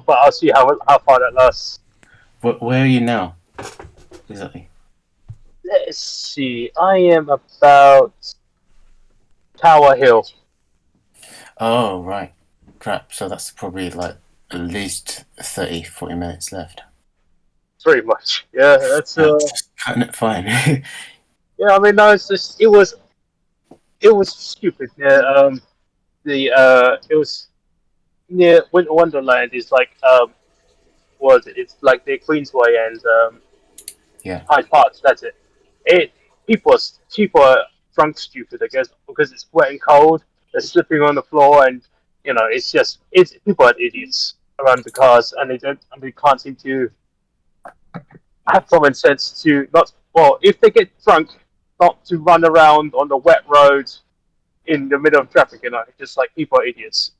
but I'll see how far that lasts. Where are you now? Exactly. Let's see. I am about Tower Hill. Oh, right. Crap. So that's probably like at least 30, 40 minutes left. Pretty much. Yeah, that's Just cutting it fine. yeah. I mean, no, it's just it was stupid. Yeah. It was near Winter Wonderland. Is like was it? It's like near Queensway and Yeah. Hyde Park. That's it. It people are drunk stupid, I guess, because it's wet and cold. They're slipping on the floor, and it's people are idiots around the cars, and they can't seem to have common sense to not. Well, if they get drunk, not to run around on the wet road in the middle of traffic. Just like people are idiots.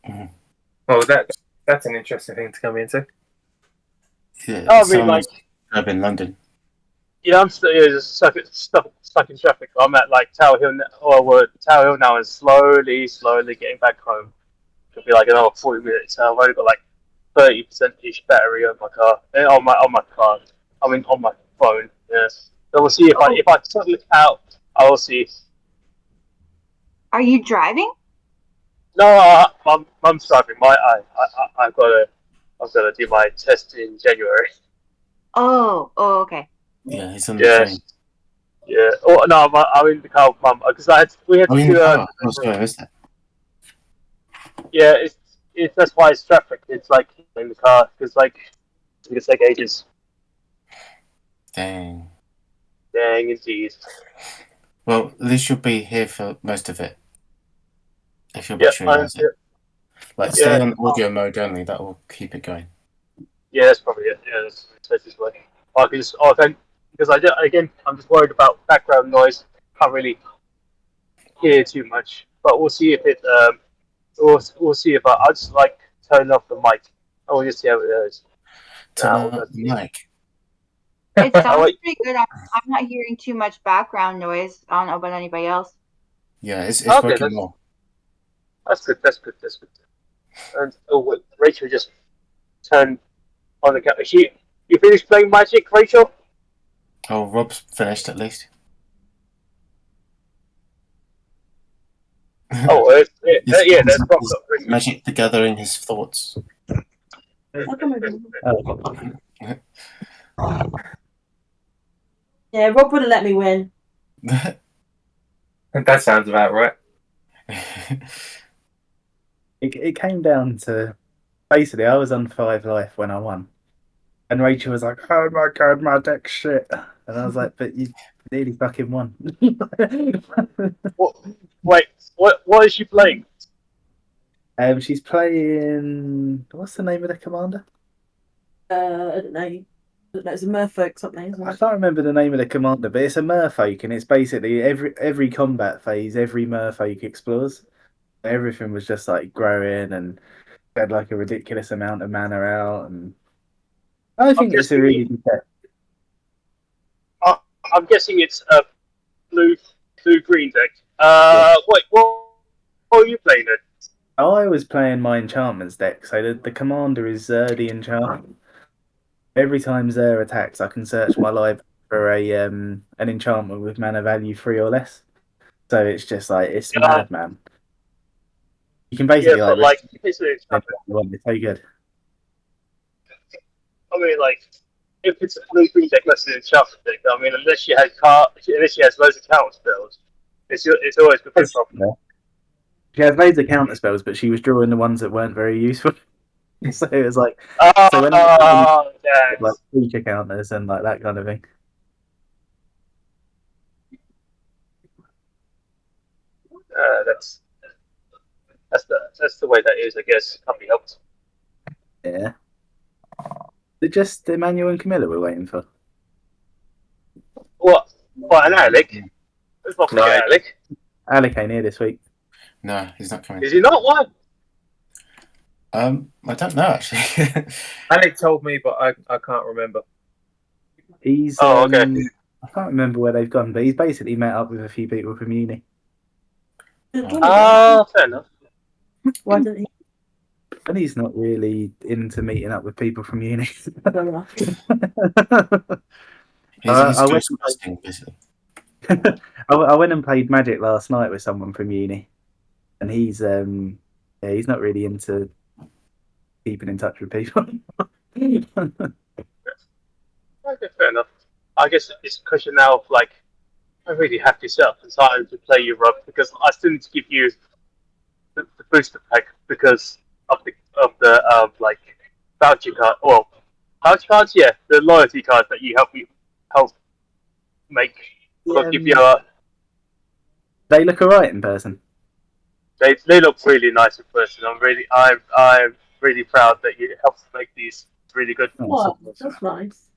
Mhm. Oh, that's an interesting thing to come into. Yeah. I mean, Someone like, was in London. yeah, I'm still just stuck in traffic. I'm at like Tower Hill, Tower Hill now, and slowly getting back home. It'll be like another 40 minutes. I've only got like 30% ish battery on my car, on my car. I mean, on my phone. Yes. So we'll see if I settle it out. I will see. Are you driving? No, mum's driving. I've got to do my test in January. Oh, okay. Yeah, he's on the Yes. train. Yeah. Oh no, I'm in the car with mum because we had Oh, to in the do. car. Oh, sorry, is that? Yeah, it's that's why it's traffic. It's like in the car because like it's take ages. Dang. Dang, indeed. Well, at least you'll be here for most of it. If your Yeah, battery allows it. Like, stay yeah. on audio mode only. That will keep it going. Yeah, that's probably it. Yeah, that's this way. Because again, I'm just worried about background noise. Can't really hear too much, but we'll see if it. We'll see if I'll just like turn off the mic. And we'll just see how it goes. Turn Nah, on the mic. It Oh, sounds wait. pretty good. I'm not hearing too much background noise. I don't know about anybody else. Yeah, it's Okay, working more. That's good. That's good. That's good. And wait, Rachel just turned on the camera. You finished playing Magic, Rachel? Oh, Rob's finished at least. Oh, yeah, that's proper. Magic the Gathering, his thoughts. Yeah, Rob wouldn't let me win. That sounds about right. It came down to basically I was on 5 life when I won, and Rachel was like, "Oh my god, my deck's shit," and I was like, "But you nearly fucking won." Wait, what is she playing? She's playing. What's the name of the commander? I don't know. It's a merfolk something. Isn't I it? can't remember the name of the commander, but it's a merfolk, and it's basically every combat phase, every merfolk explores. Everything was just like growing and had like a ridiculous amount of mana out, and I think it's a really good set. I'm guessing it's a blue green deck. Wait, what are you playing then? I was playing my enchantments deck, so the commander is the enchantment. Every time Zer attacks, I can search my library for an enchantment with mana value 3 or less. So it's just like it's mad, man. You can basically it's an enchantment. it's so good. I mean, like, if it's a blue green deck, that's an enchantment deck. I mean, unless she has loads of counter spells, it's always good for the problem. She has loads of counter spells, but she was drawing the ones that weren't very useful. So it was like, like feature counters and like that kind of thing. That's the way that is, I guess. Can't be helped. Yeah. Is it just Emmanuel and Camilla we're waiting for? What? And Alec? Let's not forget Alec. Alec ain't here this week. No, he's not coming. Is he not? Why? I don't know actually. Alec told me, but I can't remember. He's okay. I can't remember where they've gone, but he's basically met up with a few people from uni. Fair enough. Why didn't he? And he's not really into meeting up with people from uni. Fair enough. He's I went ghostbusting busy. I went and played Magic last night with someone from uni, and he's not really into keeping in touch with people. Okay, fair enough. I guess it's a question now of like, I really have to set up the time to play you, Rob, because I still need to give you the booster pack because of like voucher card. Well, voucher cards, yeah, the loyalty cards that you help make. I'll give you They look alright in person. they look really nice in person. I'm really proud that you helped make these really good. Oh, that's nice.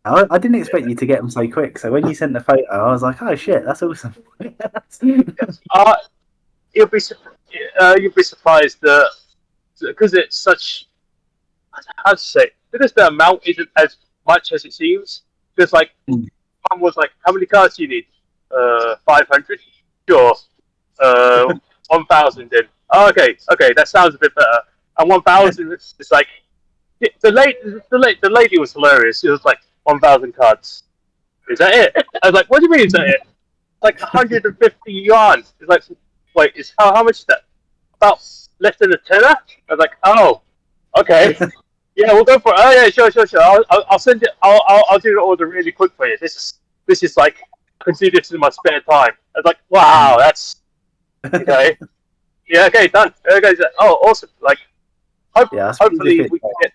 I didn't expect you to get them so quick. So when you sent the photo, I was like, "Oh shit, that's awesome!" Yes. You'll be surprised that because it's such how to say because the amount isn't as much as it seems. Because like one was like, how many cards do you need? 500. Sure. 1,000 then. Oh, okay, that sounds a bit better. And 1,000 is like the lady was hilarious. It was like 1,000 cards. Is that it? I was like, what do you mean is that it? Like 150 yuan. It's like, wait, is how much is that? About less than a tenner? I was like, oh, okay. Yeah, we'll go for it. Oh yeah, sure. I'll send it. I'll do the order really quick for you. This is like I can do this in my spare time. I was like, wow, that's okay. Yeah, okay, done. Okay, oh, awesome. Like, hopefully we can get.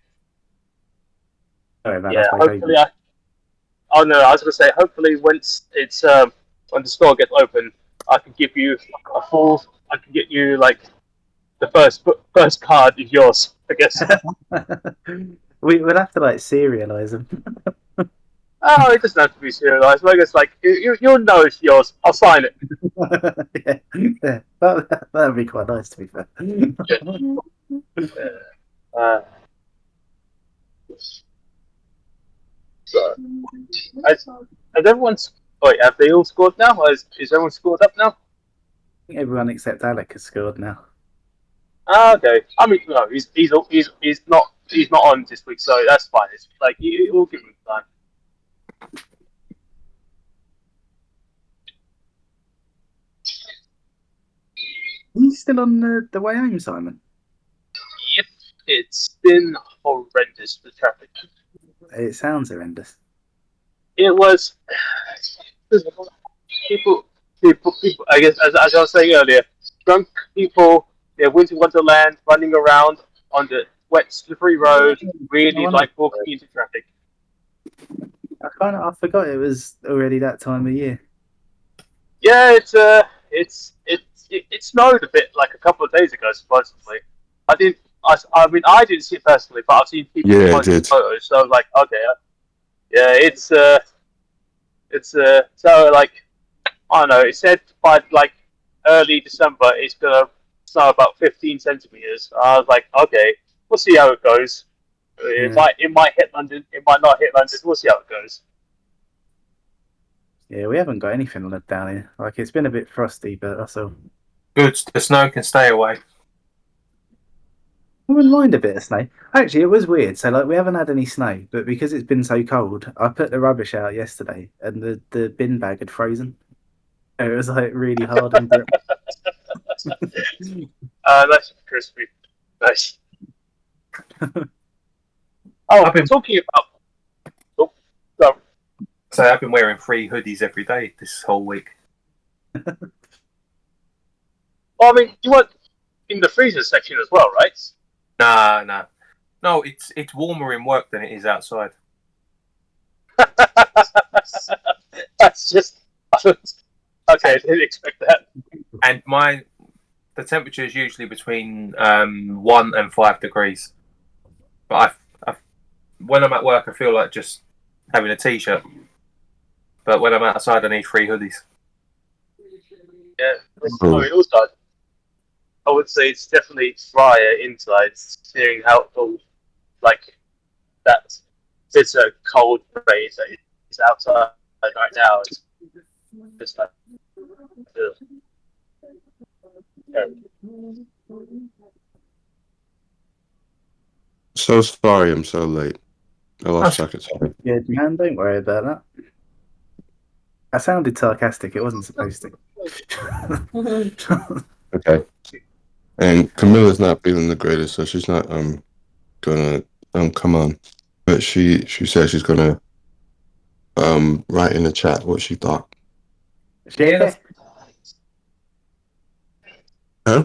Sorry, man, Yeah, hopefully Oh no, I was gonna say hopefully once it's when the store gets open, I can give you a full. I can get you like the first card is yours. I guess. We'll have to like serialize them. Oh, it doesn't have to be serialized. Like it's like you'll know it's yours. I'll sign it. Yeah, that'd be quite nice to be fair. Uh, so, has everyone's? Wait, have they all scored now? Is everyone scored up now? Everyone except Alec has scored now. Ah, okay. I mean, no, he's not on this week, so that's fine. It's like you'll give him time. He's still on the way home, Simon. Yep, it's been horrendous, the traffic. It sounds horrendous. It was people. I guess as I was saying earlier, drunk people. They're Winter Wonderland, running around on the wet, slippery road. Really like walking into traffic. I forgot it was already that time of year. Yeah, it snowed a bit like a couple of days ago. Supposedly, I mean, I didn't see it personally, but I've seen people posting photos. So I was like, okay, yeah, it's so like I don't know. It said by like early December it's gonna snow about 15 centimeters. I was like, okay, we'll see how it goes. It might hit London. It might not hit London. We'll see how it goes. Yeah, we haven't got anything down here. Like it's been a bit frosty, but that's all. Good. The snow can stay away. I wouldn't mind a bit of snow. Actually, it was weird. So, like, we haven't had any snow, but because it's been so cold, I put the rubbish out yesterday, and the bin bag had frozen. It was like really hard and grip. Nice and crispy. Nice. I've been talking about. Oh, no. So I've been wearing 3 hoodies every day this whole week. Well, I mean, you weren't in the freezer section as well, right? Nah. No, it's warmer in work than it is outside. That's just okay. I didn't expect that. And the temperature is usually between 1 and 5 degrees. But when I'm at work, I feel like just having a t-shirt. But when I'm outside, I need 3 hoodies. Yeah, I mean, also, I would say it's definitely drier inside, seeing how like that it's a cold breeze that is outside right now. It's just like So sorry I'm so late. I lost track of time. Good man, don't worry about that. I sounded sarcastic. It wasn't supposed to. Okay. And Camilla's not feeling the greatest, so she's not gonna come on. But she said she's gonna write in the chat what she thought. Yeah. Huh?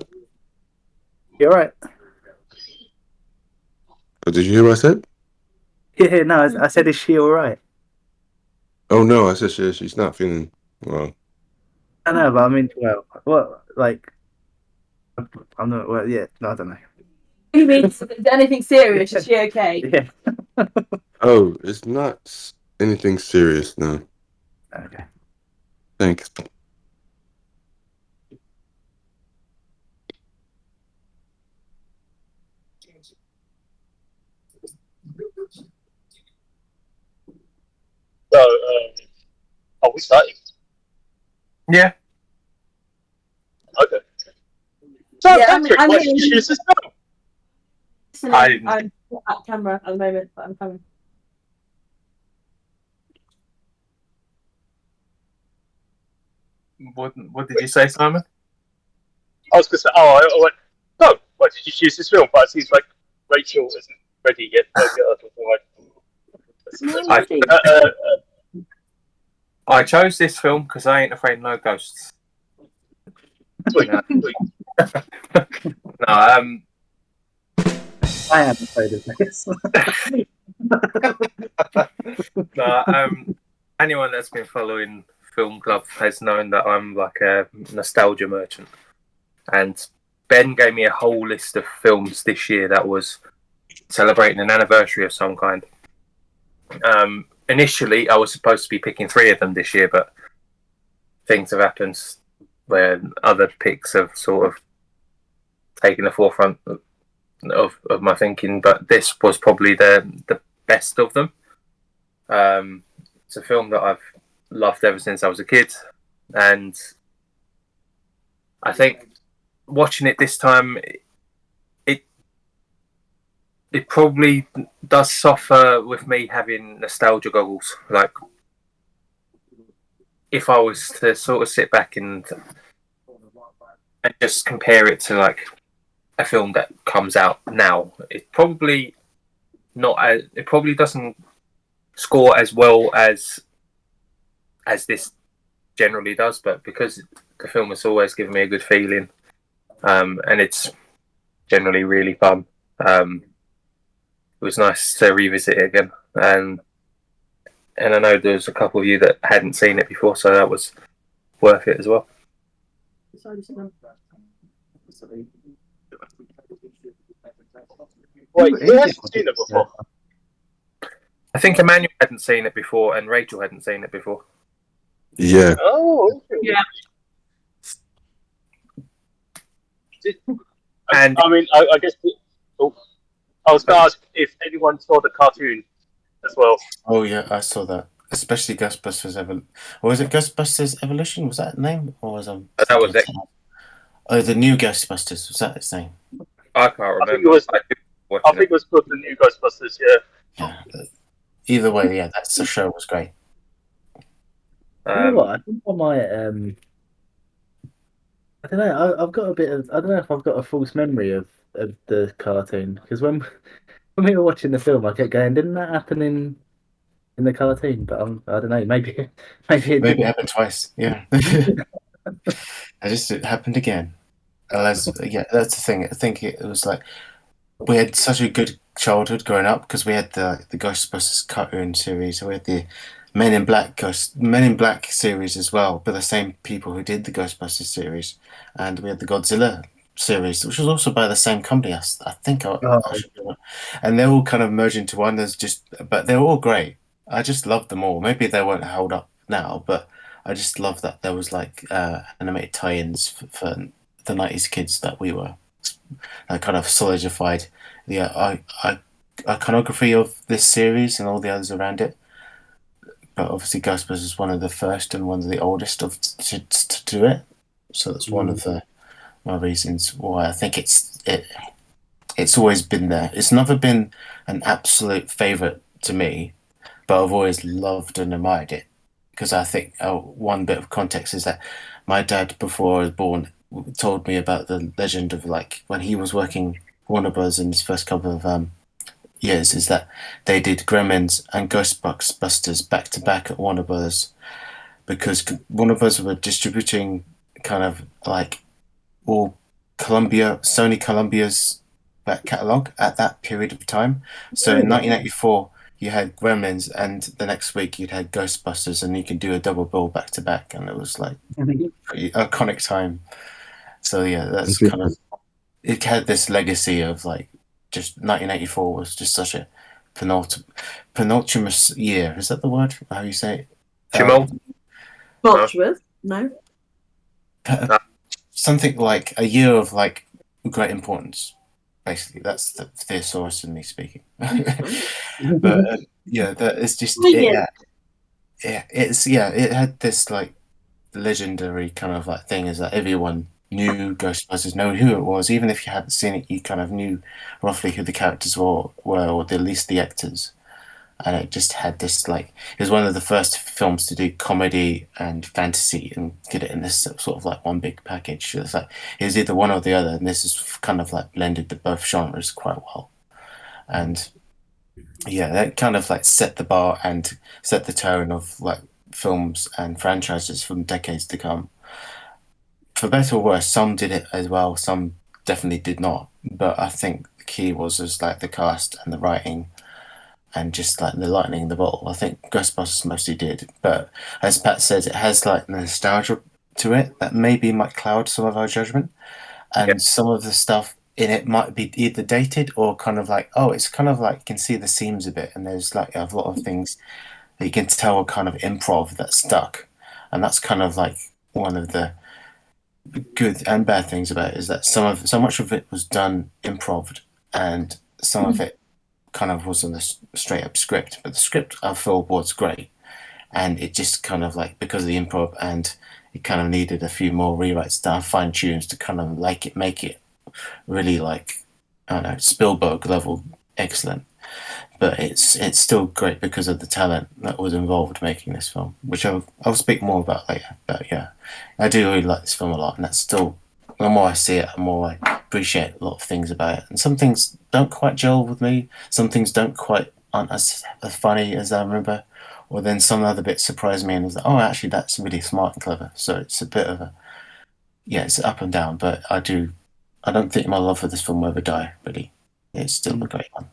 You're right. Oh, did you hear what I said? Yeah, no, I said, is she all right? Oh no, I said she's not feeling well. I know, but I mean, well, what, like, I'm not, well, yeah, no, I don't know. You mean is there anything serious? Is she okay? Yeah. Oh, it's not anything serious, no. Okay. Thanks. So, are we starting? Yeah. Okay. So, Yeah, Patrick, I'm why did you choose this film? I'm at camera at the moment, but I'm coming. What did you say, Simon? I was going to say, I went, no, why did you choose this film? But it seems like Rachel isn't ready yet. I chose this film because I ain't afraid of no ghosts. Sweet. No, I am afraid of this. anyone that's been following Film Club has known that I'm like a nostalgia merchant. And Ben gave me a whole list of films this year that was celebrating an anniversary of some kind. Initially, I was supposed to be picking 3 of them this year, but things have happened where other picks have sort of taken the forefront of my thinking. But this was probably the best of them. It's a film that I've loved ever since I was a kid, and I think watching it this time, it probably does suffer with me having nostalgia goggles. Like, if I was to sort of sit back and just compare it to like a film that comes out now, it probably doesn't score as well as this generally does. But because the film has always given me a good feeling, and it's generally really fun. It was nice to revisit it again, and I know there's a couple of you that hadn't seen it before, so that was worth it as well. Wait, who hasn't seen it before? I think Emmanuel hadn't seen it before, and Rachel hadn't seen it before. Yeah. Oh, okay. Yeah. And I mean, I guess. I was going to ask if anyone saw the cartoon as well. Oh yeah, I saw that. Especially Ghostbusters or was it Ghostbusters Evolution? Was that the name? Or was that was it. Oh, the new Ghostbusters, was that its name? I can't remember. I think it was called the new Ghostbusters. Yeah. Either way, yeah, that's the show was great. You know what? I think I might. I don't know. I've got a bit of. I don't know if I've got a false memory of the cartoon, because when we were watching the film, I kept going, "Didn't that happen in the cartoon?" But I don't know. Maybe it happened twice. Yeah. It happened again. That's the thing. I think it was like we had such a good childhood growing up because we had the Ghostbusters cartoon series. We had the Men in Black series as well, by the same people who did the Ghostbusters series, and we had the Godzilla series, which was also by the same company. I think I should do it. And they're all kind of merged into one. But they're all great. I just love them all. Maybe they won't hold up now, but I just love that there was like animated tie-ins for the 90s kids that we were. I kind of solidified the iconography of this series and all the others around it. But obviously Ghostbusters is one of the first and one of the oldest to do it. So that's one of my reasons why I think it's always been there. It's never been an absolute favorite to me, but I've always loved and admired it. Because I think one bit of context is that my dad, before I was born, told me about the legend of like when he was working Warner Bros. In his first couple of years, is that they did Gremlins and Ghostbusters back to back at Warner Bros. Because Warner Bros. Were distributing kind of like all Sony Columbia's back catalogue at that period of time. So in 1984, you had Gremlins, and the next week you'd had Ghostbusters, and you could do a double bill back to back, and it was like pretty iconic time. So yeah, that's kind of it had this legacy of like just 1984 was just such a penultimous year. Is that the word? How you say it? Tumultuous? No. Something like a year of like great importance. Basically, that's the thesaurus in me speaking. But yeah, that is just it had this like legendary kind of like thing is that everyone knew Ghostbusters, know who it was, even if you hadn't seen it, you kind of knew roughly who the characters were or at least the actors. And it just had this like it was one of the first films to do comedy and fantasy and get it in this sort of like one big package. It was like it was either one or the other, and this is kind of like blended the both genres quite well. And yeah, that kind of like set the bar and set the tone of like films and franchises from decades to come. For better or worse, some did it as well, some definitely did not. But I think the key was just like the cast and the writing and just like the lightning in the bottle. I think Ghostbusters mostly did, but as Pat says, it has like nostalgia to it that maybe might cloud some of our judgment, and some of the stuff in it might be either dated or kind of like, oh, it's kind of like you can see the seams a bit, and there's like a lot of things that you can tell are kind of improv that stuck, and that's kind of like one of the good and bad things about it is that so much of it was done improv, and some of it kind of was on the straight up script, but the script I feel was great, and it just kind of like because of the improv and it kind of needed a few more rewrites down, fine tunes to kind of like it, make it really like I don't know Spielberg level excellent. But it's still great because of the talent that was involved making this film, which I'll speak more about later. But yeah, I do really like this film a lot, and that's still the more I see it, the more I appreciate a lot of things about it. And some things don't quite gel with me. Some things aren't as funny as I remember. Or then some other bits surprise me and it's like, oh, actually, that's really smart and clever. So it's a bit of it's up and down. But I don't think my love for this film will ever die. Really, it's still a great one.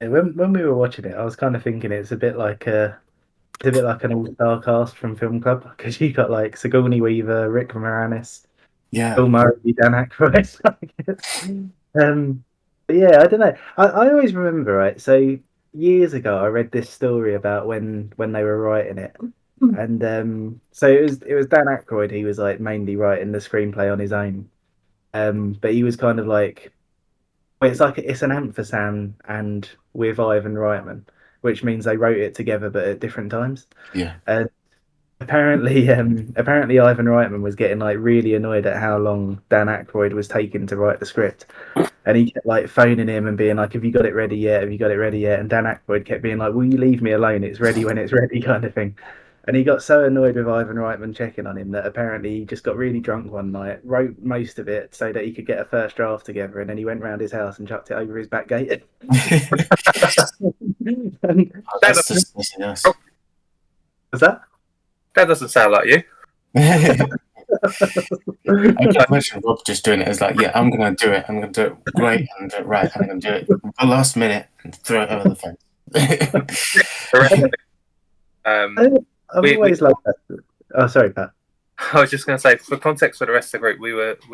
When we were watching it, I was kind of thinking it's a bit like an all-star cast from Film Club because you got like Sigourney Weaver, Rick Moranis, Bill Murray, Dan Aykroyd. But yeah, I don't know. I always remember, right? So years ago, I read this story about when they were writing it, and so it was Dan Aykroyd. He was like mainly writing the screenplay on his own, but he was kind of like. It's an ampersand and with Ivan Reitman, which means they wrote it together but at different times. Yeah. Apparently Ivan Reitman was getting like really annoyed at how long Dan Aykroyd was taking to write the script, and he kept like phoning him and being like, "Have you got it ready yet? Have you got it ready yet?" And Dan Aykroyd kept being like, "Will you leave me alone? It's ready when it's ready," kind of thing. And he got so annoyed with Ivan Reitman checking on him that apparently he just got really drunk one night, wrote most of it so that he could get a first draft together, and then he went round his house and chucked it over his back gate. That's just nice. Was that? That doesn't sound like you. I can imagine Rob just doing it as like, yeah, I'm going to do it. I'm going to do it great. I'm going to do it right. I'm going to do it at the last minute and throw it over the fence. I've always liked that. Oh, sorry, Pat. I was just going to say, for context for the rest of the group, we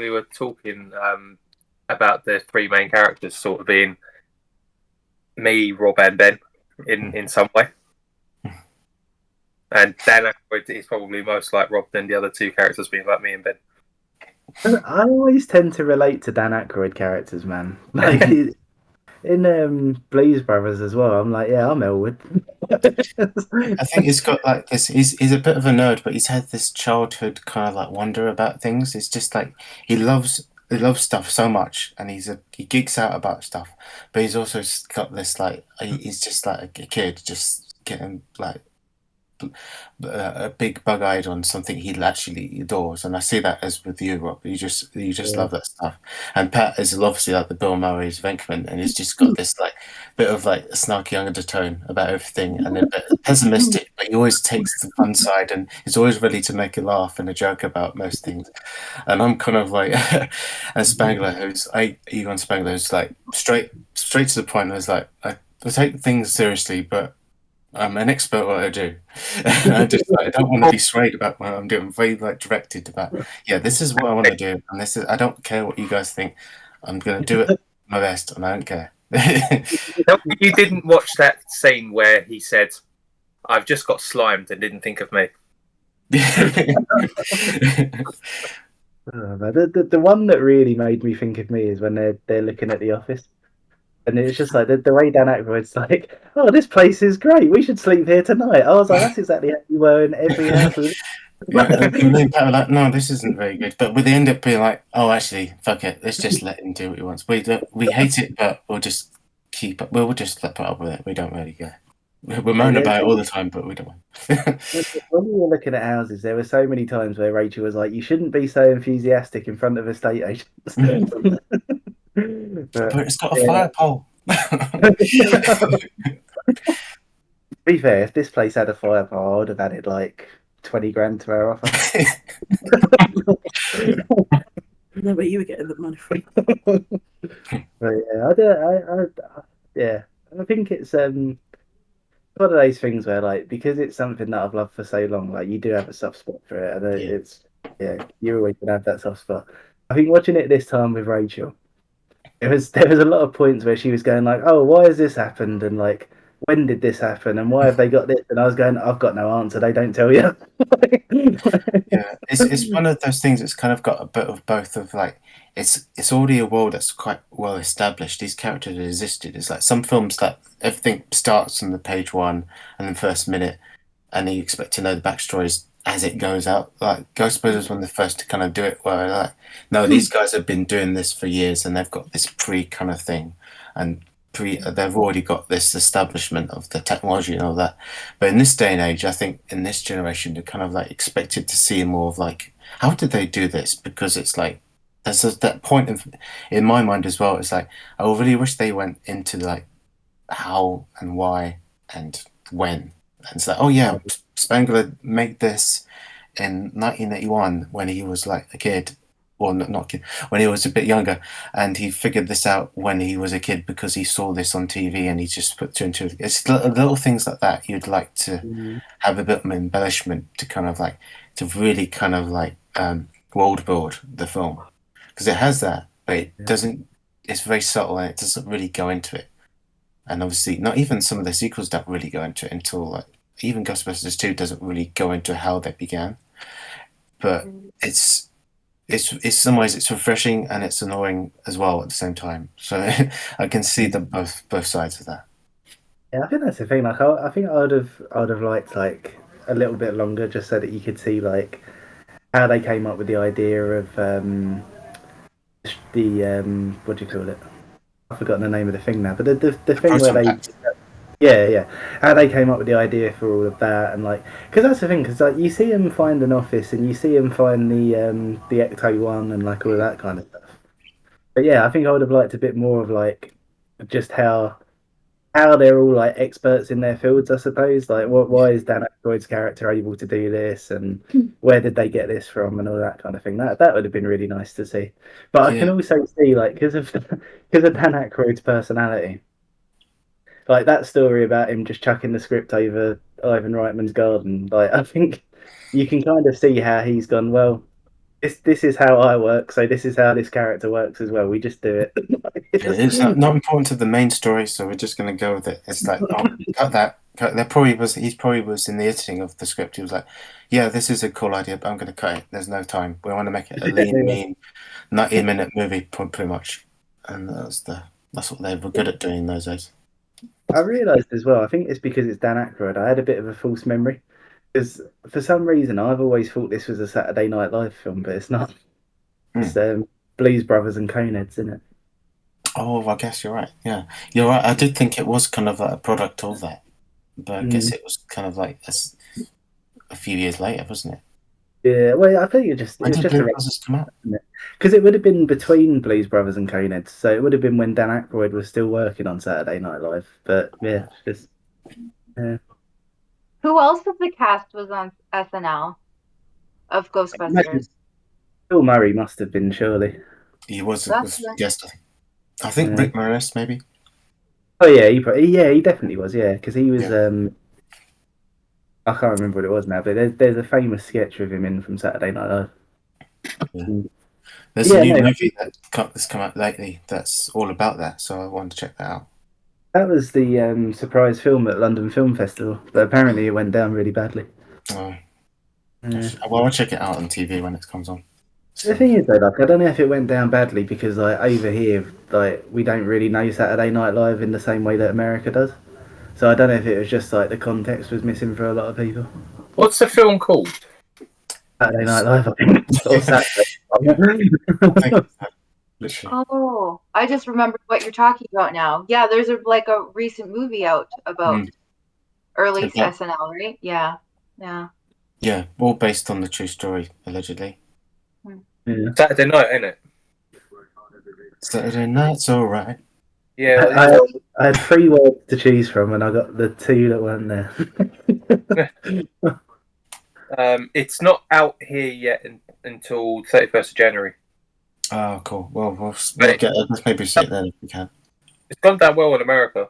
were talking about the three main characters sort of being me, Rob, and Ben in some way. And Dan Aykroyd is probably most like Rob than the other two characters being like me and Ben. I always tend to relate to Dan Aykroyd characters, man. Like in Blues Brothers as well. I'm like, yeah, I'm Elwood. I think he's got like this. He's a bit of a nerd, but he's had this childhood kind of like wonder about things. It's just like he loves loves stuff so much, and he geeks out about stuff, but he's also got this like he's just like a kid, just getting like a big bug-eyed on something he actually adores, and I see that as with you, Rob. You just love that stuff, and Pat is obviously like the Bill Murray's Venkman, and he's just got this like bit of like a snarky undertone about everything, and a bit pessimistic, but he always takes the fun side, and he's always ready to make a laugh and a joke about most things. And I'm kind of like a Spangler Egon Spangler, who's like straight to the point. I was like, I take things seriously, but I'm an expert at what I do. I don't want to be swayed about what I'm doing. I'm very like directed about. Yeah, this is what I want to do, and this is. I don't care what you guys think. I'm gonna do it my best, and I don't care. You didn't watch that scene where he said, "I've just got slimed and didn't think of me." The one that really made me think of me is when they're looking at The Office. And it's just like the way Dan Aykroyd's like, oh, this place is great. We should sleep here tonight. I was like, that's exactly how you were in every house. Like, no, this isn't very good. But we end up being like, oh, actually, fuck it. Let's just let him do what he wants. We hate it, but we'll just keep it. We'll just put up with it. We don't really care. We moan about it all the time, but we don't. When we were looking at houses, there were so many times where Rachel was like, you shouldn't be so enthusiastic in front of estate agents. But it's got a fire pole. To be fair, if this place had a fire pole, I would have added like 20 grand to our offer. No, but you were getting the money from. But yeah, I think it's one of those things where, like, because it's something that I've loved for so long, like, you do have a soft spot for it, and you're always gonna have that soft spot. I think watching it this time with Rachel, there was a lot of points where she was going like, "Oh, why has this happened?" and like, "When did this happen?" and "Why have they got this?" And I was going, "I've got no answer. They don't tell you." Yeah, it's one of those things that's kind of got a bit of both of like it's already a world that's quite well established. These characters have existed. It's like some films that everything starts on the page one and then first minute, and you expect to know the backstories as it goes out. Like Ghostbusters was one of the first to kind of do it, where like, no, these guys have been doing this for years, and they've got this pre kind of thing, and they've already got this establishment of the technology and all that. But in this day and age, I think in this generation, they're kind of like expected to see more of like, how did they do this? Because it's like there's that point of in my mind as well. It's like I really wish they went into like how and why and when. And it's like, oh yeah, Spangler made this in 1981 when he was like a kid, well, not kid, when he was a bit younger, and he figured this out when he was a kid because he saw this on TV and he just put two and two. It's little things like that you'd like to have a bit of embellishment to kind of like to really kind of like world build the film, because it has that, but it doesn't. It's very subtle and it doesn't really go into it. And obviously, not even some of the sequels don't really go into it until like even Ghostbusters 2 doesn't really go into how they began. But it's some ways it's refreshing and it's annoying as well at the same time. So I can see the both sides of that. Yeah, I think that's the thing. Like, I think I would have liked like a little bit longer, just so that you could see like how they came up with the idea of the what do you call it? I've forgotten the name of the thing now, but the thing where they how they came up with the idea for all of that, and like, because that's the thing, because like you see him find an office and you see him find the Ecto one and like all of that kind of stuff. But yeah, I think I would have liked a bit more of like just how they're all like experts in their fields, I suppose. Like, why is Dan Aykroyd's character able to do this, and where did they get this from, and all that kind of thing. That would have been really nice to see. But I can also see, like, because of Dan Aykroyd's personality, like that story about him just chucking the script over Ivan Reitman's garden. Like, I think you can kind of see how he's gone. Well, this is how I work, so this is how this character works as well. We just do it. It's not important to the main story, so we're just going to go with it. It's like, oh, cut that. He probably was in the editing of the script. He was like, yeah, this is a cool idea, but I'm going to cut it. There's no time. We want to make it a lean, mean, 90-minute movie, pretty much. And that's what they were good at doing in those days. I realised as well, I think it's because it's Dan Aykroyd. I had a bit of a false memory. Because for some reason, I've always thought this was a Saturday Night Live film, but it's not. It's Blues Brothers and Coneheads, isn't it? Oh, I guess you're right. Yeah, you're right. I did think it was kind of like a product of that, but I guess it was kind of like a few years later, wasn't it? Yeah, well, I think it When was did just Blue a Brothers come out? because it would have been between Blues Brothers and Coneheads, so it would have been when Dan Aykroyd was still working on Saturday Night Live. But yeah, just yeah. Who else of the cast was on SNL of I imagine Ghostbusters? Bill Murray must have been surely. He was That's a guest. I think Yeah. Rick Moranis maybe. Oh yeah, he definitely was. Yeah, because he was. Yeah. I can't remember what it was now, but there's a famous sketch with him in from Saturday Night Live. Yeah. Mm. There's a Yeah, new no, movie that's come out lately that's all about that, so I wanted to check that out. that was the surprise film at London Film Festival, but apparently it went down really badly. Oh, Yeah. well, I'll check it out on TV when it comes on. The So, thing is, though, like I don't know if it went down badly because like over here, like we don't really know Saturday Night Live in the same way that America does. So I don't know if it was just like the context was missing for a lot of people. What's the film called? Saturday Night Live, I think, or Saturday. I think literally. Oh, I just remembered what you're talking about now. Yeah, there's a recent movie out about early Okay. SNL, right? Yeah, yeah. Yeah, all based on the true story, allegedly. Yeah. Saturday Night, ain't it? Saturday night's alright. Yeah. I had 3 words to choose from, and I got the 2 that weren't there. It's not out here yet until 31st of January. Oh, cool. Well, let's maybe see it then if we can. It's gone down well in America.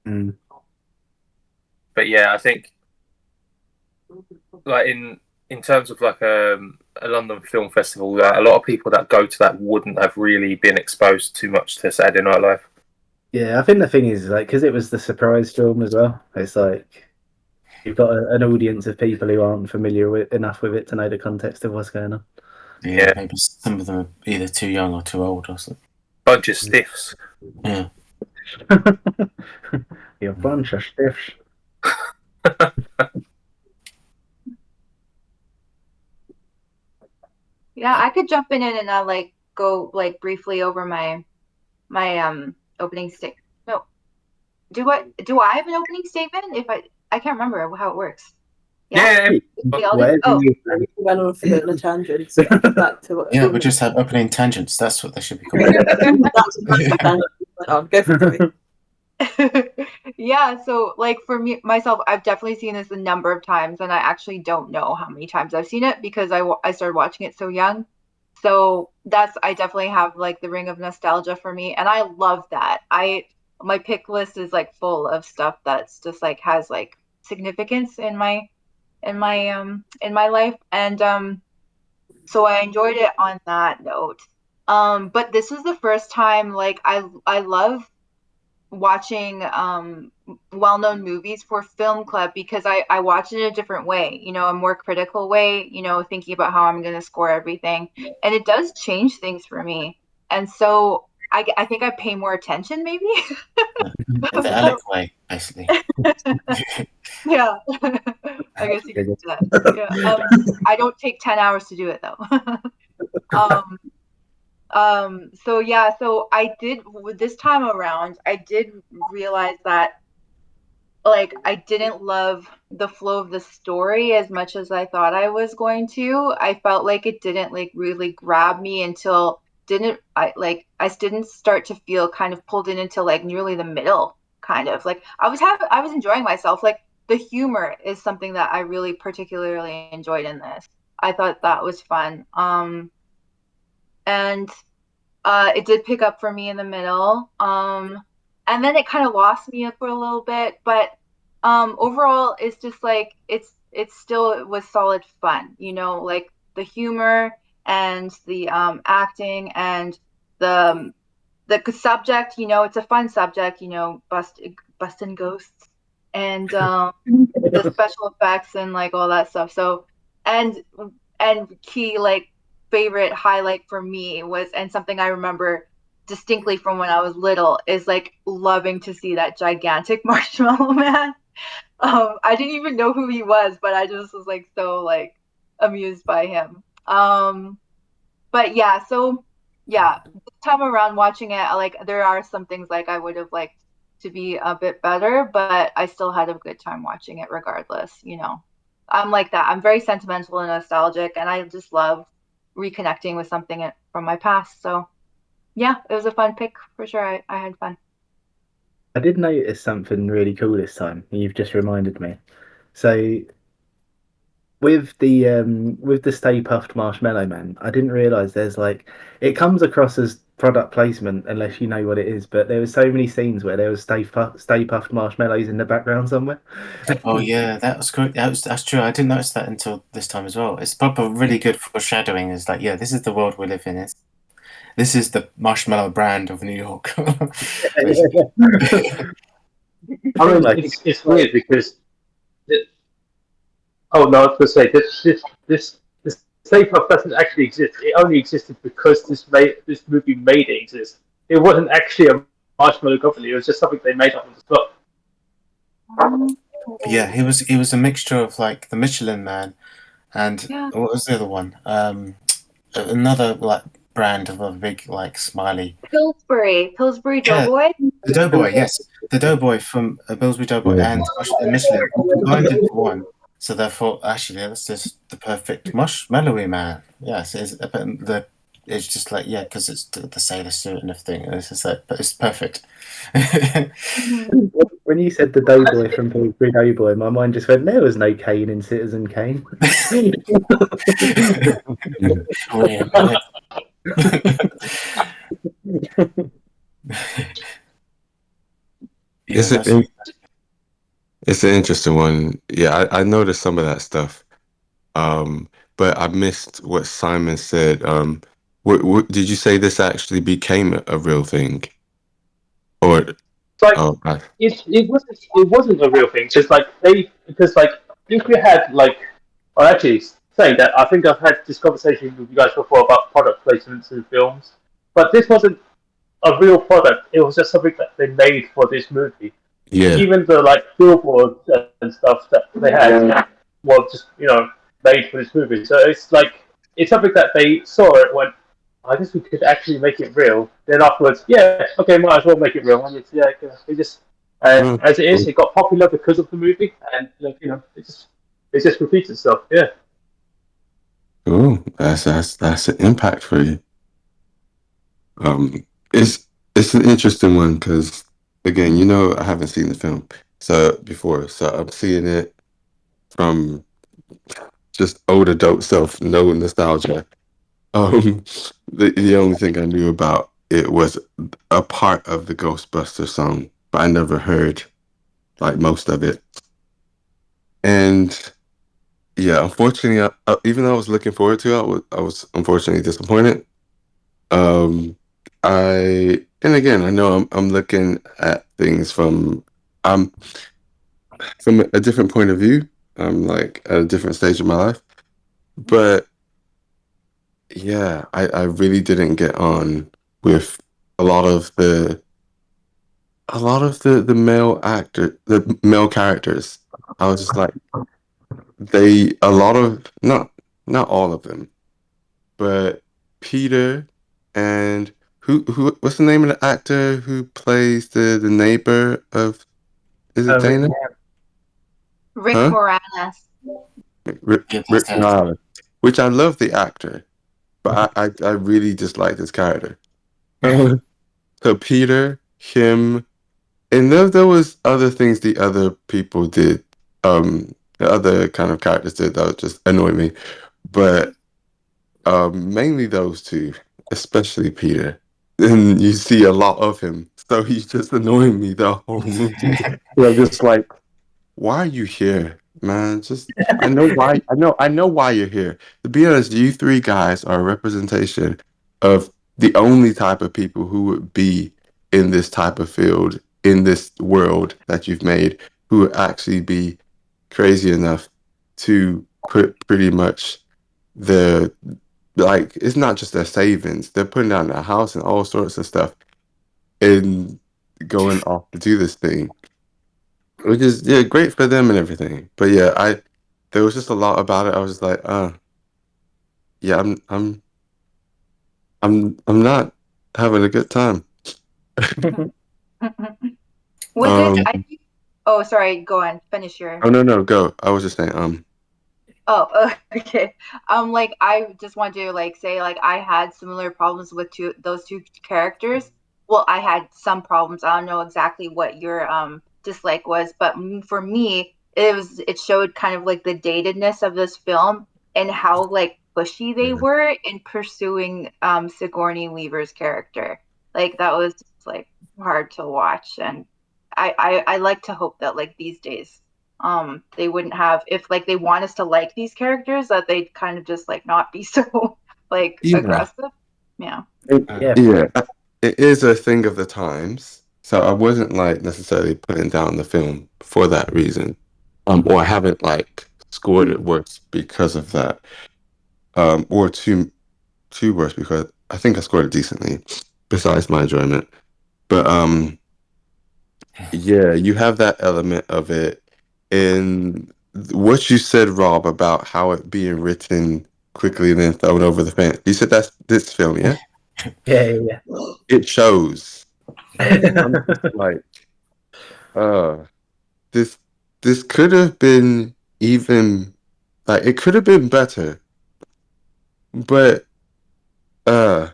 Mm. But yeah, I think like in terms of like a London Film Festival, a lot of people that go to that wouldn't have really been exposed too much to Saturday Night Live. Yeah, I think the thing is, like, because it was the surprise film as well, it's like you've got an audience of people who aren't familiar enough with it to know the context of what's going on. Yeah, maybe some of them are either too young or too old or something. Bunch of stiffs. Yeah. You're a bunch of stiffs. Yeah, I could jump in and go briefly over my opening statement. No, do I have an opening statement? If I can't remember how it works. Yeah. We all did? Oh, We went off a tangent. Back to what? Yeah, we just have opening tangents. That's what they should be called. That's a massive tangent. Go for it. yeah, so like for me myself, I've definitely seen this a number of times, and I actually don't know how many times I've seen it because I started watching it so young. So I definitely have like the ring of nostalgia for me, and I love that. My pick list is like full of stuff that's just like has like significance in my life, and so I enjoyed it on that note. But this was the first time like I love watching well-known movies for film club because I watch it in a different way, a more critical way, thinking about how I'm going to score everything, and it does change things for me. And so I think I pay more attention maybe. The Alec way, basically. Yeah. I guess you could do that. Yeah. I don't take 10 hours to do it though. So yeah, so I did this time around, I did realize that like I didn't love the flow of the story as much as I thought I was going to. I felt like it didn't like really grab me until didn't I didn't start to feel kind of pulled in until like nearly the middle, kind of. Like I was enjoying myself. Like the humor is something that I really particularly enjoyed in this. I thought that was fun. And it did pick up for me in the middle. And then it kind of lost me for a little bit, but overall it's just like it's still it was solid fun, like the humor and the acting and the the subject, it's a fun subject, busting ghosts and the special effects and like all that stuff. So and key like favorite highlight for me was, and something I remember distinctly from when I was little, is like loving to see that gigantic marshmallow man. I didn't even know who he was, but I just was like so like amused by him. But yeah, so yeah, this time around watching it, like there are some things like I would have liked to be a bit better, but I still had a good time watching it regardless, you know. I'm like that. I'm very sentimental and nostalgic, and I just love reconnecting with something from my past. So yeah, it was a fun pick for sure. I had fun. I did notice something really cool this time. You've just reminded me. So with the Stay Puffed Marshmallow Man, I didn't realize there's like it comes across as product placement unless you know what it is. But there was so many scenes where there was Stay Puffed Marshmallows in the background somewhere. Oh yeah, that was good. That's true. I didn't notice that until this time as well. It's proper really good foreshadowing. It's like, yeah, this is the world we live in. This is the marshmallow brand of New York. Basically. I mean, Like it's weird because oh no, I was going to say this Stay Puft doesn't actually exist. It only existed because this movie made it exist. It wasn't actually a marshmallow company. It was just something they made up on the spot. Yeah, he was a mixture of like the Michelin Man and Yeah. what was the other one? Another like brand of a big like smiley. Pillsbury Yeah, Doughboy. the Doughboy. Yes, the Doughboy from Billsbury Doughboy Yeah. and Michelin all combined into one. So therefore, actually, that's just the perfect marshmallowy man. Yes, it's just like yeah, because it's the sailor suit and everything. It's just like, but it's perfect. when you said the Doughboy from Pillsbury Doughboy, my mind just went, there was no Kane in Citizen Kane. Wait a minute. Yeah, It's that's an it's an interesting one. Yeah, I noticed some of that stuff. But I missed what Simon said. What did you say this actually became a real thing? Or It's like oh, it wasn't a real thing. Just like because like if you had like or actually saying that I think I've had this conversation with you guys before about product placements in films, but this wasn't a real product. It was just something that they made for this movie. yeah. Even the like billboards and stuff that they had were just made for this movie. So it's like it's something that they saw it went. I guess we could actually make it real. Then afterwards, yeah, okay, might as well make it real. And it's, yeah, it just Oh, as it is, cool. it got popular because of the movie, and like it just repeats itself. Yeah. Cool. That's an impact for you. Um, it's it's an interesting one because again, I haven't seen the film so I'm seeing it from just old adult self, no nostalgia. Um, the only thing I knew about it was a part of the Ghostbusters song, but I never heard like most of it. And yeah, unfortunately, even though I was looking forward to it, I was unfortunately disappointed. Um, and again, I know I'm looking at things um from a different point of view. I'm like at a different stage of my life, but yeah, I really didn't get on with a lot of the the male characters. I was just like a lot of not all of them, but Peter and what's the name of the actor who plays the neighbor of is it Rick, Dana? Rick Huh? Moranis. yeah, Rick that's it. Moranis, which I love the actor, but I really dislike this character. So Peter, him, and there was other things the other people did, the other kind of characters did that would just annoy me, but mainly those two, especially Peter. And you see a lot of him, so he's just annoying me the whole movie. So I'm just like, why are you here, man? Just I know why. I know why you're here. To be honest, you three guys are a representation of the only type of people who would be in this type of field, in this world that you've made, who would actually be crazy enough to put pretty much the like it's not just their savings; they're putting down their house and all sorts of stuff and going off to do this thing, which is yeah, great for them and everything. But yeah, I there was just a lot about it. I was just like, yeah, I'm not having a good time. Was it? I Um, think. Oh, sorry. Go on. Finish your. oh no, go. I was just saying, Oh, okay. Like I just want to like say like I had similar problems with those two characters. Well, I had some problems. I don't know exactly what your dislike was, but for me, it showed kind of like the datedness of this film and how like pushy they yeah. were in pursuing Sigourney Weaver's character. Like that was just, like hard to watch, and I like to hope that like these days they wouldn't have, if like they want us to like these characters, that they'd kind of just like not be so like Yeah. aggressive. Yeah. Yeah. Yeah, it is a thing of the times. So I wasn't like necessarily putting down the film for that reason. Or I haven't like scored it worse because of that. Or too worse because I think I scored it decently, besides my enjoyment. But yeah, you have that element of it in what you said, Rob, about how it being written quickly and then thrown over the fence. You said that's this film, yeah? Yeah. It shows. I'm Yeah. just like, uh, this this could have been even like it could have been better, but uh,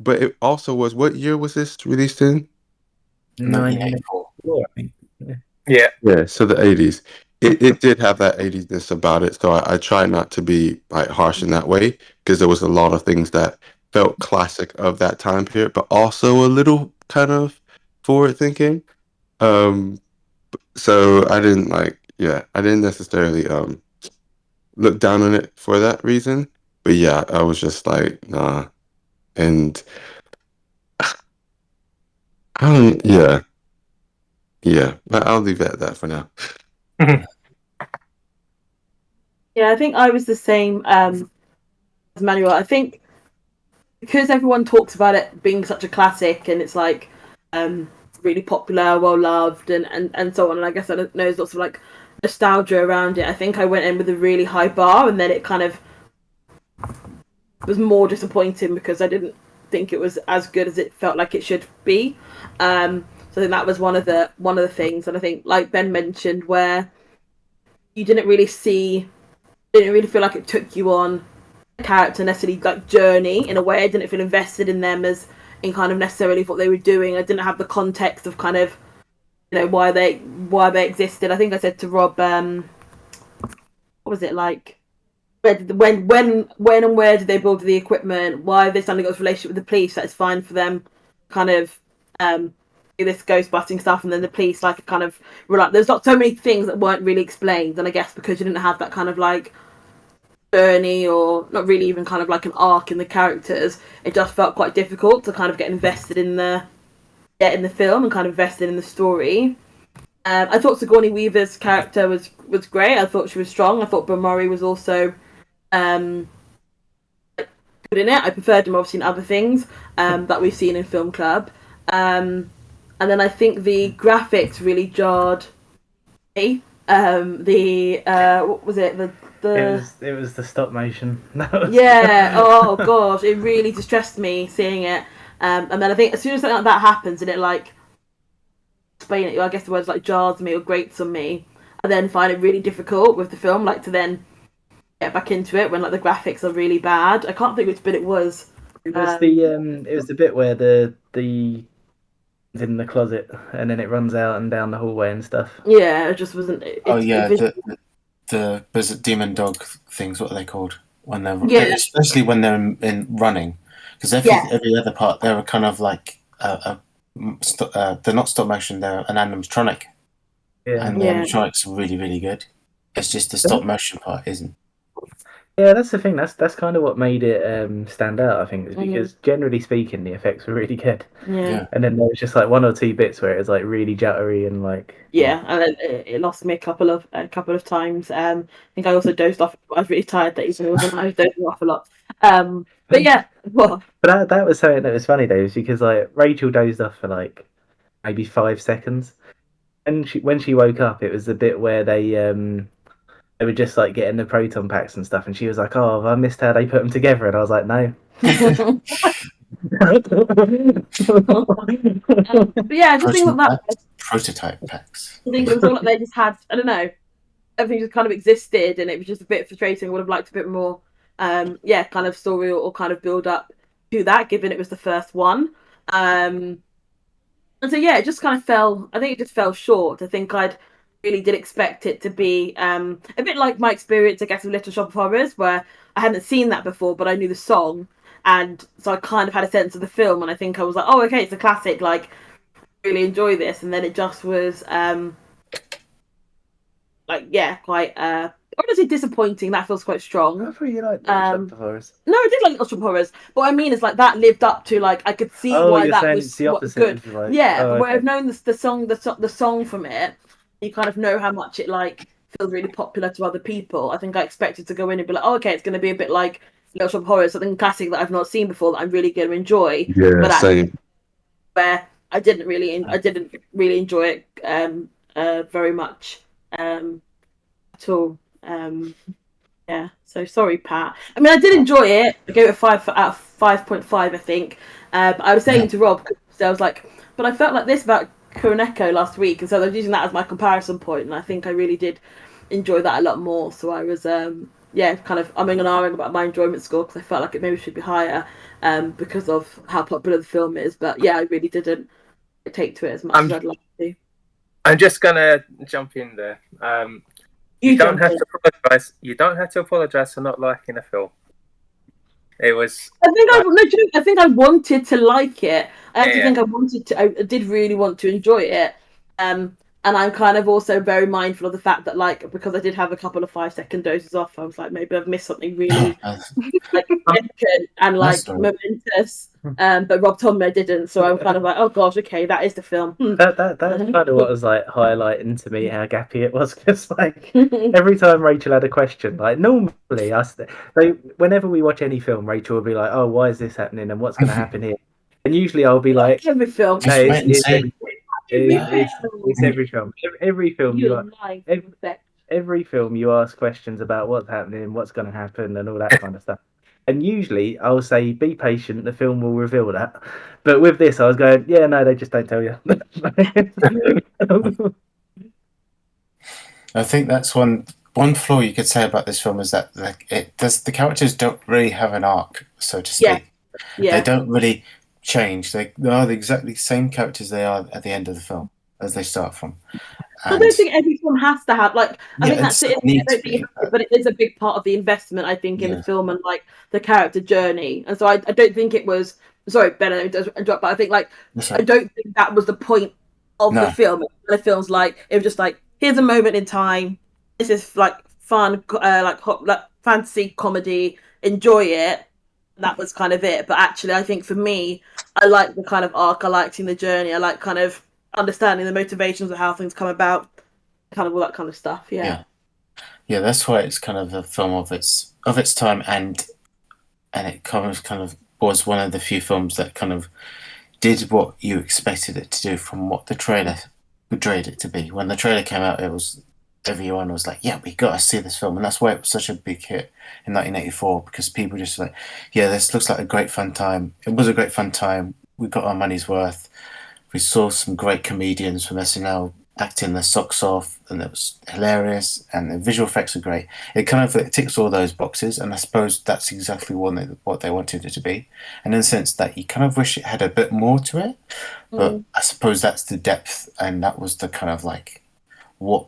but it also was. What year was this released in? 1984. 1984, I think. Yeah. Yeah. Yeah, so the 80s. It did have that 80s-ness about it, so I try not to be like harsh in that way because there was a lot of things that felt classic of that time period, but also a little kind of forward thinking. Um, so I didn't necessarily look down on it for that reason. But yeah, I was just like, nah. And I don't, yeah, but I'll leave it at that for now. Yeah, I think I was the same as Manuel. I think because everyone talks about it being such a classic and it's like really popular, well loved, and so on. And I guess I know there's lots of like nostalgia around it. I think I went in with a really high bar, and then it kind of was more disappointing because I didn't think it was as good as it felt like it should be. So I think that was one of the things, and I think like Ben mentioned, where you didn't really feel like it took you on a character necessarily like journey in a way. I didn't feel invested in them as in kind of necessarily what they were doing. I didn't have the context of kind of why they existed. I think I said to Rob, what was it like? When and where did they build the equipment? Why have they suddenly got this relationship with the police that it's fine for them, kind of do this ghost busting stuff, and then the police like kind of like there's not so many things that weren't really explained, and I guess because you didn't have that kind of like journey or not really even kind of like an arc in the characters, it just felt quite difficult to kind of get invested in the film and kind of invested in the story. I thought Sigourney Weaver's character was great. I thought she was strong. I thought Bill Murray was also um, good in it. I preferred him obviously in other things that we've seen in Film Club. And then I think the graphics really jarred me. The what was it? It was the stop motion. Yeah. Oh gosh, it really distressed me seeing it. And then I think as soon as something like that happens and it like explain it, I guess the words like jars me or grates on me, I then find it really difficult with the film, like to then get back into it when like the graphics are really bad. I can't think which bit it was. It was the bit where the in the closet and then it runs out and down the hallway and stuff. Yeah, it just wasn't. The was it demon dog things? What are they called when they're especially when they're in running? Because every other part they're kind of like they're not stop motion. They're an animatronic, and the animatronics are really really good. It's just the stop motion part isn't. Yeah, that's the thing. That's kind of what made it stand out. I think is because generally speaking, the effects were really good. Yeah. And then there was just like one or two bits where it was like really juttery and like. Yeah, and then it lost me a couple of times. I think I also dozed off. I was really tired that evening. I was dozing off a lot. But yeah, well. But that was something that was funny though, is because like Rachel dozed off for like maybe 5 seconds, and when she woke up, it was the bit where they were just like getting the proton packs and stuff, and she was like, "Oh, I missed how they put them together," and I was like, "No, But yeah, I just think that Prototype packs. I think it was all like they just had, I don't know, everything just kind of existed, and it was just a bit frustrating. I would have liked a bit more, kind of story or kind of build up to that, given it was the first one. And so yeah, it just kind of fell. I think it just fell short. I think I'd really did expect it to be a bit like my experience, I guess, with Little Shop of Horrors, where I hadn't seen that before, but I knew the song, and so I kind of had a sense of the film, and I think I was like, oh, okay, it's a classic. Like, really enjoy this, and then it just was quite honestly disappointing. That feels quite strong. I thought you liked Little Shop of Horrors. No, I did like Little Shop of Horrors, but what I mean is like that lived up to, like, I could see why you're that saying was it's the opposite. good. Like, Yeah, but where okay. I've known the song from it, you kind of know how much it like feels really popular to other people. I think I expected to go in and be like, oh, okay, it's going to be a bit like Little Shop of Horrors, something classic that I've not seen before that I'm really going to enjoy. Yeah, But same. where I didn't really enjoy it very much at all. Yeah, so sorry, Pat. I mean, I did enjoy it. I gave it a 5 out of 5.5, I think. I was saying to Rob, I was like, but I felt like this about Kuroneko last week, and so I was using that as my comparison point, and I think I really did enjoy that a lot more. So I was, kind of umming and ahhing about my enjoyment score, because I felt like it maybe should be higher because of how popular the film is. But yeah, I really didn't take to it as much as I'd like to. I'm just going to jump in there. You don't have to apologise. You don't have to apologise for not liking a film. It was. I think I wanted to like it. I actually think I wanted to. I did really want to enjoy it. And I'm kind of also very mindful of the fact that, like, because I did have a couple of 5-second doses off, I was like, maybe I've missed something really like significant and like momentous. But Rob told me I didn't, so I'm kind of like, oh gosh, okay, that is the film. That's kind of what was like highlighting to me how gappy it was, because like every time Rachel had a question, like normally whenever we watch any film, Rachel will be like, oh, why is this happening and what's going to happen here, and usually I'll be like, every film. No, it's every film. Every film every film you ask questions about what's happening, what's going to happen, and all that kind of stuff. And usually I'll say, be patient, the film will reveal that. But with this, I was going, yeah, no, they just don't tell you. I think that's one flaw you could say about this film, is that the characters don't really have an arc, so to speak. Yeah. They don't really change. They are the exactly same characters they are at the end of the film as they start from. I don't think every film has to have, like, I think that's it. But it is a big part of the investment, I think, in the film and like the character journey. And so I don't think it was. Sorry, Ben, I don't interrupt, but I think like I don't think that was the point of the film. The film's like, it was just like, here's a moment in time. This is like fun, like fantasy comedy. Enjoy it. That was kind of it. But actually, I think for me, I like the kind of arc. I liked seeing the journey. I like kind of understanding the motivations of how things come about, kind of all that kind of stuff. Yeah, that's why it's kind of a film of its time, and it kind of was one of the few films that kind of did what you expected it to do from what the trailer portrayed it to be. When the trailer came out, everyone was like, yeah, we got to see this film, and that's why it was such a big hit in 1984, because people just like, yeah, this looks like a great fun time. It was a great fun time. We got our money's worth. We saw some great comedians from SNL acting their socks off, and it was hilarious, and the visual effects are great. It ticks all those boxes, and I suppose that's exactly what they wanted it to be. And in the sense that you kind of wish it had a bit more to it, but I suppose that's the depth, and that was the kind of like what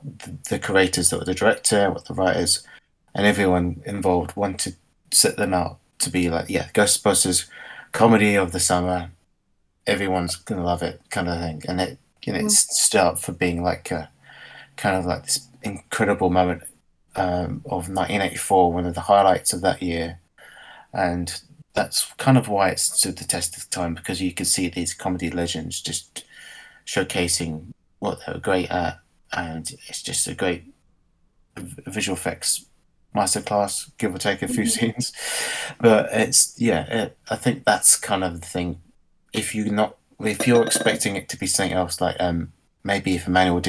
the creators, the director, what the writers, and everyone involved wanted to set them out to be like, yeah, Ghostbusters, comedy of the summer. Everyone's gonna love it, kind of thing, and it, it's stood up for being like a kind of like this incredible moment of 1984, one of the highlights of that year, and that's kind of why it stood the test of time, because you could see these comedy legends just showcasing what they were great at, and it's just a great visual effects masterclass, give or take a few scenes, but I think that's kind of the thing. If you're expecting it to be something else, like maybe if Emmanuel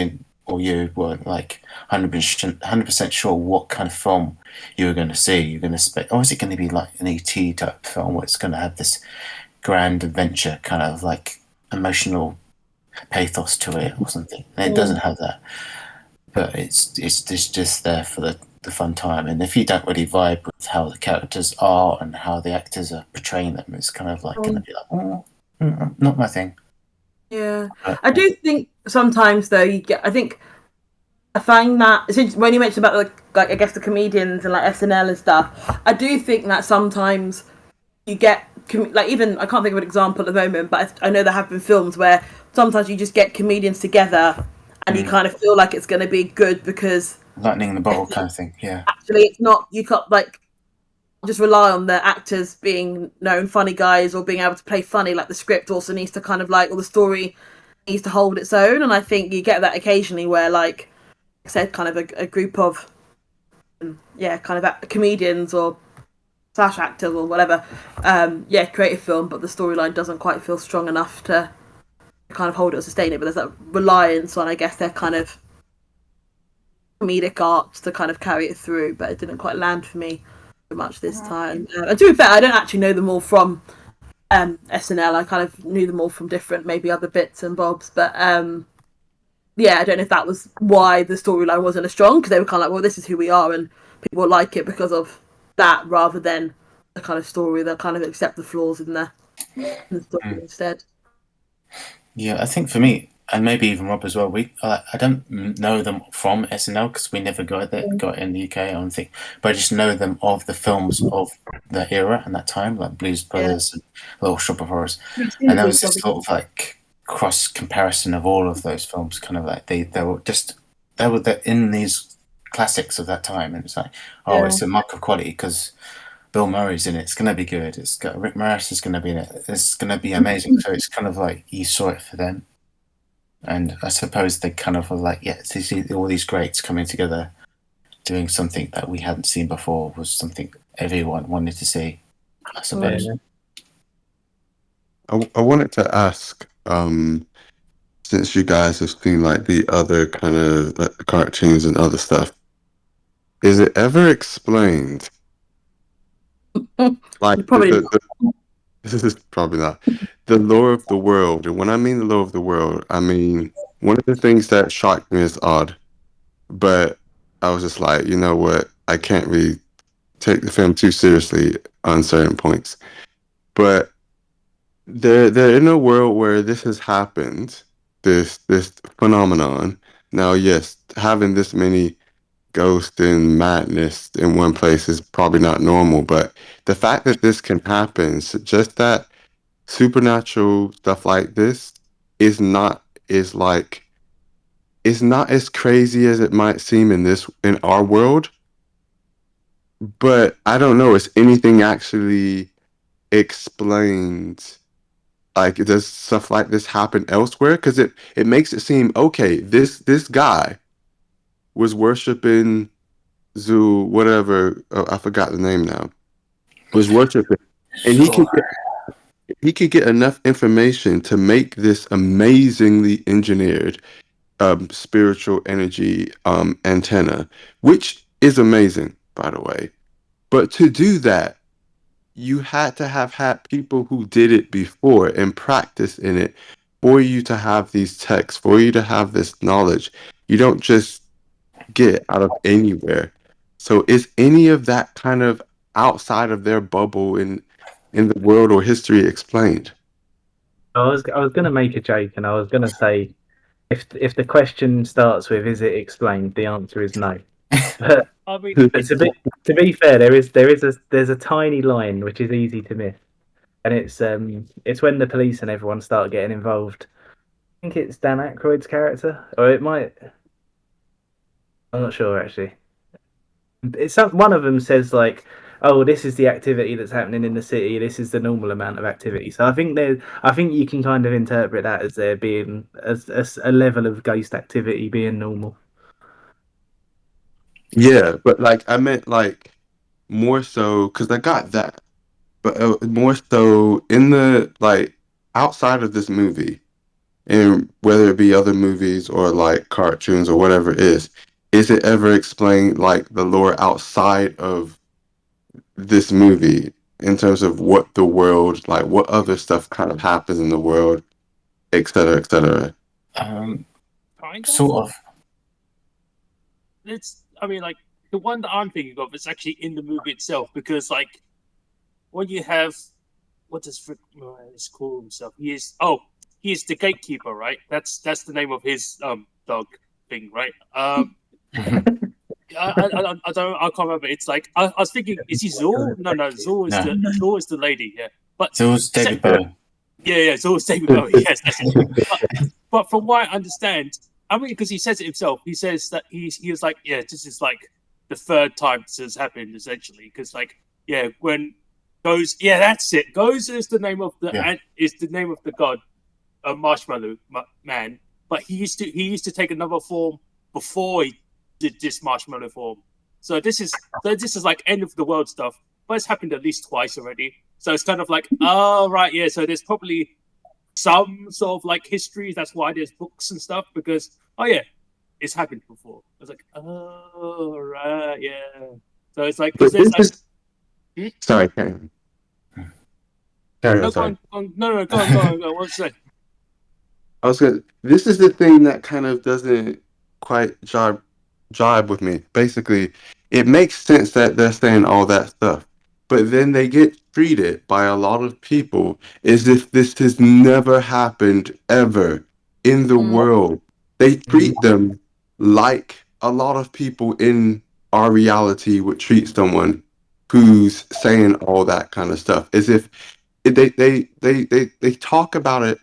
or you weren't like 100% sure what kind of film you were going to see. You're going to expect, oh, is it going to be like an ET type film where it's going to have this grand adventure kind of like emotional pathos to it or something? And it doesn't have that, but it's just there for the fun time. And if you don't really vibe with how the characters are and how the actors are portraying them, it's kind of like going to be like, oh, not my thing. Yeah, But, I do think sometimes though I find that since when you mentioned about like I guess the comedians and like SNL and stuff, I do think that sometimes you get like even I can't think of an example at the moment, but I know there have been films where sometimes you just get comedians together and you kind of feel like it's going to be good because lightning in the bottle kind of thing. Yeah. actually it's not. You can't like just rely on the actors being known funny guys or being able to play funny. Like the script also needs to kind of like, or the story needs to hold its own. And I think you get that occasionally where like I said, kind of a group of kind of comedians or slash actors or whatever, create a film, but the storyline doesn't quite feel strong enough to kind of hold it or sustain it. But there's that reliance on, I guess, their kind of comedic arts to kind of carry it through. But it didn't quite land for me so much this time. And to be fair, I don't actually know them all from SNL. I kind of knew them all from different, maybe other bits and bobs. But I don't know if that was why the storyline wasn't as strong, because they were kind of like, well, this is who we are, and people like it because of that, rather than the kind of story. They'll kind of accept the flaws in the story instead. Yeah, I think for me, and maybe even Rob as well, I don't know them from SNL because we never got in the UK, I don't think, but I just know them of the films of the era and that time, like Blues Brothers and Little Shop of Horrors. And there was this sort of like cross comparison of all of those films, kind of like they were in these classics of that time, and it's like, it's a mark of quality because Bill Murray's in it. It's gonna be good. It's got Rick Moranis is gonna be in it. It's gonna be amazing. So it's kind of like you saw it for them, and I suppose they kind of were like, all these greats coming together, doing something that we hadn't seen before was something everyone wanted to see, I suppose. I wanted to ask, since you guys have seen like the other kind of like, cartoons and other stuff, is it ever explained? Like this is probably not the lore of the world, and when I mean the lore of the world, I mean one of the things that shocked me is odd, but I was just like, you know what, I can't really take the film too seriously on certain points, but they're in a world where this has happened, this phenomenon. Now, yes, having this many ghosts and madness in one place is probably not normal, but the fact that this can happen suggests that supernatural stuff like this is like it's not as crazy as it might seem in our world. But I don't know, is anything actually explained? Like, does stuff like this happen elsewhere? Because it makes it seem okay. This guy was worshiping Zoo, whatever. I forgot the name now. Was worshiping, and he could get enough information to make this amazingly engineered spiritual energy antenna, which is amazing, by the way. But to do that, you had to have had people who did it before and practice in it for you to have these texts, for you to have this knowledge. You don't just get out of anywhere. So is any of that kind of outside of their bubble in the world or history explained? I was going to make a joke, and I was going to say, if the question starts with "Is it explained?" the answer is no. But, but to be fair, there's a tiny line which is easy to miss, and it's when the police and everyone start getting involved. I think it's Dan Aykroyd's character, or it might. I'm not sure actually. One of them says like, "Oh, this is the activity that's happening in the city. This is the normal amount of activity." So I think you can kind of interpret that as there being as a level of ghost activity being normal. Yeah, but like I meant like more so because I got that, but more so in the like outside of this movie and whether it be other movies or like cartoons or whatever it is it ever explained like the lore outside of this movie in terms of what the world, like what other stuff kind of happens in the world, et cetera, et cetera? Kind of. Sort of. I mean, like the one that I'm thinking of is actually in the movie itself because, like, when you have what does Rick Moranis call himself? He is the gatekeeper, right? That's the name of his dog thing, right? I can't remember. It's like I was thinking, is he Zor? No, Zor is Zor is the lady. Yeah, but So it was David Bowie. Yeah, Zor is David Bowie. Yes, that's it. But from what I understand, I mean, because he says it himself, he says that he was like, yeah, this is like the third time this has happened essentially, because like, yeah, when Goes, yeah, that's it. Goes is the name of the god, Marshmallow Man. But he used to take another form before he did this marshmallow form. So this is like end of the world stuff, but it's happened at least twice already. So it's kind of like, oh right, yeah. So there's probably some sort of like history. That's why there's books and stuff because it's happened before. I was like, oh right, yeah. So it's like, But there's this like, is sorry, carry on, sorry. go on. What's that? I was gonna. This is the thing that kind of doesn't quite jibe with me. Basically, it makes sense that they're saying all that stuff, but then they get treated by a lot of people as if this has never happened ever in the world. They treat them like a lot of people in our reality would treat someone who's saying all that kind of stuff, as if they talk about it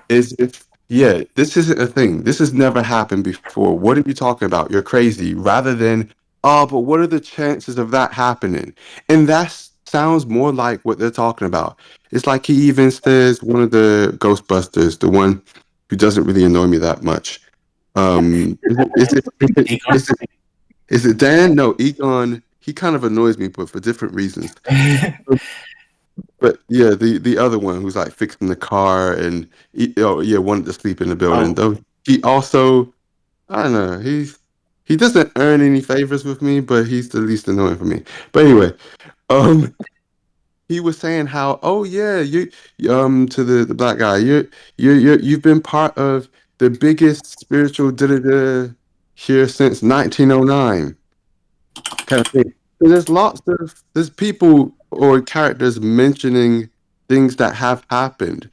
as if, yeah, this isn't a thing. This has never happened before. What are you talking about? You're crazy. Rather than, oh, but what are the chances of that happening? And that sounds more like what they're talking about. It's like he even says one of the Ghostbusters, the one who doesn't really annoy me that much. Is it Dan? No, Egon. He kind of annoys me, but for different reasons. But yeah, the other one who's like fixing the car and wanted to sleep in the building. Though he also, I don't know, he doesn't earn any favors with me, but he's the least annoying for me. But anyway, um, he was saying how, oh yeah, you to the black guy, you've been part of the biggest spiritual da here since 1909 kind of thing. So there's people or characters mentioning things that have happened,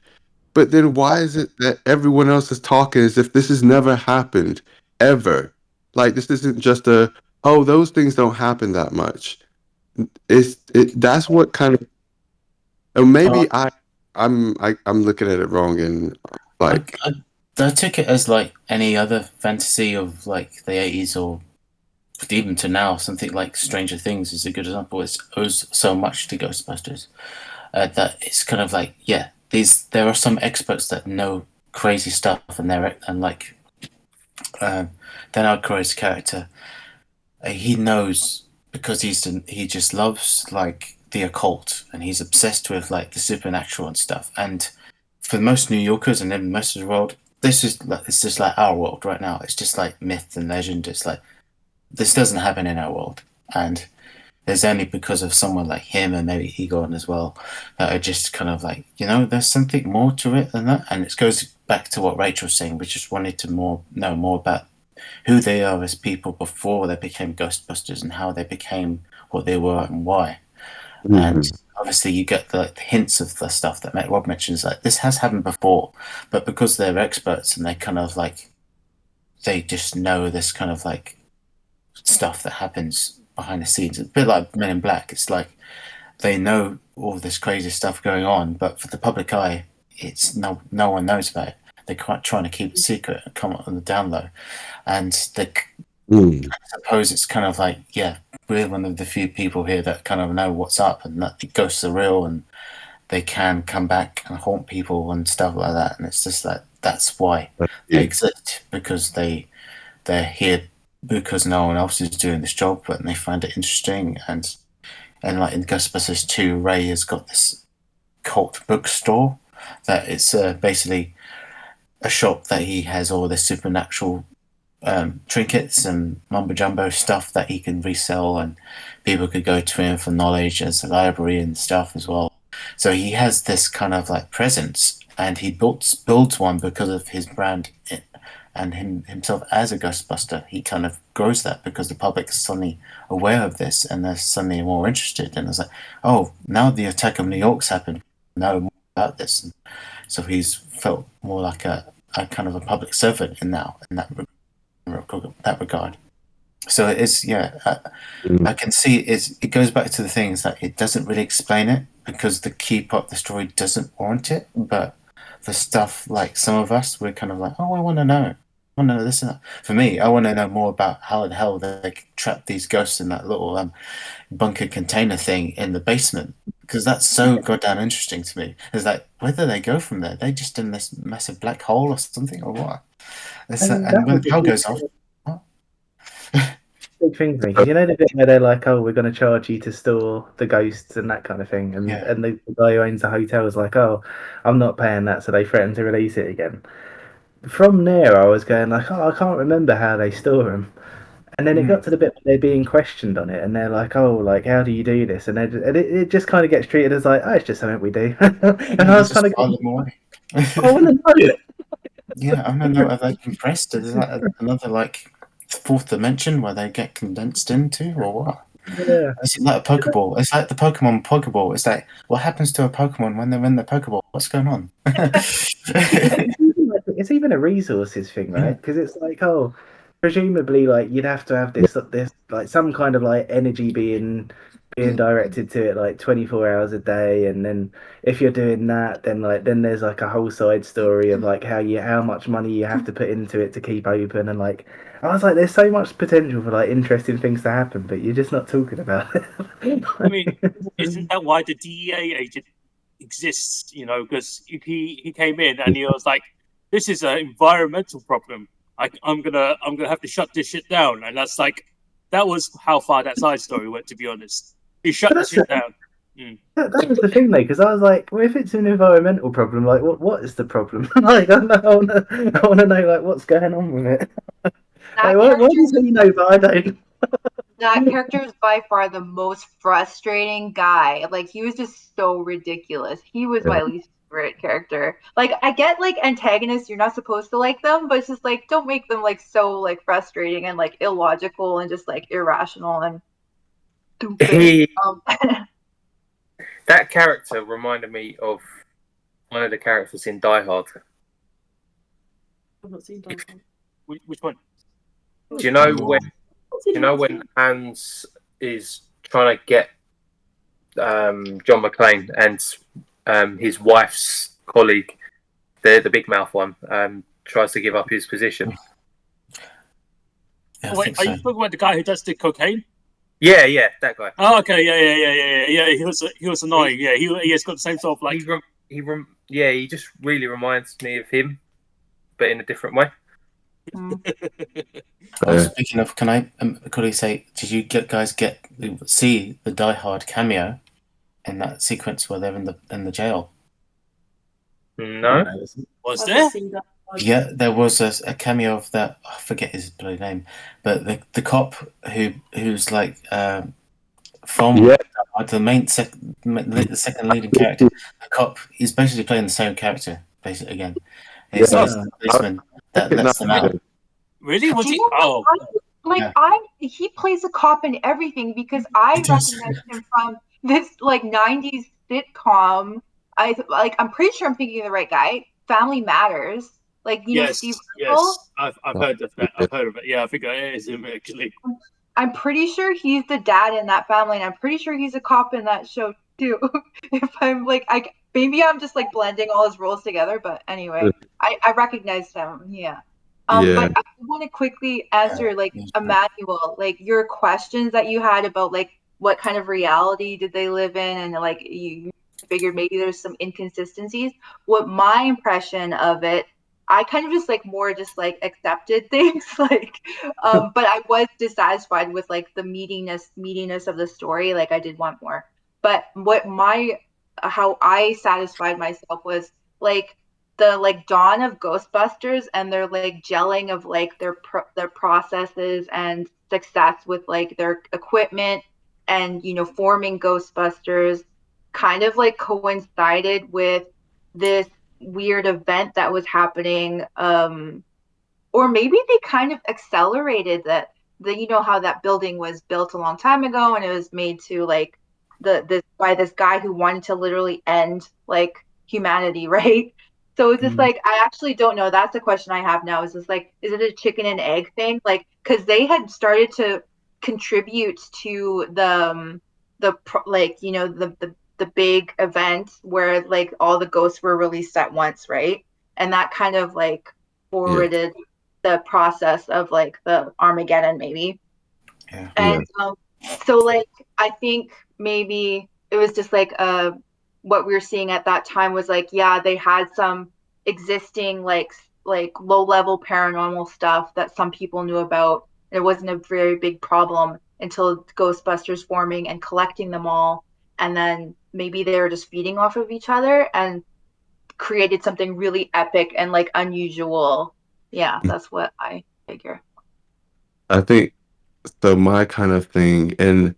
but then why is it that everyone else is talking as if this has never happened ever? Like this isn't just a, oh, those things don't happen that much. That's what kind of, or maybe I'm looking at it wrong and like I took it as like any other fantasy of like the 80s or even to now. Something like Stranger Things is a good example. It owes so much to Ghostbusters that it's kind of like, yeah, there are some experts that know crazy stuff, and like Dan Aykroyd's character, he knows because he just loves like the occult, and he's obsessed with like the supernatural and stuff. And for most New Yorkers and then most of the world, it's just like our world right now. It's just like myth and legend. It's like this doesn't happen in our world, and there's only because of someone like him and maybe Egon as well that are just kind of like, there's something more to it than that. And it goes back to what Rachel was saying. We just wanted to know more about who they are as people before they became Ghostbusters and how they became what they were and why. And obviously you get the hints of the stuff that Rob mentions, like this has happened before, but because they're experts and they kind of like, they just know this kind of like stuff that happens behind the scenes. It's a bit like Men in Black. It's like they know all this crazy stuff going on, but for the public eye, it's no one knows about it. They're quite trying to keep it secret and come on the down low. And I suppose it's kind of like, yeah, we're one of the few people here that kind of know what's up and that the ghosts are real and they can come back and haunt people and stuff like that. And it's just like, that's why they exist, because they're here because no one else is doing this job, but they find it interesting. And like in Ghostbusters 2, Ray has got this cult bookstore that it's basically a shop that he has all the supernatural trinkets and mumbo jumbo stuff that he can resell, and people could go to him for knowledge as a library and stuff as well. So he has this kind of like presence, and he builds one because of his brand and himself as a Ghostbuster. He kind of grows that because the public is suddenly aware of this and they're suddenly more interested. And it's like, oh, now the attack of New York's happened, know more about this. And so he's felt more like a kind of a public servant in that regard. So it is, yeah. I can see it goes back to the things that it doesn't really explain it because the key part of the story doesn't warrant it. But the stuff like some of us, we're kind of like, oh, I want to know. I want to know this and that. For me, I want to know more about how the hell they trap these ghosts in that little bunker container thing in the basement because that's so goddamn interesting to me. It's like, where do they go from there? They just in this massive black hole or something or what? And when the power goes off, what? Big thing for me, because you know the bit where they're like, "Oh, we're going to charge you to store the ghosts and that kind of thing," and Yeah. and the guy who owns the hotel is like, "Oh, I'm not paying that," so they threaten to release it again. From there, I was going like, "Oh, I can't remember how they store them," and then it got to the bit where they're being questioned on it, and they're like, "Oh, like how do you do this?" And it just kind of gets treated as like, "Oh, it's just something we do," and I was kind of going, "I want to know it." Yeah, I don't know. Are they compressed? Is that another like fourth dimension where they get condensed into, or what? Yeah. Is it like a Pokeball? It's like the Pokeball. It's like what happens to a Pokemon when they're in the Pokeball? What's going on? It's even a resources thing, right? Because it's like, oh, presumably, like you'd have to have this like some kind of like energy being directed to it like 24 hours a day, and then if you're doing that, then there's like a whole side story of like how much money you have to put into it to keep open, and like I was like, there's so much potential for like interesting things to happen, but you're just not talking about it. I mean, isn't that why the DEA agent exists? You know, because he came in and he was like, "This is an environmental problem. I'm gonna have to shut this shit down." And that's like, that was how far that side story went. To be honest, he shut the shit down. That was the thing, though, because I was like, well, if it's an environmental problem, like, what is the problem? Like, I want to know, like, what's going on with it. Like, why do you say you know, but I don't? That character is by far the most frustrating guy. Like, he was just so ridiculous. He was my least favorite character. Like, I get like antagonists, you're not supposed to like them, but it's just like, don't make them like so like frustrating and like illogical and just like irrational and stupid. That character reminded me of one of the characters in Die Hard. I've not seen Die Hard. Which one? Do you know when Hans is trying to get John McClane and his wife's colleague, the big mouth one, tries to give up his position? Yeah, Wait, are you talking about the guy who does the cocaine? Yeah, that guy. Oh, okay, yeah. He was annoying. Yeah, he has got the same sort of like. He just really reminds me of him, but in a different way. Speaking of, can I quickly say, did you guys see the Die Hard cameo in that sequence where they're in the jail? No. Was there? Yeah, there was a cameo of that. I forget his bloody name, but the cop who's like from the the second leading character. The cop, he's basically playing the same character basically again. He's the policeman that lets them out. Really? Was he? Oh, he plays a cop in everything because I recognize him from this like '90s sitcom. I'm pretty sure I'm thinking of the right guy. Family Matters. Like, you know, Steve Urkel? I've heard of that. I've heard of it. Yeah, I think it is him actually. I'm pretty sure he's the dad in that family, and I'm pretty sure he's a cop in that show too. If I'm like, maybe I'm just like blending all his roles together, but anyway, I recognized him. Yeah. But I want to quickly answer like Emmanuel, like your questions that you had about like what kind of reality did they live in, and like you figured maybe there's some inconsistencies. What my impression of it, I kind of just like more just like accepted things like but I was dissatisfied with like the meatiness of the story. Like I did want more. But how I satisfied myself was like the like dawn of Ghostbusters and their like gelling of like their processes and success with like their equipment and forming Ghostbusters kind of like coincided with this weird event that was happening, or maybe they kind of accelerated that. How that building was built a long time ago and it was made to like this by this guy who wanted to literally end like humanity, right? So it's just like, I actually don't know. That's the question I have now. Is this like, is it a chicken and egg thing? Like, because they had started to contribute to the big event where like all the ghosts were released at once, right? And that kind of like Yeah. forwarded the process of like the Armageddon, maybe. Yeah. And so like I think maybe it was just like what we were seeing at that time was like, yeah, they had some existing like low level paranormal stuff that some people knew about. It wasn't a very big problem until Ghostbusters forming and collecting them all, and then maybe they were just feeding off of each other and created something really epic and like unusual. Yeah, that's what I figure. I think so. My kind of thing, and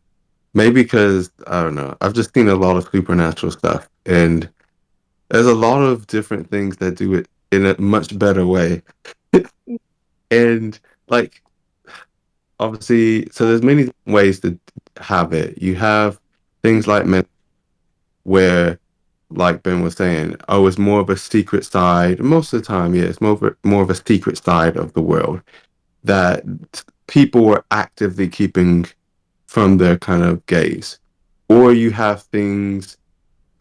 maybe because I don't know, I've just seen a lot of supernatural stuff, and there's a lot of different things that do it in a much better way. And like, obviously, so there's many ways to have it. You have things like where, like Ben was saying, oh, it's more of a secret side. Most of the time, yeah, it's more of a secret side of the world that people were actively keeping from their kind of gaze. Or you have things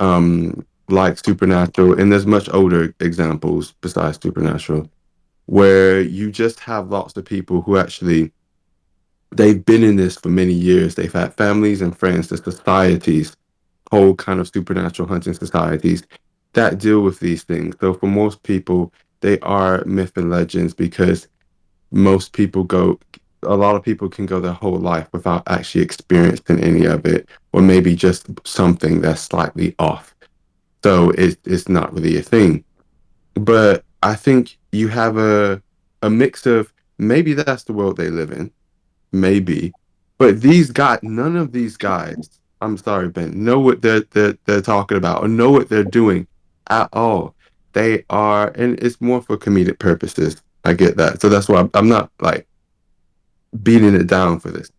like Supernatural, and there's much older examples besides Supernatural, where you just have lots of people who actually they've been in this for many years. They've had families and friends, the societies, whole kind of supernatural hunting societies that deal with these things. So for most people, they are myth and legends because most people go, a lot of people can go their whole life without actually experiencing any of it, or maybe just something that's slightly off. So it's not really a thing. But I think you have a mix of maybe that's the world they live in, maybe. But these guys, none of these guys, I'm sorry, Ben, know what they're talking about or know what they're doing at all. They are, and it's more for comedic purposes. I get that. So that's why I'm not like beating it down for this.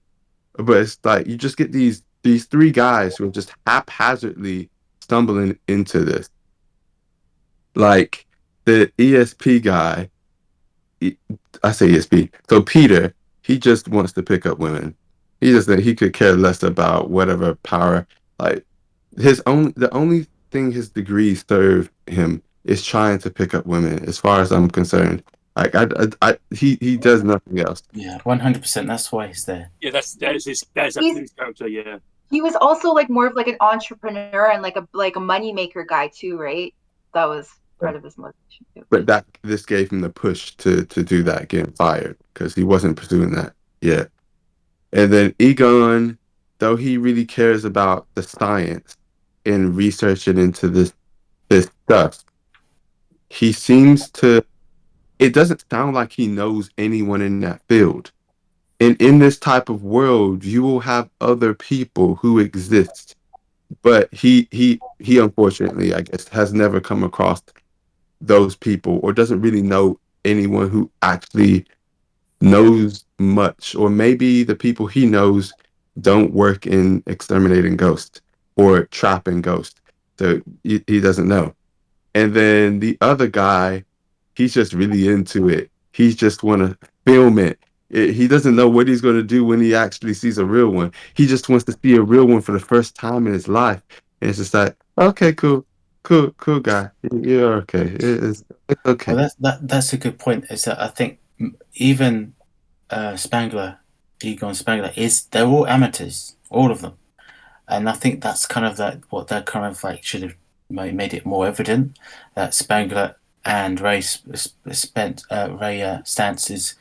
But it's like you just get these three guys who are just haphazardly stumbling into this. Like the ESP guy, E- I say ESP. So Peter, he just wants to pick up women. He could care less about whatever power. Like the only thing his degrees serve him is trying to pick up women. As far as I'm concerned, like he does nothing else. Yeah, 100%. That's why he's there. Yeah, that's actually his character. Yeah. He was also like more of like an entrepreneur and like a money maker guy too, right? That was part of his motivation too. But that this gave him the push to do that, getting fired because he wasn't pursuing that yet. And then Egon, though he really cares about the science and researching into this stuff, he seems to. It doesn't sound like he knows anyone in that field. And in this type of world, you will have other people who exist, but he unfortunately, I guess, has never come across those people or doesn't really know anyone who actually knows much, or maybe the people he knows don't work in exterminating ghosts or trapping ghosts. So he doesn't know. And then the other guy, he's just really into it. He just want to film it. He doesn't know what he's going to do when he actually sees a real one. He just wants to see a real one for the first time in his life. And it's just like, okay, cool guy. You're okay. It's okay. Well, that's a good point. Is that I think even Spangler, Egon Spangler, they're all amateurs, all of them, and I think that's kind of what that kind of like should have made it more evident that Spangler and Ray Stantz is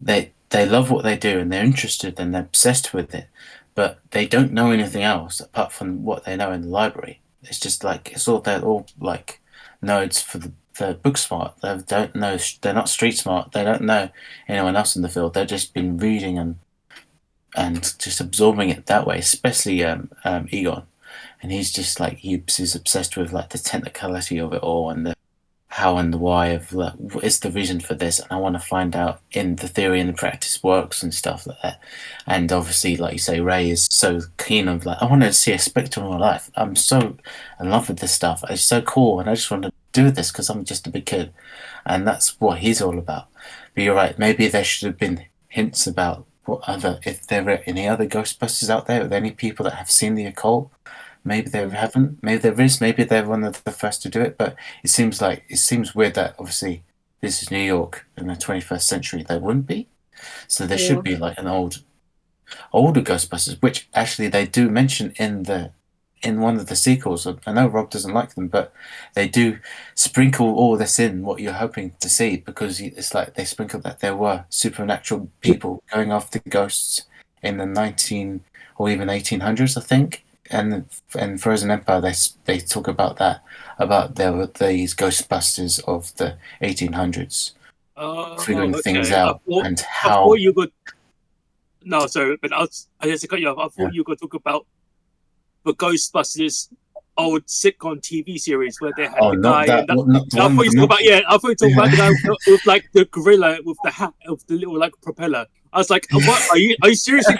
they love what they do and they're interested and they're obsessed with it, but they don't know anything else apart from what they know in the library. It's just like they're all like nerds they're book smart. They don't know. They're not street smart. They don't know anyone else in the field. They've just been reading and just absorbing it that way. Especially Egon, and he's just like he's obsessed with like the technicality of it all and the how and the why of like what is the reason for this, and I want to find out in the theory and the practice works and stuff like that. And obviously, like you say, Ray is so keen of like I want to see a spectrum in my life. I'm so in love with this stuff. It's so cool, and I just want to do this because I'm just a big kid, and that's what he's all about. But you're right. Maybe there should have been hints about what other if there are any other Ghostbusters out there, or any people that have seen the occult. Maybe they haven't. Maybe there is. Maybe they're one of the first to do it. But it seems weird that obviously this is New York in the 21st century. There wouldn't be. So there should be like an older Ghostbusters, which actually they do mention in one of the sequels. I know Rob doesn't like them, but they do sprinkle all this in what you're hoping to see, because it's like they sprinkle that there were supernatural people going after ghosts in the 19 or even 1800s, I think. And Frozen Empire, they talk about that, about there were these Ghostbusters of the 1800s figuring things out and how. I thought you could. No, sorry, but I just to cut you off. I thought you were going to talk about the Ghostbusters old sitcom TV series where they had the guy. I thought you talk about I thought you talking about the guy with like the gorilla with the hat of the little like propeller. I was like, what? Are you seriously?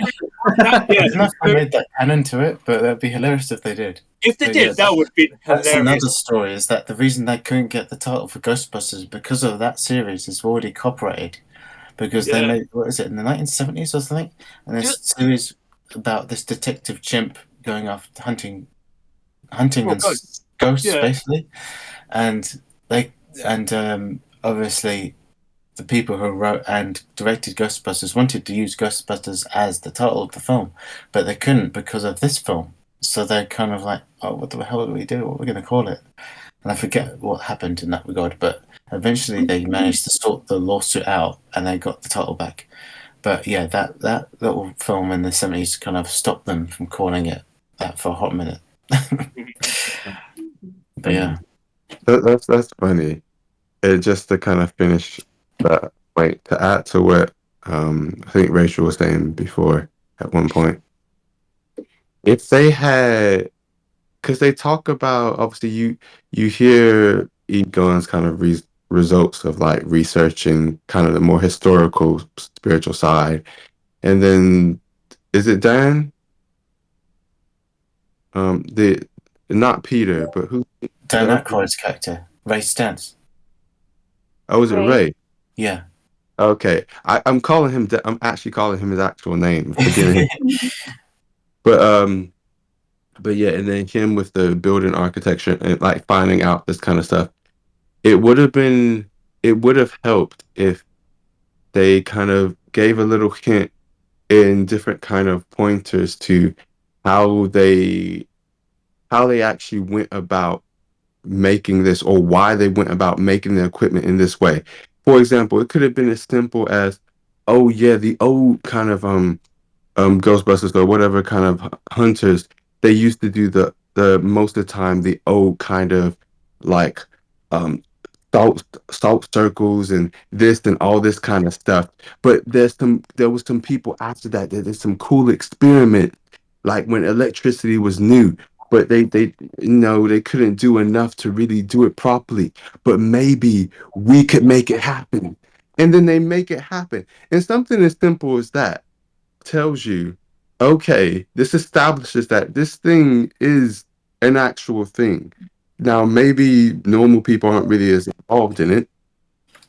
I don't know if I made that canon to it, but that'd be hilarious if they did. If they did, that would be hilarious. That's another story. Is that the reason they couldn't get the title for Ghostbusters because of that series is already copyrighted, because they made what is it in the 1970s or something, and this series about this detective chimp going after hunting ghosts basically, and obviously the people who wrote and directed Ghostbusters wanted to use Ghostbusters as the title of the film, but they couldn't because of this film. So they're kind of like, oh, what the hell do we do? What are we going to call it? And I forget what happened in that regard, but eventually they managed to sort the lawsuit out and they got the title back. But yeah, that little film in the 70s kind of stopped them from calling it that for a hot minute. But yeah. That's funny. It just to kind of finish that point, to add to what I think Rachel was saying before at one point. If they had, because they talk about, obviously you hear Egon's kind of results of like researching kind of the more historical spiritual side, and then is it Dan? The not Peter, but who? Dan Aykroyd's character, Ray Stantz. Oh, is it Ray? Yeah. Okay, I'm calling him. I'm actually calling him his actual name. Forgive me. But yeah, and then him with the building architecture and like finding out this kind of stuff. It would have helped if they kind of gave a little hint in different kind of pointers to how they actually went about making this, or why they went about making the equipment in this way. For example, it could have been as simple as, oh yeah, the old kind of Ghostbusters or whatever kind of hunters, they used to do the most of the time the old kind of like um salt circles and this and all this kind of stuff. But there was some people after that there's some cool experiment, like when electricity was new, but they they couldn't do enough to really do it properly, but maybe we could make it happen. And then they make it happen, and something as simple as that tells you, okay, this establishes that this thing is an actual thing. Now, maybe normal people aren't really as involved in it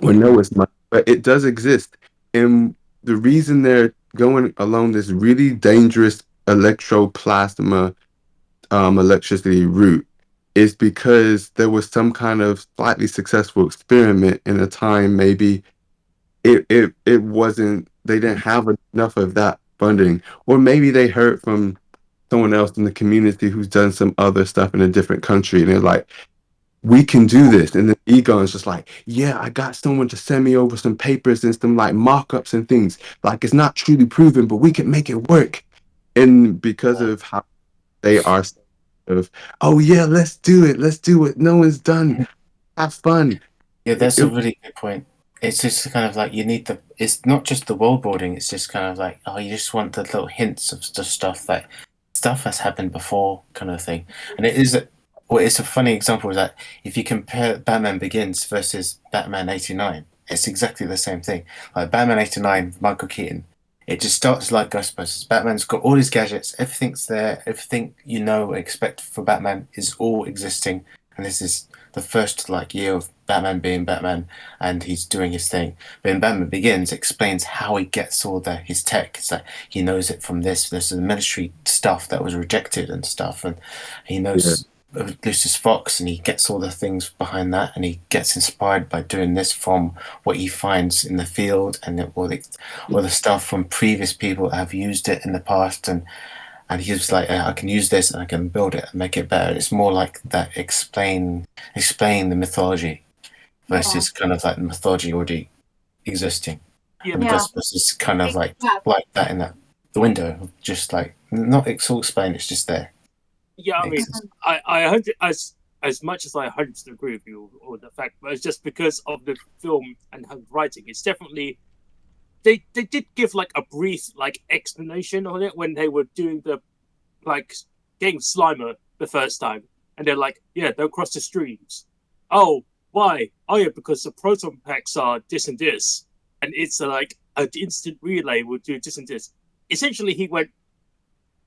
or know as much, but it does exist. And the reason they're going along this really dangerous electroplasma electricity route is because there was some kind of slightly successful experiment in a time maybe it wasn't, they didn't have enough of that funding, or maybe they heard from someone else in the community who's done some other stuff in a different country, and they're like, we can do this. And then Egon's just like, yeah, I got someone to send me over some papers and some like mock-ups and things, like it's not truly proven, but we can make it work. And because of how they are of, oh yeah, let's do it, no one's done, have fun. Yeah, that's a really good point. It's just kind of like you need the. It's not just the world building. It's just kind of like, oh, you just want the little hints of the stuff that's happened before, kind of thing. And it is. Well, it's a funny example is that if you compare Batman Begins versus Batman '89, it's exactly the same thing. Like Batman '89, Michael Keaton, it just starts like Ghostbusters. Batman's got all his gadgets, everything's there, everything you know expect for Batman is all existing, and this is the first like year of Batman being Batman, and he's doing his thing. But in Batman Begins, it explains how he gets all his tech. It's like he knows it from this is military stuff that was rejected and stuff, and he knows Lucius Fox, and he gets all the things behind that, and he gets inspired by doing this from what he finds in the field, and all the stuff from previous people that have used it in the past, and he was like, I can use this and I can build it and make it better. It's more like that explain the mythology versus kind of like the mythology already existing. Yeah, And the Ghostbusters is kind of like that in the window, just like not it's all explained, it's just there. Yeah, I mean, as much as I 100% agree with you on the fact, but it's just because of the film and how writing. It's definitely they did give like a brief like explanation on it when they were doing the like getting Slimer the first time, and they're like, yeah, don't cross the streams. Oh, why? Oh yeah, because the proton packs are this and this, and it's like an instant relay will do this and this. Essentially, he went,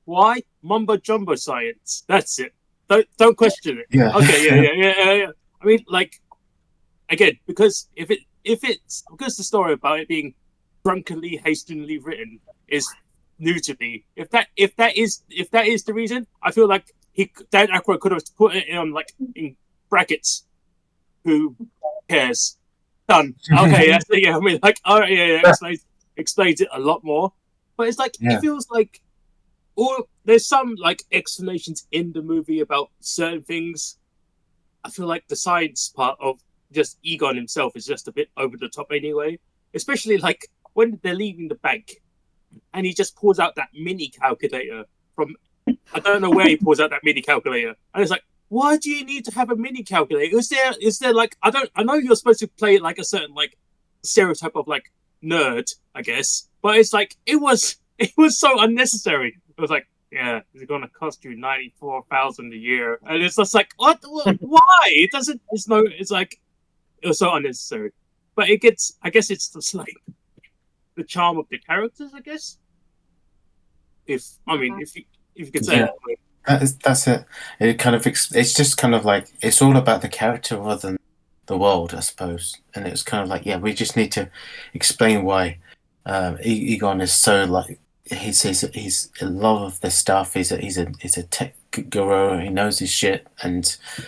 why? Mumbo jumbo science. That's it. Don't question it. Yeah. Okay, yeah. I mean, like, again, because if it's because the story about it being drunkenly, hastily written is new to me. If that is the reason, I feel like Dan Aykroyd could have put it on like in brackets. Who cares? Done. Okay, yeah. I mean, like, all right, yeah. Explains it a lot more. But it's like it feels like. Or there's some like explanations in the movie about certain things. I feel like the science part of just Egon himself is just a bit over the top anyway. Especially like when they're leaving the bank and he just pulls out that mini calculator from I don't know where he pulls out that mini calculator. And it's like, why do you need to have a mini calculator? Is there like I know you're supposed to play like a certain like stereotype of like nerd, I guess. But it's like it was so unnecessary. It was like, yeah, it's going to cost you 94,000 a year, and it's just like, what? Why? It doesn't. It's like it was so unnecessary. But it gets. I guess it's just like the charm of the characters. I guess. If you could say that. That's it. It kind of it's just kind of like it's all about the character rather than the world, I suppose. And it's kind of like we just need to explain why Egon is so like. He's in love of this stuff. He's a tech guru. He knows his shit, and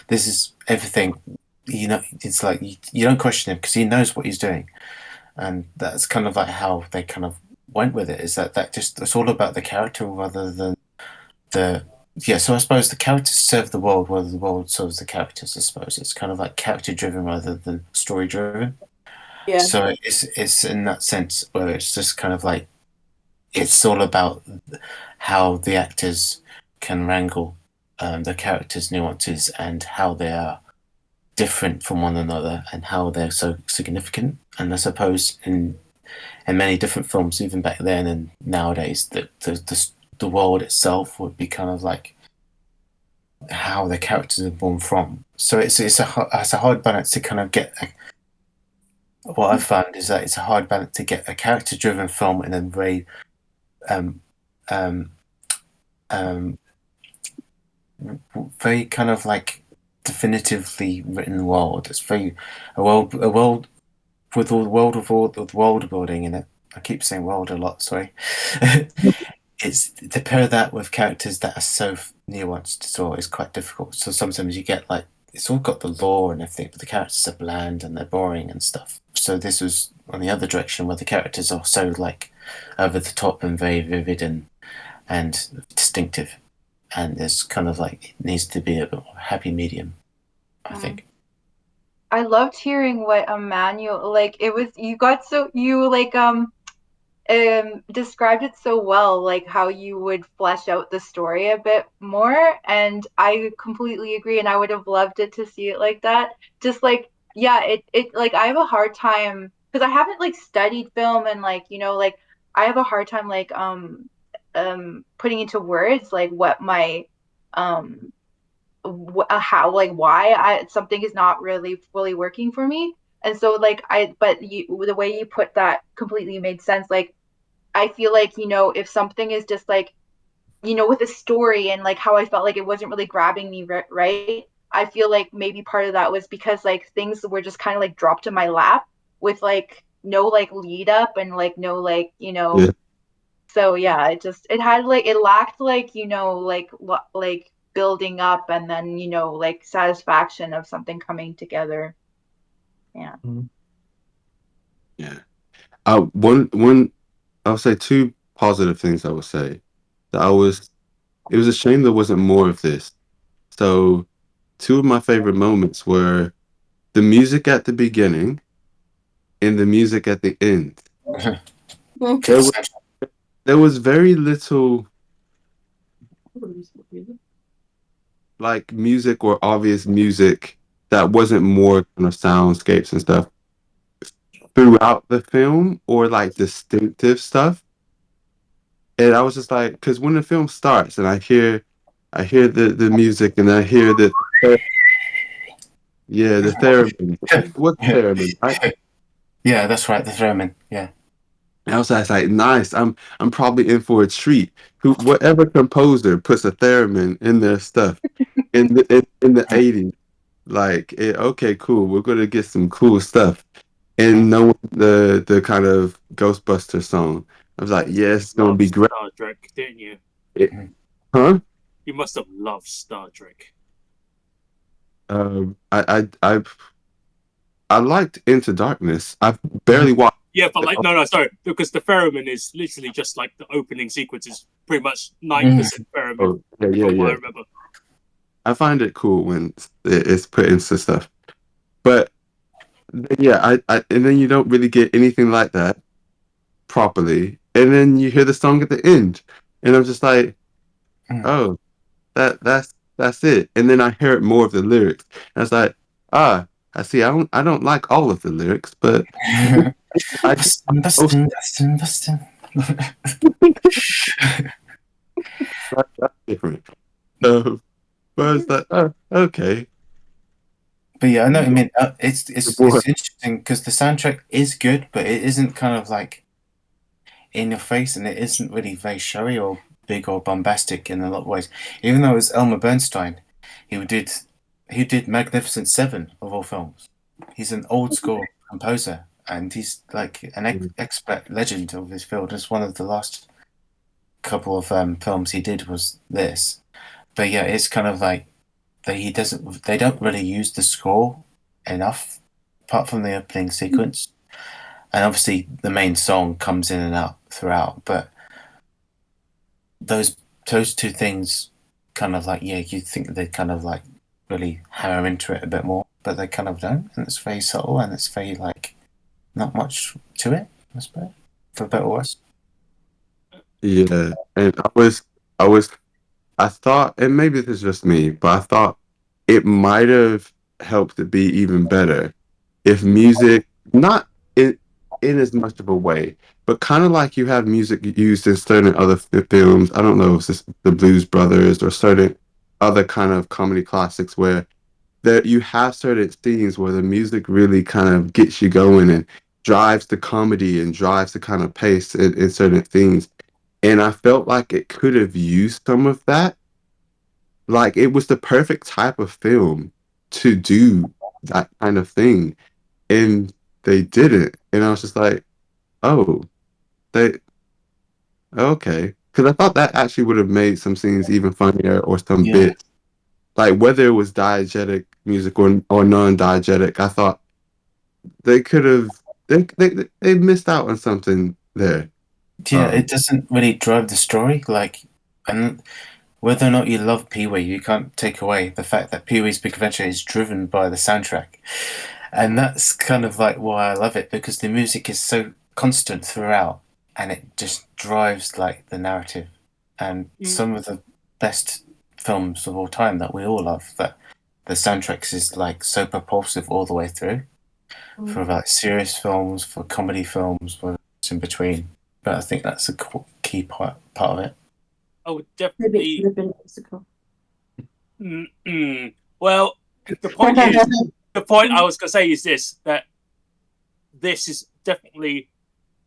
this is everything. You know, it's like you don't question him because he knows what he's doing, and that's kind of like how they kind of went with it. Is that just it's all about the character rather than the So I suppose the characters serve the world, rather the world serves the characters. I suppose it's kind of like character driven rather than story driven. Yeah. So it's in that sense where it's just kind of like. It's all about how the actors can wrangle the characters' nuances and how they are different from one another and how they're so significant. And I suppose in many different films, even back then and nowadays, that the world itself would be kind of like how the characters are born from. So it's a hard balance to kind of get. What I've found is that it's a hard balance to get a character-driven film and then very very kind of like definitively written world. It's very a world with all the world building in it. I keep saying world a lot. Sorry. It's to pair that with characters that are so nuanced as well is quite difficult. So sometimes you get like it's all got the lore and everything, but the characters are bland and they're boring and stuff. So this was on the other direction where the characters are so like over the top and very vivid and distinctive, and there's kind of like it needs to be a bit more happy medium, I think. I loved hearing what Emmanuel like. It was you described it so well, like how you would flesh out the story a bit more, and I completely agree. And I would have loved it to see it like that. Just like yeah, it like I have a hard time because I haven't like studied film and like like I have a hard time like putting into words like what my um how like why something is not really fully working for me. And so like but the way you put that completely made sense. Like I feel like if something is just like with a story and like how I felt like it wasn't really grabbing me right. I feel like maybe part of that was because like things were just kind of like dropped in my lap with like no like lead up and like no like Yeah. so yeah, it had like it lacked like like building up and then like satisfaction of something coming together. Yeah. Yeah. One I'll say two positive things I would say. That it was a shame there wasn't more of this. So two of my favorite moments were the music at the beginning and the music at the end. There was, there was very little like music or obvious music that wasn't more kind of soundscapes and stuff throughout the film or like distinctive stuff. And I was just like, because when the film starts and I hear the music and I hear the theremin. What's theremin, right? Yeah, that's right. The theremin. Yeah. And I was like, nice. I'm probably in for a treat. Whatever composer puts a theremin in their stuff in the 80s, like, okay, cool. We're gonna get some cool stuff. And knowing the kind of Ghostbuster song, I was like, yes, it's gonna Loved be great. Star Trek, didn't you? It, huh? You must have loved Star Trek. I liked Into Darkness. I've barely watched. Yeah, but like, no, sorry, because the theremin is literally just like the opening sequence is pretty much 90% theremin, Oh, yeah, from what I yeah. remember. I find it cool when it's put into stuff. But yeah, I and then you don't really get anything like that properly. And then you hear the song at the end. And I'm just like, oh, that's it. And then I heard more of the lyrics. And I was like, ah, I don't like all of the lyrics, but I Bustin', bustin', bustin'. that's different. So, but I was like, oh, okay. But yeah, I know what you mean. It's Boy. interesting because the soundtrack is good, but it isn't kind of like in your face, and it isn't really very showy or big or bombastic in a lot of ways. Even though it was Elmer Bernstein, he did Magnificent Seven of all films. He's an old school composer, and he's like an expert legend of his field. It's one of the last couple of films he did was this. But yeah, it's kind of like they don't really use the score enough, apart from the opening sequence. And obviously the main song comes in and out throughout, but those two things kind of like, yeah, you think they kind of like really hammer into it a bit more, but they kind of don't, and it's very subtle and it's very like not much to it, I suppose, for better or worse. Yeah, and I thought, and maybe this is just me, but I thought it might have helped it be even better if music, not in as much of a way, but kind of like you have music used in certain other films. I don't know if it's the Blues Brothers or certain other kind of comedy classics where that you have certain scenes where the music really kind of gets you going and drives the comedy and drives the kind of pace in certain things. And I felt like it could have used some of that. Like it was the perfect type of film to do that kind of thing. And they didn't. And I was just like, oh, they okay. Because I thought that actually would have made some scenes even funnier or some Yeah. bits. Like whether it was diegetic music or non-diegetic, I thought they could have they missed out on something there. Yeah, it doesn't really drive the story, like, and whether or not you love Pee Wee, you can't take away the fact that Pee Wee's Big Adventure is driven by the soundtrack. And that's kind of like why I love it, because the music is so constant throughout and it just drives like the narrative. And some of the best films of all time that we all love, that the soundtracks is like so propulsive all the way through, for like serious films, for comedy films, whether it's in between. But I think that's a key part of it. I would Maybe it definitely. could have been musical. Well, the point is, the point I was gonna say is this: that this is definitely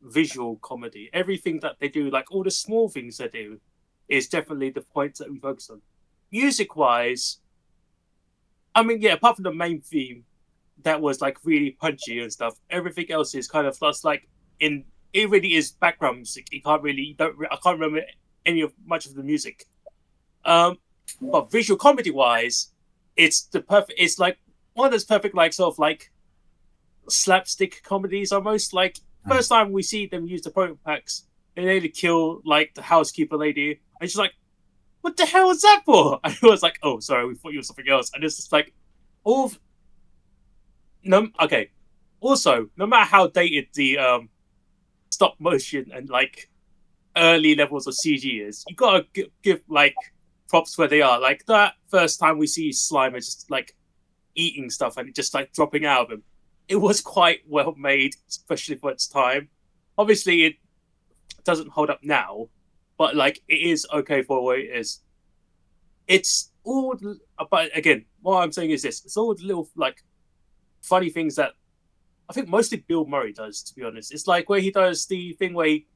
visual comedy. Everything that they do, like all the small things they do, is definitely the points that we focus on. Music-wise, I mean, yeah, apart from the main theme, that was like really punchy and stuff. Everything else is kind of just like it really is background music. I can't remember much of the music. But visual comedy wise, it's like one of those perfect like sort of like slapstick comedies almost. Like first time we see them use the proton packs, they nearly kill like the housekeeper lady, and she's like, "What the hell was that for?" And it was like, "Oh, sorry, we thought you were something else." And it's just like okay. Also, no matter how dated the stop motion and like early levels of CG is, you gotta give like props where they are. Like that first time we see Slimer just like eating stuff and just like dropping out of him, it was quite well made, especially for its time. Obviously, it doesn't hold up now, but like it is okay for what it is. It's all, but again, what I'm saying is this: it's all the little like funny things that I think mostly Bill Murray does. To be honest, it's like where he does the thing where he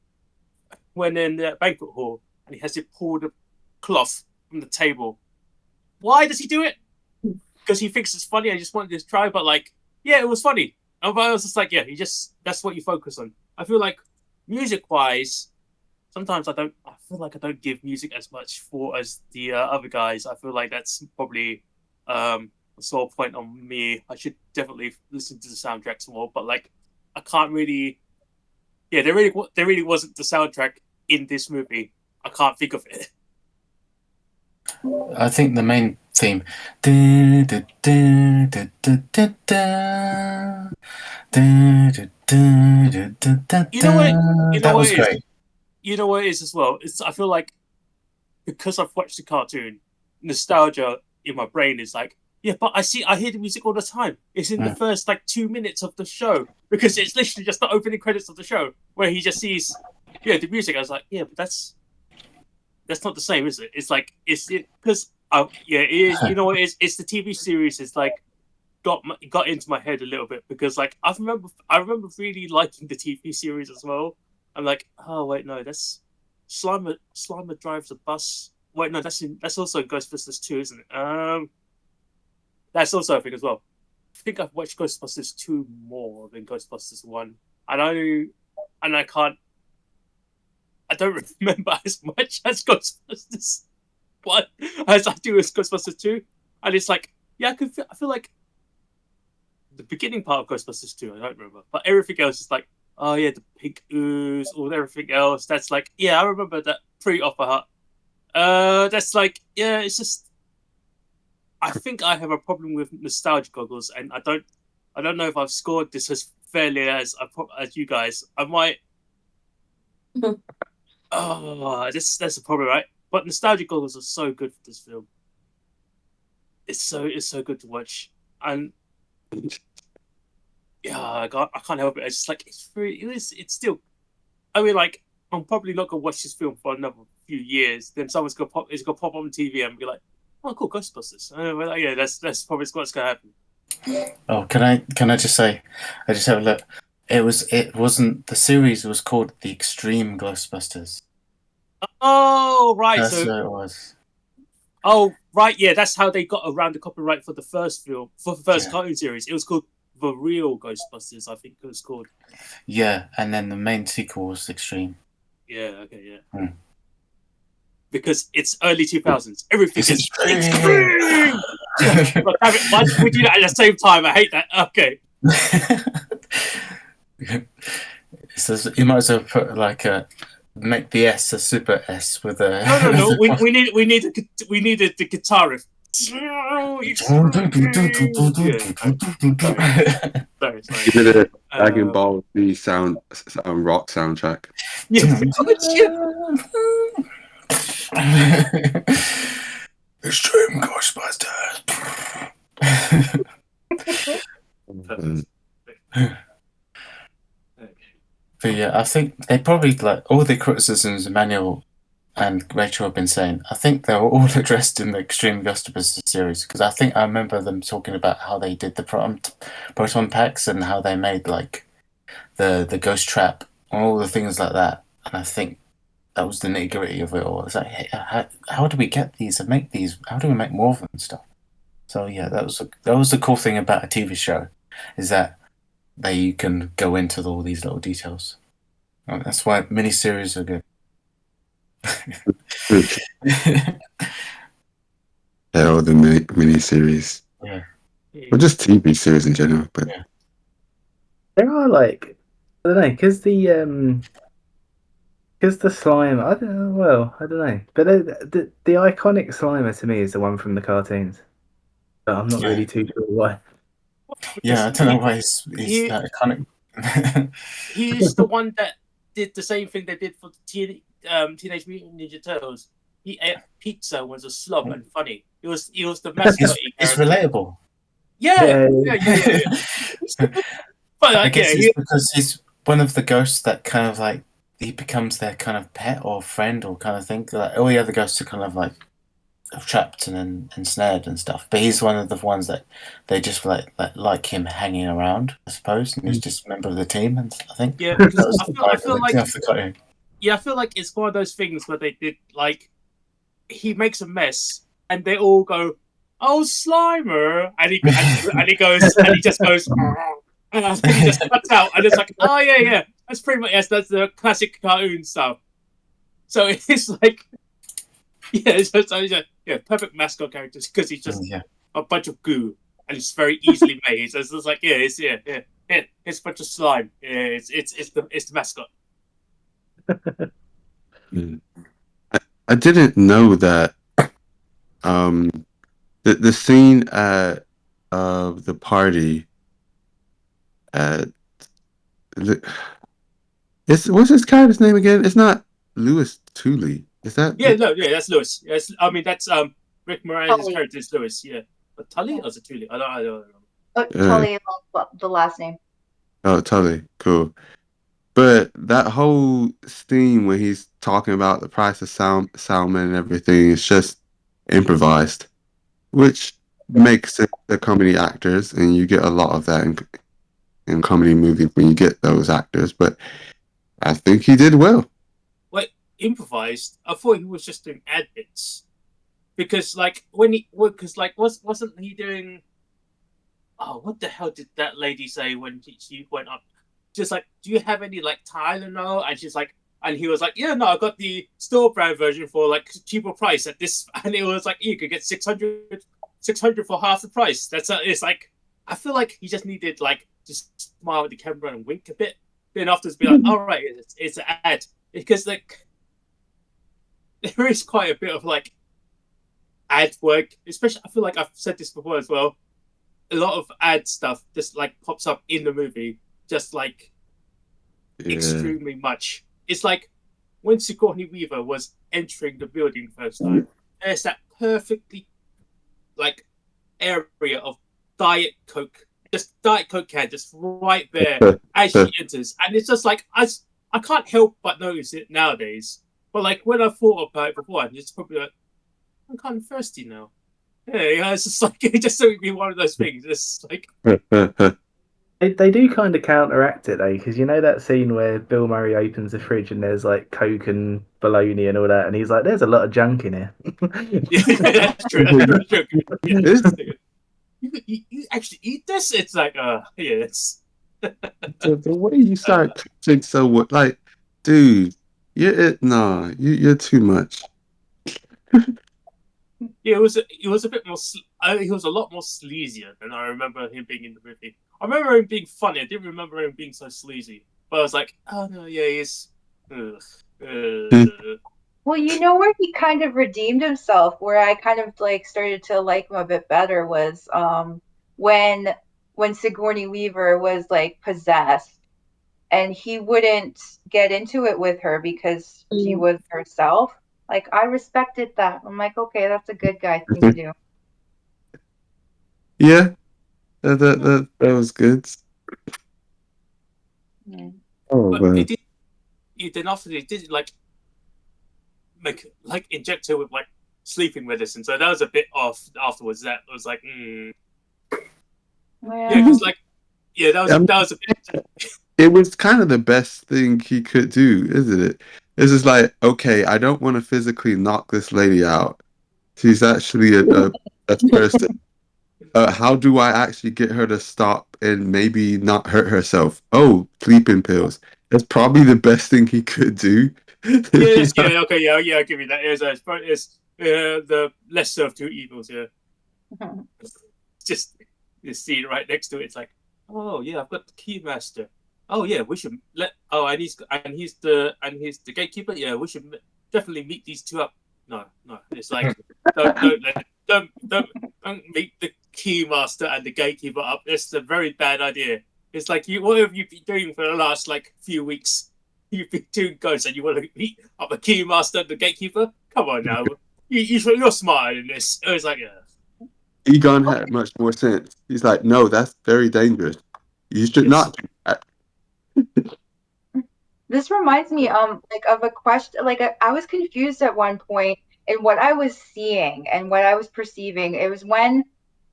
went in the banquet hall and he has to pull the cloth from the table. Why does he do it? Because he thinks it's funny. I just wanted to try, but like, yeah, it was funny. And I was just like, yeah, that's what you focus on. I feel like music-wise, sometimes I feel like I don't give music as much thought as the other guys. I feel like that's probably a sore point on me. I should definitely listen to the soundtracks more, but like, I can't really. Yeah, there really wasn't the soundtrack in this movie. I can't think of it. I think the main theme. That was great. You know what it is as well? I feel like because I've watched the cartoon, nostalgia in my brain is like, yeah, but I hear the music all the time. It's in the first like 2 minutes of the show because it's literally just the opening credits of the show where he just sees, the music. I was like, yeah, but that's not the same, is it? It's like because it is. You know what it is? It's the TV series. It's like got into my head a little bit because like I remember really liking the TV series as well. I'm like, oh wait, no, that's Slimer drives a bus. Wait, no, that's also Ghostbusters 2, isn't it? That's also a thing as well. I think I've watched Ghostbusters 2 more than Ghostbusters 1. I don't remember as much as Ghostbusters 1 as I do as Ghostbusters 2. And it's like, yeah, I feel like the beginning part of Ghostbusters 2, I don't remember. But everything else is like, oh yeah, the pink ooze, or everything else. That's like, yeah, I remember that pre-Off a Hut. That's like, yeah, it's just. I think I have a problem with nostalgia goggles, and I don't know if I've scored this as fairly as you guys. I might. That's a problem, right? But nostalgia goggles are so good for this film. It's so good to watch, and yeah, I can't help it. It's just like it's still. I mean, like I'm probably not gonna watch this film for another few years. Then someone's gonna pop on TV and be like, "Oh, cool, Ghostbusters." Yeah, that's probably what's gonna happen. Oh, can I just say, I just have a look. It wasn't the series was called The Extreme Ghostbusters. Oh right, That's what it was. Oh right, yeah, that's how they got around the copyright for the first film, for the first cartoon series. It was called The Real Ghostbusters, I think it was called. Yeah, and then the main sequel was Extreme. Yeah, okay, yeah. Because it's early 2000s. Everything is extreme! But damn it, why did we do that at the same time? I hate that. Okay. So you might as well put like make the S a super S with a. No. We needed the guitar riff. Sorry. You did a Dragon Ball Z sound rock soundtrack. Extreme Ghostbusters. Mm. But yeah, I think they probably like all the criticisms Emmanuel and Rachel have been saying. I think they were all addressed in the Extreme Ghostbusters series because I think I remember them talking about how they did the proton packs and how they made like the ghost trap and all the things like that. And I think that was the nitty gritty of it all. It's like, hey, how do we get these and make these? How do we make more of them and stuff? So yeah, that was the cool thing about a TV show, is that they can go into all these little details. And that's why miniseries are good. Yeah, all the mini series, Yeah. or just TV series in general. But Yeah. There are like, I don't know, because the slime. I don't know. Well, I don't know, but the iconic Slimer to me is the one from the cartoons. But I'm not Yeah. really too sure why. Yeah, I don't know why he's he- that iconic. He's the one that did the same thing they did for Teenage Mutant Ninja Turtles. He ate pizza, was a slob and funny. He was the mascot. It's relatable. Yeah. But I guess yeah, it's because he's one of the ghosts that kind of like he becomes their kind of pet or friend or kind of thing. Like all the other ghosts are kind of like trapped and ensnared and stuff. But he's one of the ones that they just like him hanging around, I suppose, and he's just a member of the team. And I think yeah. that Because was the vibe I feel of like the cartoon. I feel like it's one of those things where they did like he makes a mess and they all go, "Oh, Slimer," and he goes and he just goes. And I think he just cuts out, and it's like, oh yeah, that's pretty much that's the classic cartoon stuff. So it's like, yeah, perfect mascot characters because he's just a bunch of goo and it's very easily made. So it's like, it's a bunch of slime. Yeah, it's the mascot. I didn't know that the scene at the party at what's his character's name again? It's not Louis Tooley. Is that That's Lewis. Yes, I mean that's Rick Moranis' character is Lewis. Yeah, but Tully or is it Tully? I don't know. Tully, the last name. Oh, Tully, cool. But that whole scene where he's talking about the price of salmon and everything is just improvised, which makes it the comedy actors, and you get a lot of that in comedy movies when you get those actors. But I think he did well. Like improvised. I thought he was just doing ad bits because like wasn't he doing? Oh, what the hell did that lady say when she went up? Just like, do you have any like Tylenol? And she's like, and he was like, yeah, no, I got the store brand version for like cheaper price at this, and it was like you could get 600 for half the price. It's like I feel like he just needed like just smile at the camera and wink a bit, then afterwards be like, all right, it's an ad because like there is quite a bit of like ad work, especially I feel like I've said this before as well. A lot of ad stuff just like pops up in the movie, just like extremely much. It's like when Sigourney Weaver was entering the building the first time. There's that perfectly like area of Diet Coke can just right there as she enters, and it's just like I can't help but notice it nowadays. But like when I thought about it before, it's probably like I'm kind of thirsty now. Yeah, it's just like it just would be one of those things. It's like They do kind of counteract it though, because you know that scene where Bill Murray opens the fridge and there's like Coke and bologna and all that, and he's like, "There's a lot of junk in here." that's true. That's true. You actually eat this? It's like, yes. The way you start coaching so like, dude, you're too much. Yeah, it was a bit more. He was a lot more sleazier than I remember him being in the movie. I remember him being funny. I didn't remember him being so sleazy. But I was like, oh no, yeah, he's. Well, you know where he kind of redeemed himself, where I kind of like started to like him a bit better was when Sigourney Weaver was like possessed and he wouldn't get into it with her because she was herself. Like I respected that. I'm like, okay, that's a good guy thing to do. Yeah, that was good. Oh But they man. did. Then after they did like make like inject her with like sleeping medicine, so that was a bit off. Afterwards, that was like, yeah, because like, yeah, that Um, was a bit. it was kind of the best thing he could do, isn't it? It's just like, okay, I don't want to physically knock this lady out. She's actually a person. How do I actually get her to stop and maybe not hurt herself? Oh, sleeping pills. That's probably the best thing he could do. Yeah, that's, yeah, okay, yeah, I'll give you that. It's the lesser of two evils. Yeah, just the scene right next to it. It's like, oh yeah, I've got the keymaster. Oh yeah, we should let. Oh, and he's the gatekeeper. Yeah, we should definitely meet these two up. No, it's like don't meet the keymaster and the gatekeeper up. It's a very bad idea. It's like what have you been doing for the last like few weeks? You've been doing ghosts and you want to meet up the keymaster and the gatekeeper? Come on now, you're smarter than this. It was like, yeah. Egon had much more sense. He's like, no, that's very dangerous. You should Yes. not do that. This reminds me like of a question. Like I was confused at one point in what I was seeing and what I was perceiving. It was when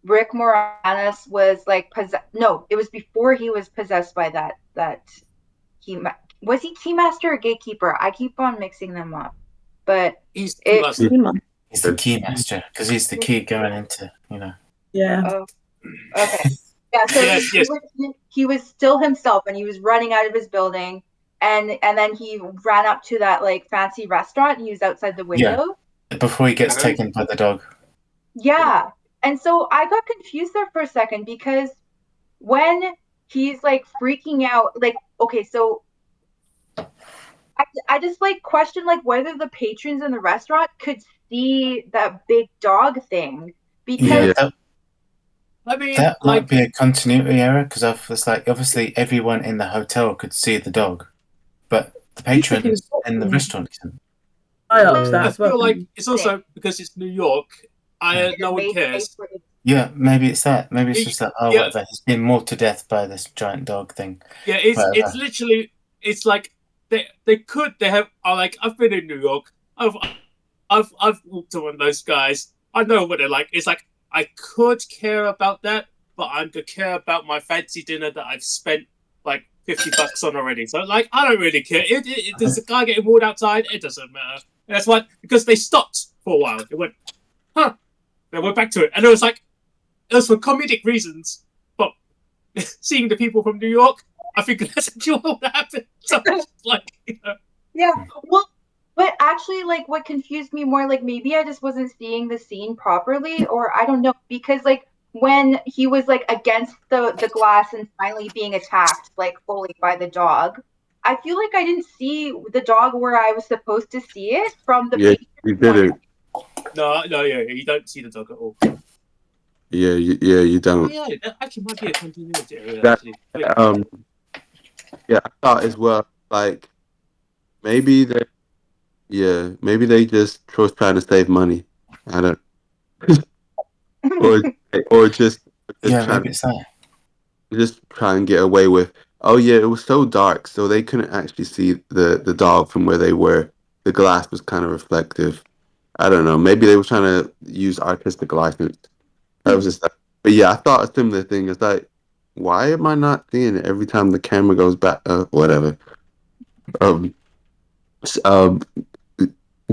Rick Moranis was like possessed. No, it was before he was possessed by that key. Was he keymaster or gatekeeper? I keep on mixing them up. But He's the it. keymaster. He's the key master because he's the key going into, Yeah. Oh, okay. Yeah. So Yes, yes. he was still himself, and he was running out of his building, and then he ran up to that like fancy restaurant. And he was outside the window. before he gets taken by the dog. Yeah. And so I got confused there for a second because when he's like freaking out, like, okay, so I just like question like whether the patrons in the restaurant could see that big dog thing because Yeah, I mean, that like, might be a continuity error because it's like obviously everyone in the hotel could see the dog, but the patrons in the restaurant can. I asked that I as well. feel like it's also because it's New York. No one cares. Yeah, maybe it's that. Maybe it's just that. Oh, Yeah. whatever. He's been mauled to death by this giant dog thing. Yeah, it's Whatever. literally it's like they have like I've been in New York. I've walked to one of those guys. I know what they're like. It's like I could care about that, but I'm to care about my fancy dinner that I've spent like $50 on already. So like I don't really care. Does the guy getting mauled outside? It doesn't matter. And that's why because they stopped for a while. They went, huh? They went back to it, and it was like it was for comedic reasons. But seeing the people from New York, I think that's actually what happened. So like, Yeah. Well, but actually, like, what confused me more, like, maybe I just wasn't seeing the scene properly, or I don't know, because, like, when he was, like, against the glass and finally being attacked, like, fully by the dog, I feel like I didn't see the dog where I was supposed to see it from the Yeah, picture. you didn't. no, yeah, you don't see the dog at all. Yeah, you Oh don't. yeah, that actually might be a continuity area. That Actually, yeah, I thought as well. Like maybe maybe they just was trying to save money. I don't, or or just Yeah, trying maybe it's that. just try and get away with. Oh yeah, it was so dark, so they couldn't actually see the dog from where they were. The glass was kind of reflective. I don't know. Maybe they were trying to use artistic license. That was just. But yeah, I thought a similar thing. It's like, why am I not seeing it every time the camera goes back? Whatever. Um, s- um,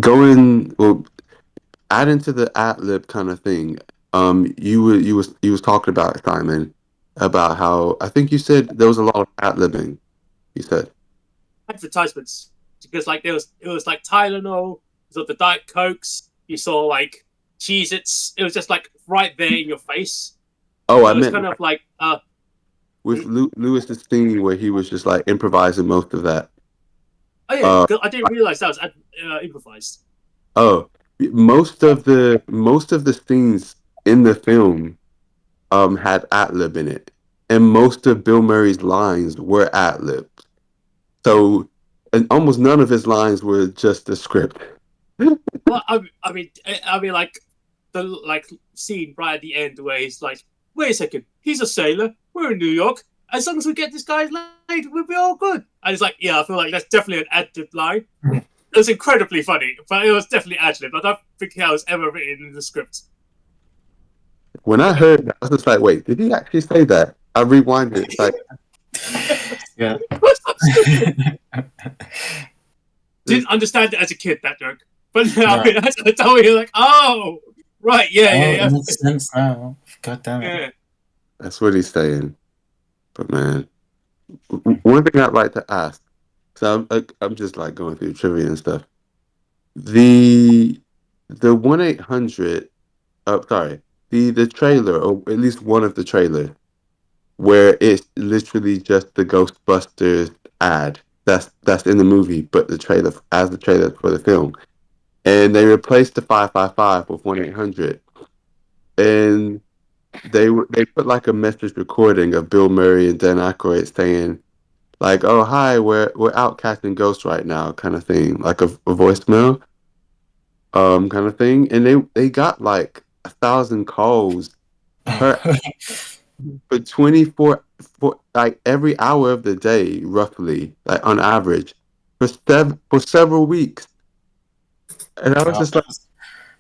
going well, adding to the ad lib kind of thing. You was talking about Simon about how I think you said there was a lot of ad libbing. You said. advertisements because like it was like Tylenol, so the Diet Cokes. You saw like Cheez-Its. It was just like right there in your face. Oh, So I it was meant kind of like with Lewis's thing where he was just like improvising most of that. oh yeah, Uh, 'cause I didn't realize that was improvised. oh, most of the scenes in the film had ad lib in it, and most of Bill Murray's lines were ad lib. So, and almost none of his lines were just the script. Well, I mean, like the like scene right at the end where he's like wait a second, he's a sailor. We're in New York. As long as we get this guy laid, we'll be all good. And it's like, yeah, I feel like that's definitely an ad-lib line. It was incredibly funny, but it was definitely ad-lib. I don't think that was ever written in the script. When I heard that, I was just like, wait, did he actually say that? I rewind it. It's like, Yeah. Didn't understand it as a kid, that joke. But now, No. as I told you, like, oh, right, yeah, It makes sense now. God damn it. yeah. that's what he's saying. But man, one thing I'd like to ask, so I'm just like going through trivia and stuff. The 1-800, sorry, the trailer, or at least one of the trailers, where it's literally just the Ghostbusters ad that's in the movie, but the trailer as the trailer for the film, and they replaced the 555 with 1-800, and they put like a message recording of Bill Murray and Dan Aykroyd saying like, "Oh hi, we're outcasting ghosts right now," kind of thing, like a voicemail, kind of thing, and they got like 1,000 calls per for 24 for like every hour of the day, roughly, like on average, for several weeks, and I was Well, just like,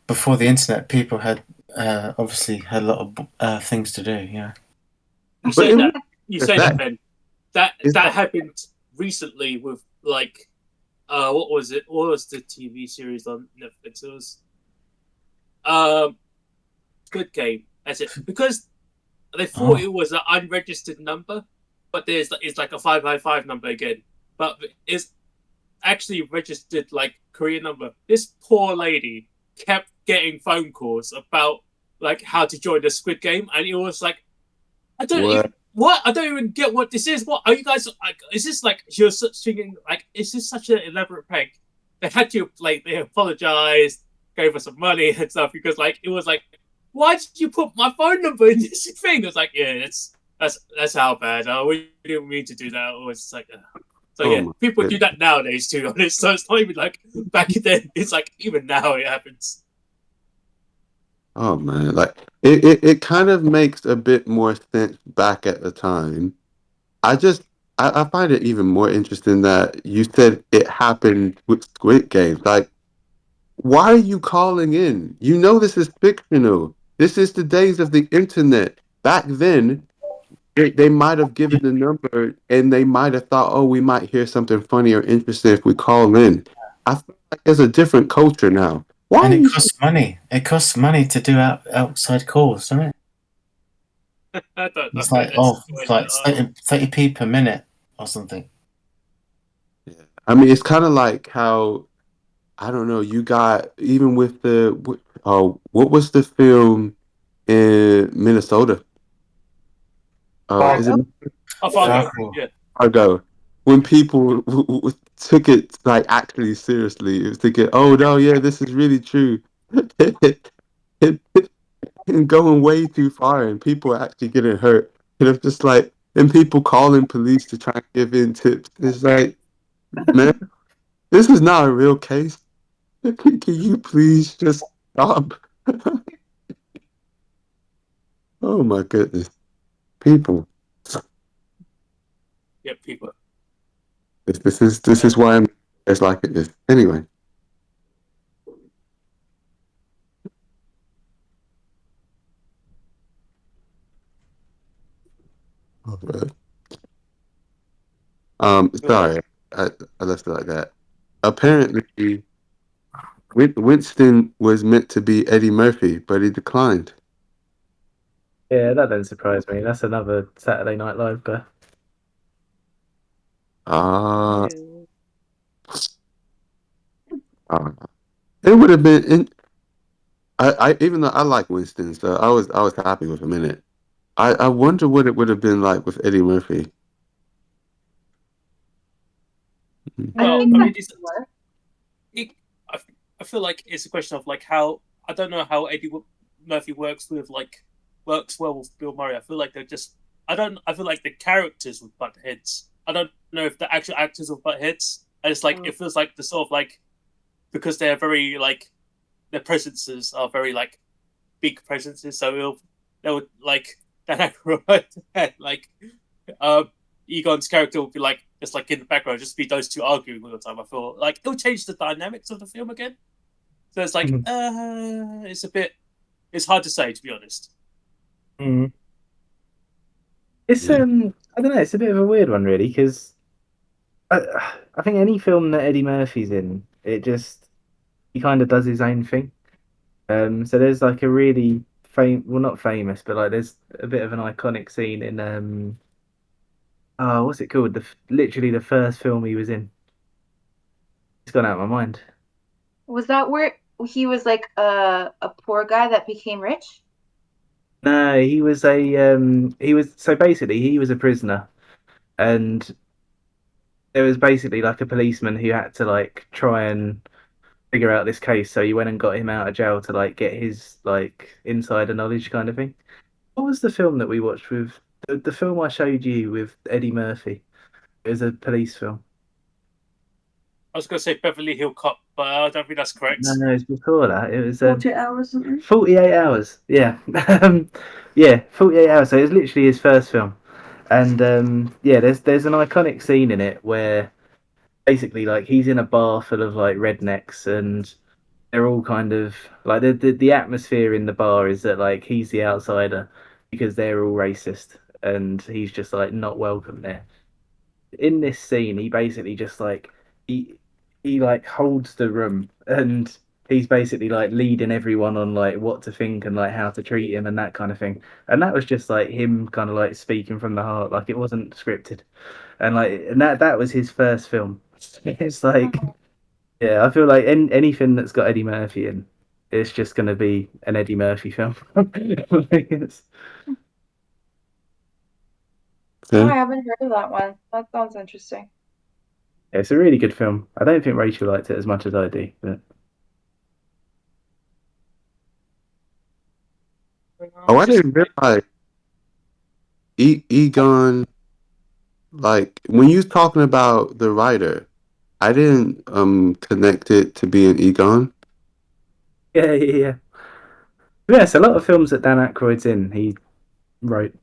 before the internet, people had obviously had a lot of things to do. Yeah. You but say it, that, that Ben. That is that happened recently with, like, what was it? What was the TV series on Netflix? It was Good Game. That's it. Because they thought it was an unregistered number, but it's like a 555 number again. But it's actually registered like Korean number. This poor lady kept getting phone calls about like how to join the Squid Game, and it was like, I don't even what? what I don't even get what this is. What are you guys like? Is this like you're singing? Like, is this such an elaborate prank? They had to like they apologized, gave us some money and stuff because like it was like, why did you put my phone number in this thing? It was like, yeah, that's how bad. We didn't mean to do that. It was like, so Oh yeah, my people do goodness. that nowadays too. Honest, so it's not even like back then. It's like even now it happens. Oh man, like it kind of makes a bit more sense back at the time. I just I find it even more interesting that you said it happened with Squid Games. Like, why are you calling in? You know this is fictional. This is the days of the internet. Back then, they might have given the number and they might have thought, oh, we might hear something funny or interesting if we call in. I feel like there's a different culture now. Why And are it you? costs money. It costs money to do outside calls, doesn't it? I don't know. It's like it's like 30p per minute or something. I mean, it's kind of like how I don't know. You got even with what was the film in Minnesota? Is it I Fargo. Fargo. Yeah. Fargo? When people took it like actually seriously, it was thinking, "Oh no, yeah, this is really true," and, and going way too far, and people are actually getting hurt. And it's just like, and people calling police to try and give in tips. It's like, man, this is not a real case. Can you please just stop? Oh my goodness. People. Yeah, people. This is why I'm it's like it is. Anyway. Oh, man. Sorry, I left it like that. Apparently, Winston was meant to be Eddie Murphy, but he declined. Yeah, that doesn't surprise me. That's another Saturday Night Live guy. Ah, ah. It would have been. I even though I like Winston, so I was happy with him in it. I wonder what it would have been like with Eddie Murphy. Well, think I that mean, could work. it, I, I feel like it's a question of like how I don't know how Eddie Murphy works well with Bill Murray. I feel like they're just I feel like the characters would butt heads. I don't know if the actual actors will butt heads. And it's like it feels like the sort of like because they're very like their presences are very like big presences, so they would like Dan Aykroyd, and like Egon's character will be like just like in the background, just be those two arguing all the time. I feel like it'll change the dynamics of the film again. So it's like it's hard to say, to be honest. Mm. It's Yeah. I don't know. It's a bit of a weird one, really, because I think any film that Eddie Murphy's in, he kind of does his own thing. So there's like a really not famous, but like there's a bit of an iconic scene in what's it called? Literally the first film he was in. It's gone out of my mind. Was that where he was like a poor guy that became rich? No, he was so basically he was a prisoner, and there was basically like a policeman who had to like try and figure out this case, so he went and got him out of jail to like get his like insider knowledge kind of thing. What was the film that we watched with the film I showed you with Eddie Murphy? It was a police film. I was going to say Beverly Hill Cop, but I don't think that's correct. No, it's before that. It was 48 hours, something. 48 hours. Yeah, yeah, 48 hours. So it was literally his first film, and yeah, there's an iconic scene in it where basically like he's in a bar full of like rednecks, and they're all kind of like the atmosphere in the bar is that like he's the outsider because they're all racist, and he's just like not welcome there. In this scene, he basically just like he he like holds the room, and he's basically like leading everyone on like what to think and like how to treat him and that kind of thing. And that was just like him kind of like speaking from the heart, like it wasn't scripted. And that was his first film. It's like yeah, I feel like anything that's got Eddie Murphy in, it's just going to be an Eddie Murphy film. Oh, Okay. I haven't heard of that one. That sounds interesting. It's a really good film. I don't think Rachel liked it as much as I do, but Oh, I didn't realize Egon. Like when you was talking about the writer, I didn't connect it to being Egon. yeah. Yes, a lot of films that Dan Aykroyd's in, he wrote.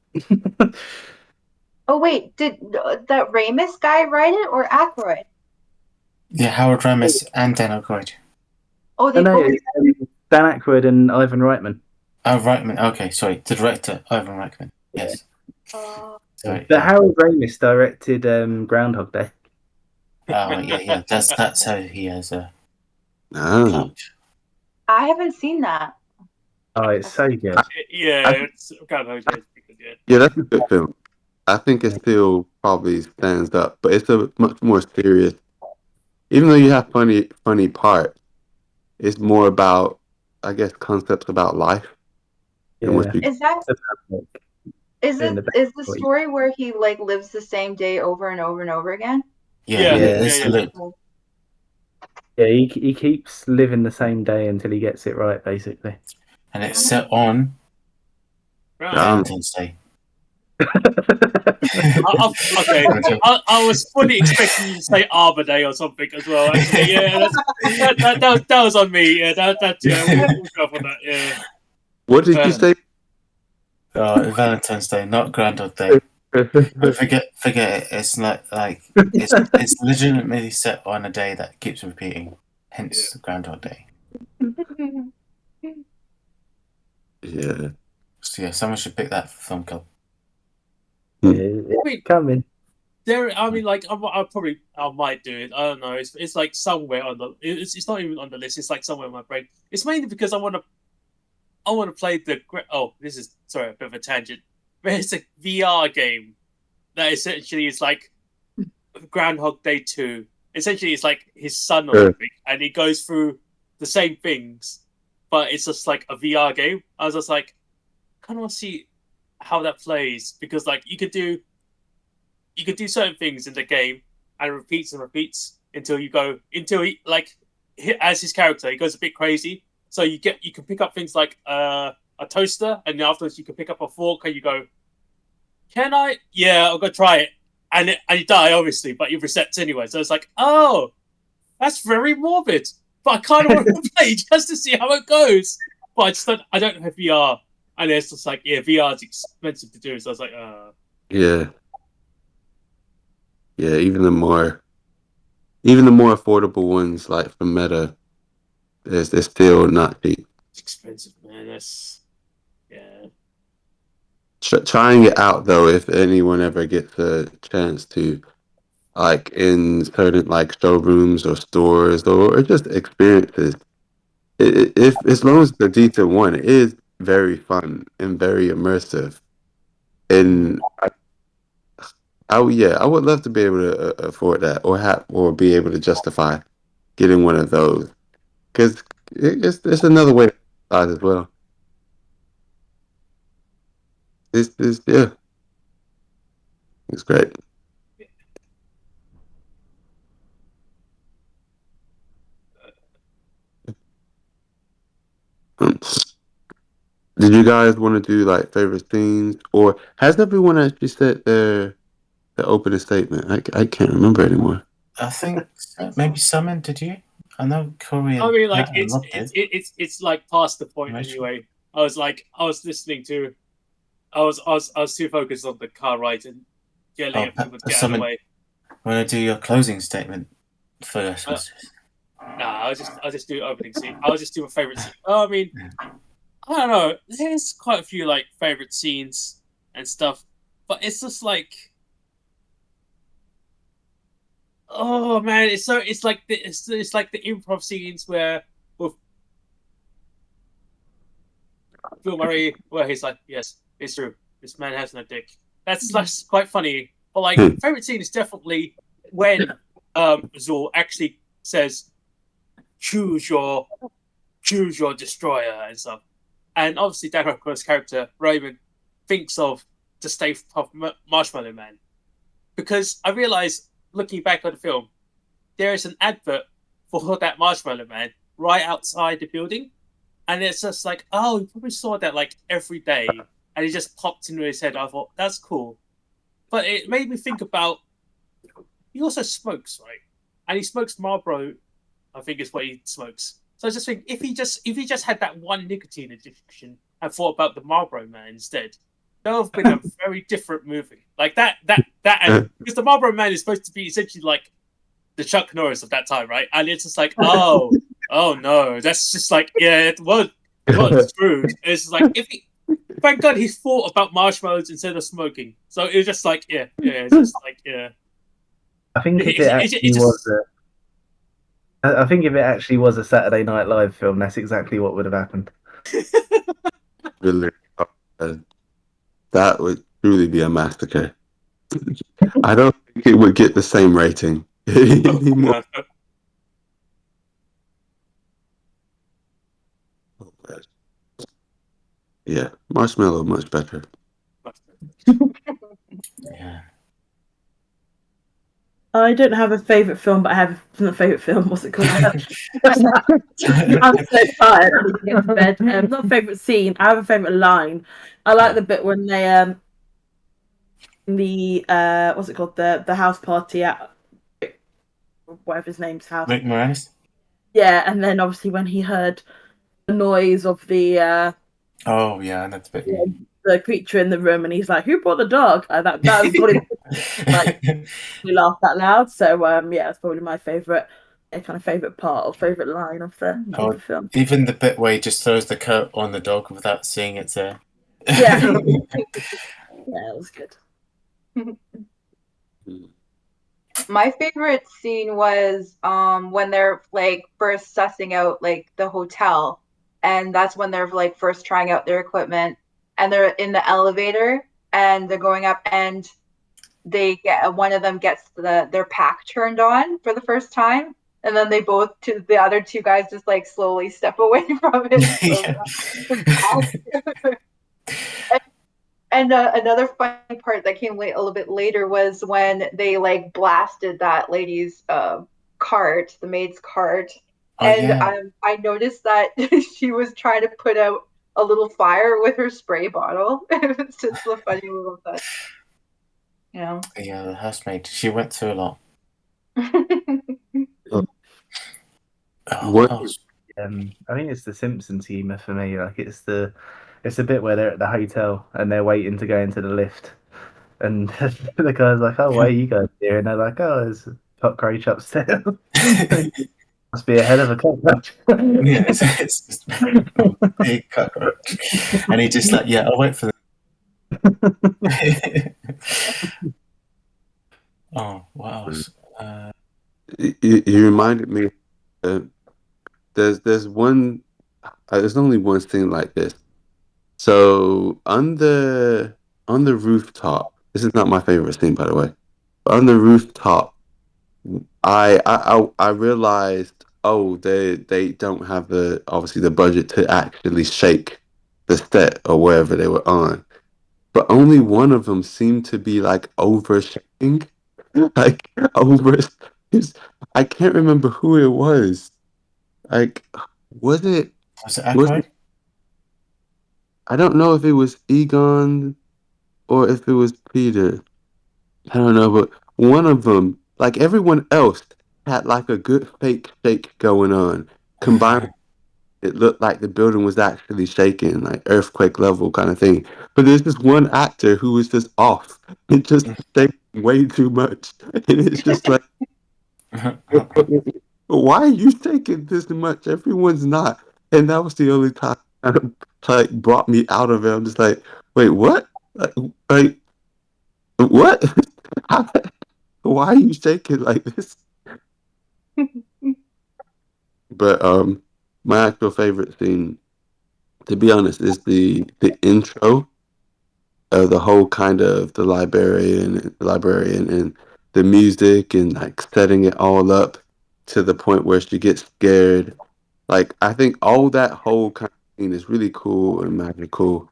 Oh wait, did that Ramis guy write it or Aykroyd? Yeah, Howard Ramis and Dan Aykroyd. Oh, they No, both. it's Dan Aykroyd and Ivan Reitman. Oh, Reitman. Okay, sorry. The director, Ivan Reitman. Yes. Oh. Sorry. But Harold Ramis directed Groundhog Day. Oh, yeah. That's how he has a. Ah. I haven't seen that. Oh, it's so good. Yeah, it's kind of good. Yeah, that's a good film. I think it still probably stands up, but it's a much more serious. Even though you have funny parts, it's more about, I guess, concepts about life and what Yeah. you. Is that is In it the is the story where he like lives the same day over and over and over again? Yeah. Yeah. Look. Yeah, he keeps living the same day until he gets it right, basically. And it's set on Valentine's Day. Okay, I was fully expecting you to say Arbor Day or something as well. Actually, yeah, that was on me. Yeah, we'll go for that. Yeah. What did you say? Valentine's Day, not Groundhog Day. But forget it. It's not like it's legitimately set on a day that keeps repeating. Hence Groundhog Day. Yeah. So yeah, someone should pick that for Film Club. It's coming. I mean, like, I might do it. I don't know. It's like somewhere on the. It's not even on the list. It's like somewhere in my brain. It's mainly because I want to play the. Oh, this is sorry, a bit of a tangent. But it's a VR game that essentially is like Groundhog Day 2. Essentially, it's like his son or something, and he goes through the same things, but it's just like a VR game. I was just like, kind of want to see how that plays because like you could do certain things in the game and it repeats until he like as his character he goes a bit crazy. So you can pick up things like a toaster, and then afterwards you can pick up a fork and you go, can I? Yeah, I'll go try it, and you die obviously, but you reset anyway. So it's like, oh, that's very morbid, but I kind of want to play just to see how it goes. But I don't have VR. And it's just like, yeah, VR is expensive to do. So I was like, Yeah. Yeah, even the more affordable ones like from Meta, they're still not cheap. it's expensive, man. That's yeah. Trying it out though, if anyone ever gets a chance to, like in certain like showrooms or stores or just experiences, if as long as it's a decent one, it is very fun and very immersive. And I would love to be able to afford that or be able to justify getting one of those because it's another way to exercise as well. Yeah, it's great. Um, did you guys want to do like favorite scenes, or has everyone actually said their opening statement? I can't remember anymore. I think maybe Summon, did you? I know Corey I and mean, like Matt and it's Rob did. it's like past the point Imagine. anyway. I was listening to. I was too focused on the car ride and letting everyone get out of the Summon, way. want to do your closing statement first? Nah, I'll just do opening scene. I'll just do my favorite scene. Oh, I mean, I don't know. There's quite a few like favorite scenes and stuff, but it's just like, oh man, it's like it's like the improv scenes where with Bill Murray, where he's like, yes, it's true, this man has no dick. That's quite funny. But like, favorite scene is definitely when Zor actually says, choose your destroyer and stuff. And obviously, Dan Aykroyd's character Raymond thinks of the Stay Puft Marshmallow Man, because I realized looking back on the film, there is an advert for that Marshmallow Man right outside the building, and it's just like, oh, he probably saw that like every day, and it just popped into his head. I thought that's cool, but it made me think about he also smokes, right? And he smokes Marlboro, I think is what he smokes. So I just think if he just had that one nicotine addiction and thought about the Marlboro Man instead, that would have been a very different movie. Like that, and because the Marlboro Man is supposed to be essentially like the Chuck Norris of that time, right? And it's just like, oh no, that's just like, yeah, it was screwed. It's like thank God he thought about marshmallows instead of smoking. So it was just like, it's just like, yeah. I think if it actually was I think if it actually was a Saturday Night Live film, that's exactly what would have happened. Really, that would truly be a massacre. I don't think it would get the same rating anymore. Yeah, Marshmallow much better. Yeah. I don't have a favourite film, but I have a favourite film. What's it called? I'm so tired. I need to get to bed. Not a favourite scene. I have a favourite line. I like the bit when they the what's it called, the house party at whatever his name's house. Rick Moranis. Yeah, and then obviously when he heard the noise of the oh yeah, that's a bit. The creature in the room, and he's like, "Who brought the dog?" That was probably like we laughed out loud. So yeah, it's probably my favorite kind of favorite part or favorite line of the film. Even the bit where he just throws the coat on the dog without seeing it there. Yeah, yeah, it was good. My favorite scene was when they're like first sussing out like the hotel, and that's when they're like first trying out their equipment, and they're in the elevator and they're going up, and they get one of them gets their pack turned on for the first time, and then the other two guys just like slowly step away from it. And another funny part that came a little bit later was when they like blasted that lady's cart, the maid's cart. I noticed that she was trying to put out a little fire with her spray bottle. It's just a funny little touch. Yeah, the housemaid. She went through a lot. I think it's the Simpsons humor for me. Like it's the It's a bit where they're at the hotel and they're waiting to go into the lift, and the guy's like, "Oh, why are you guys here?" And they're like, "Oh, there's a cockroach upstairs." Must be a hell of a cockroach. Yeah, it's just a big cockroach, and he just like, yeah, I'll wait for them. Oh, what else? He reminded me. Uh, there's one. There's only one thing like this. So on the rooftop. This is not my favorite scene, by the way. But on the rooftop, I realized, oh, they don't have the obviously the budget to actually shake the set or wherever they were on. But only one of them seemed to be like over shaking, like over. His, I can't remember who it was. Like, was it? Was it Was Aykroyd? it? I don't know if it was Egon or if it was Peter. I don't know, but one of them, like everyone else, had like a good fake shake going on. Combined, it looked like the building was actually shaking, like earthquake level kind of thing. But there's this one actor who was just off. It just shaking way too much, and it's just like, why are you shaking this much? Everyone's not, and that was the only time kind of like brought me out of it. I'm just like, wait, what? Like what? Why are you shaking like this? But my actual favorite scene, to be honest, is the intro of the whole kind of the librarian and the music and like setting it all up to the point where she gets scared. Like I think all that whole kind of scene is really cool and magical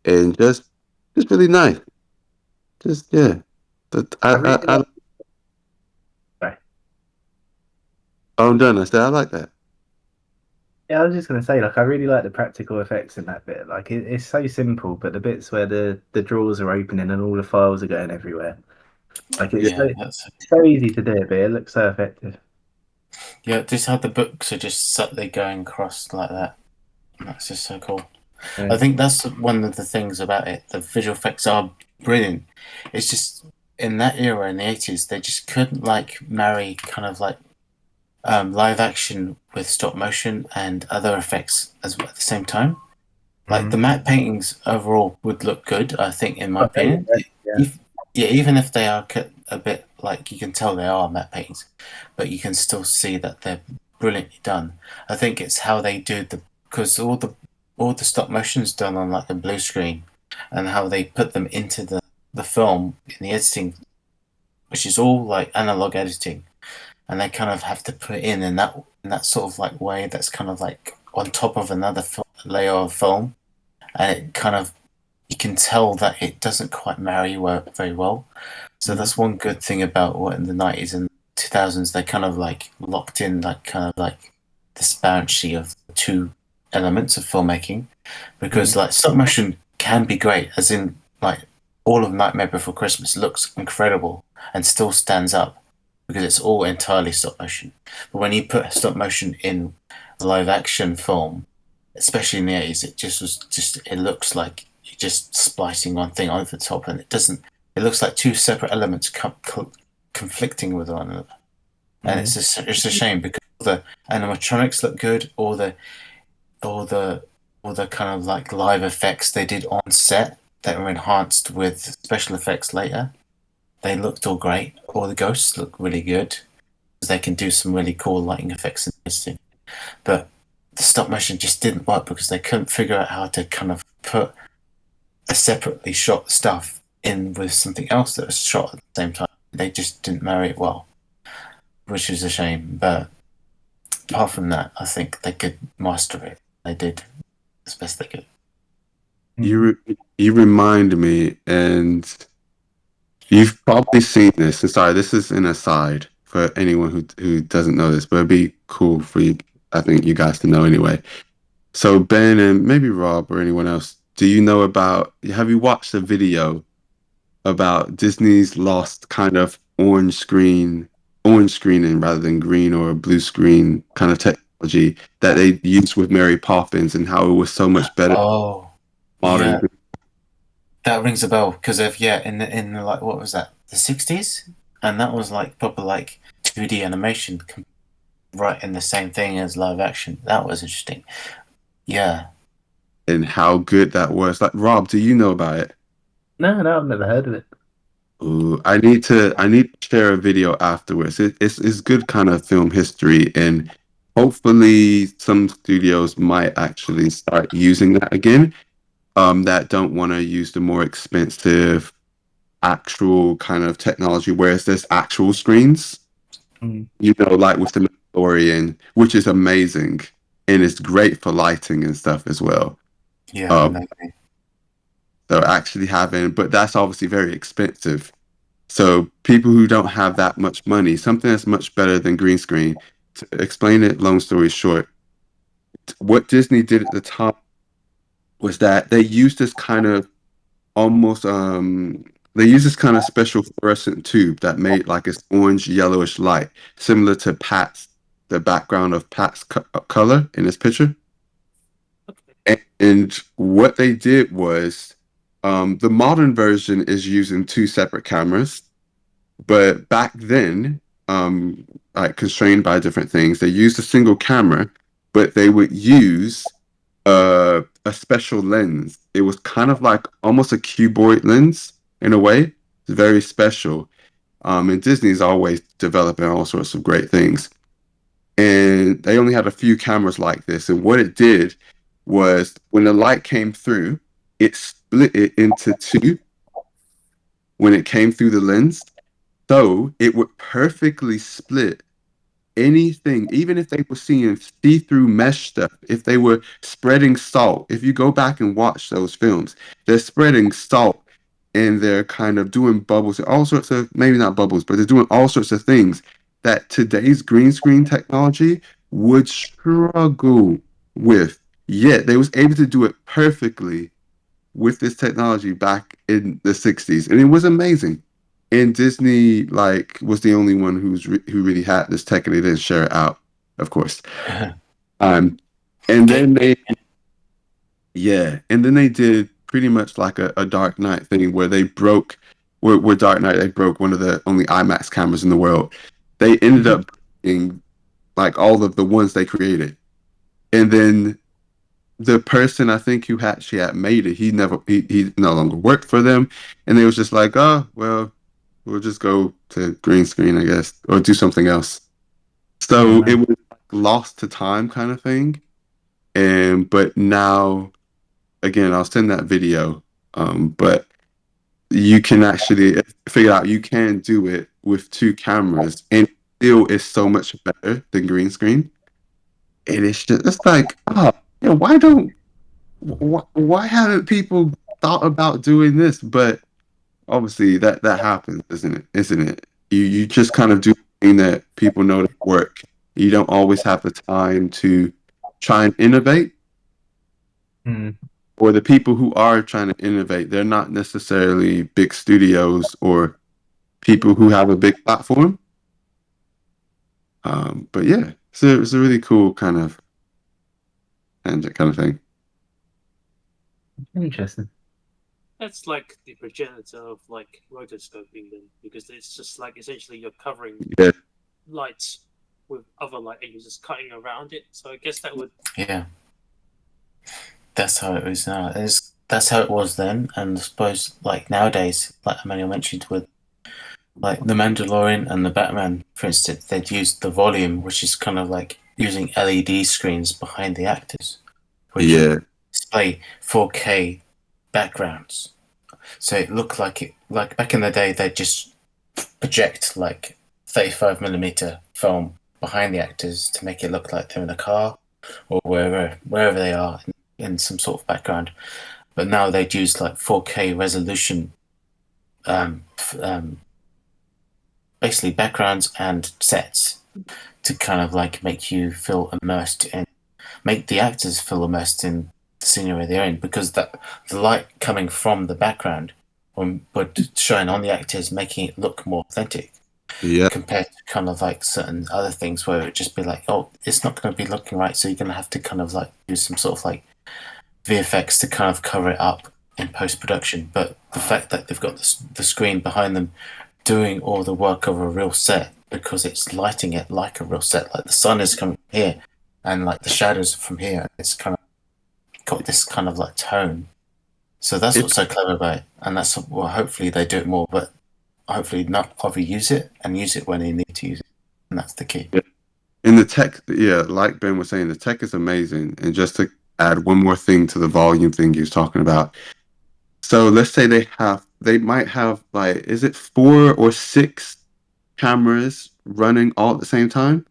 and just really nice. Just yeah. But I really like. Sorry. I'm done. I said I like that. Yeah, I was just gonna say, like, I really like the practical effects in that bit. Like, it's so simple, but the bits where the drawers are opening and all the files are going everywhere, like, it's Yeah, so easy to do, but it looks so effective. yeah. Just how the books are just subtly going across like that. That's just so cool. Yeah. I think that's one of the things about it. The visual effects are brilliant. It's just in that era in the 80s, they just couldn't like marry kind of like live action with stop motion and other effects at the same time. Like the matte paintings overall would look good, I think, in my opinion. Yeah. Yeah, even if they are a bit like you can tell they are matte paintings, but you can still see that they're brilliantly done. I think it's how they do because all the stop motion's done on like a blue screen, and how they put them into the film in the editing, which is all like analog editing, and they kind of have to put in that sort of like way that's kind of like on top of another layer of film, and it kind of you can tell that it doesn't quite marry very well. So that's one good thing about what in the 90s and 2000s they kind of like locked in like kind of like this boundary of two elements of filmmaking, because like stop motion can be great, as in like all of Nightmare Before Christmas looks incredible and still stands up because it's all entirely stop motion. But when you put stop motion in a live action film, especially in the 80s, it looks like you're just splicing one thing over the top, and it looks like two separate elements conflicting with one another. And it's a shame because the animatronics look good, all the kind of like live effects they did on set that were enhanced with special effects later. They looked all great. All the ghosts look really good because they can do some really cool lighting effects and everything. But the stop motion just didn't work because they couldn't figure out how to kind of put a separately shot stuff in with something else that was shot at the same time. They just didn't marry it well, which is a shame. But apart from that, I think they could master it. They did as best they could. You remind me, and you've probably seen this. And sorry, this is an aside for anyone who doesn't know this, but it'd be cool for you. I think you guys to know anyway. So Ben and maybe Rob or anyone else, do you know about? Have you watched a video about Disney's lost kind of orange screening rather than green or blue screen kind of technology that they used with Mary Poppins and how it was so much better? Oh, modern. Yeah. That rings a bell because of in the, like, what was that, the 60s, and that was like proper like 2D animation, right in the same thing as live action. That was interesting. Yeah. And how good that was. Like, Rob, do you know about it? No, I've never heard of it. Ooh, I need to share a video afterwards. It's good kind of film history, and hopefully some studios might actually start using that again. That don't want to use the more expensive actual kind of technology, whereas there's actual screens. Mm. You know, like with the Mandalorian, which is amazing, and it's great for lighting and stuff as well. Yeah, Um, maybe. so actually having, but that's obviously very expensive. So people who don't have that much money, something that's much better than green screen. To explain it, long story short, what Disney did at the time was that they used this kind of almost they used this kind of special fluorescent tube that made like this orange yellowish light, similar to the background of Pat's color in this picture. And what they did was, the modern version is using two separate cameras. But back then, like constrained by different things, they used a single camera, but they would use a special lens. It was kind of like almost a cuboid lens in a way. It's very special. And Disney's always developing all sorts of great things. And they only had a few cameras like this. And what it did was when the light came through, it split it into two when it came through the lens. So it would perfectly split anything, even if they were seeing see-through mesh stuff, if they were spreading salt. If you go back and watch those films, they're spreading salt and they're kind of doing bubbles and all sorts of, maybe not bubbles, but they're doing all sorts of things that today's green screen technology would struggle with. Yet they was able to do it perfectly with this technology back in the 60s, and it was amazing. And Disney like was the only one who really had this tech, and they didn't share it out, of course. um and then they did pretty much like a Dark Knight thing where they broke where Dark Knight, they broke one of the only IMAX cameras in the world. They ended up breaking like all of the ones they created, and then the person I think who actually had made it, he no longer worked for them, and they was just like, oh well, we'll just go to green screen, I guess, or do something else. So it was like lost to time kind of thing. And but now again, I'll send that video. But you can actually figure out you can do it with two cameras, and still is so much better than green screen. And it's like, oh, yeah, why haven't people thought about doing this? But obviously that happens, isn't it? Isn't it? You just kind of do the thing that people know that work. You don't always have the time to try and innovate. Mm. Or the people who are trying to innovate, they're not necessarily big studios or people who have a big platform. But yeah, so it's a really cool kind of tangent kind of thing. Interesting. That's like the progenitor of like rotoscoping, then, because it's just like essentially you're covering Yeah. lights with other light and you're just cutting around it. So I guess that would. Yeah. That's how it is now. That's how it was then, and I suppose like nowadays, like Emmanuel mentioned with like the Mandalorian and the Batman, for instance, they'd use the volume, which is kind of like using LED screens behind the actors, which Yeah. display 4K backgrounds. So it looked like back in the day they'd just project like 35mm film behind the actors to make it look like they're in a car or wherever they are in some sort of background. But now they'd use like 4K resolution, basically backgrounds and sets to kind of like make you feel immersed in, make the actors feel immersed in the scenery they're in, because the light coming from the background would shine on the actors, making it look more authentic. Yeah. Compared to kind of like certain other things where it would just be like, oh, it's not going to be looking right, so you're going to have to kind of like do some sort of like VFX to kind of cover it up in post production. But the fact that they've got the screen behind them doing all the work of a real set, because it's lighting it like a real set, like the sun is coming here and like the shadows from here, it's kind of got this kind of like tone. So that's what's so clever about it, and that's well, hopefully they do it more, but hopefully not overuse it and use it when they need to use it, and that's the key. In the tech, yeah, like Ben was saying, the tech is amazing. And just to add one more thing to the volume thing he was talking about. So let's say they might have like, is it 4 or 6 cameras running all at the same time?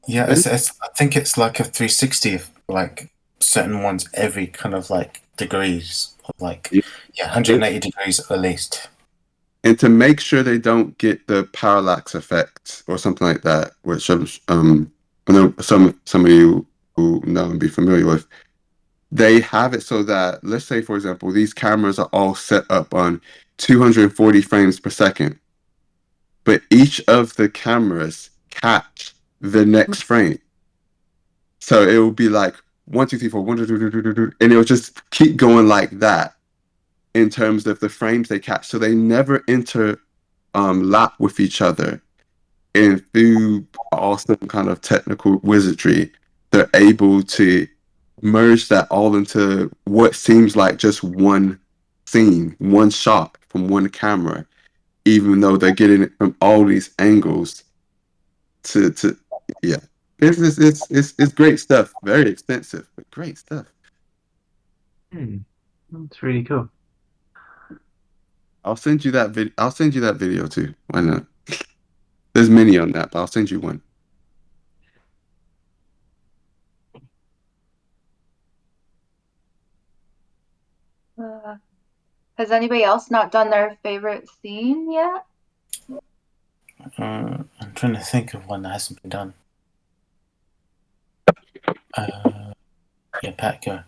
Yeah, I think it's like a 360 of like certain ones every kind of like degrees of like 180 degrees at least. And to make sure they don't get the parallax effect or something like that, which I know some of you who know and be familiar with, they have it so that, let's say for example, these cameras are all set up on 240 frames per second, but each of the cameras catch the next frame. So it will be like 1, 2, 3, 4, 1, 2, 2, 2, 2, 2, and it will just keep going like that in terms of the frames they catch. So they never lap with each other. And through awesome kind of technical wizardry, they're able to merge that all into what seems like just one scene, one shot from one camera, even though they're getting it from all these angles. Yeah, it's great stuff. Very expensive, but great stuff. That's really cool. I'll send you that video. I'll send you that video too. Why not? There's many on that, but I'll send you one. Has anybody else not done their favorite scene yet? I'm trying to think of one that hasn't been done. Yeah, Pat, go.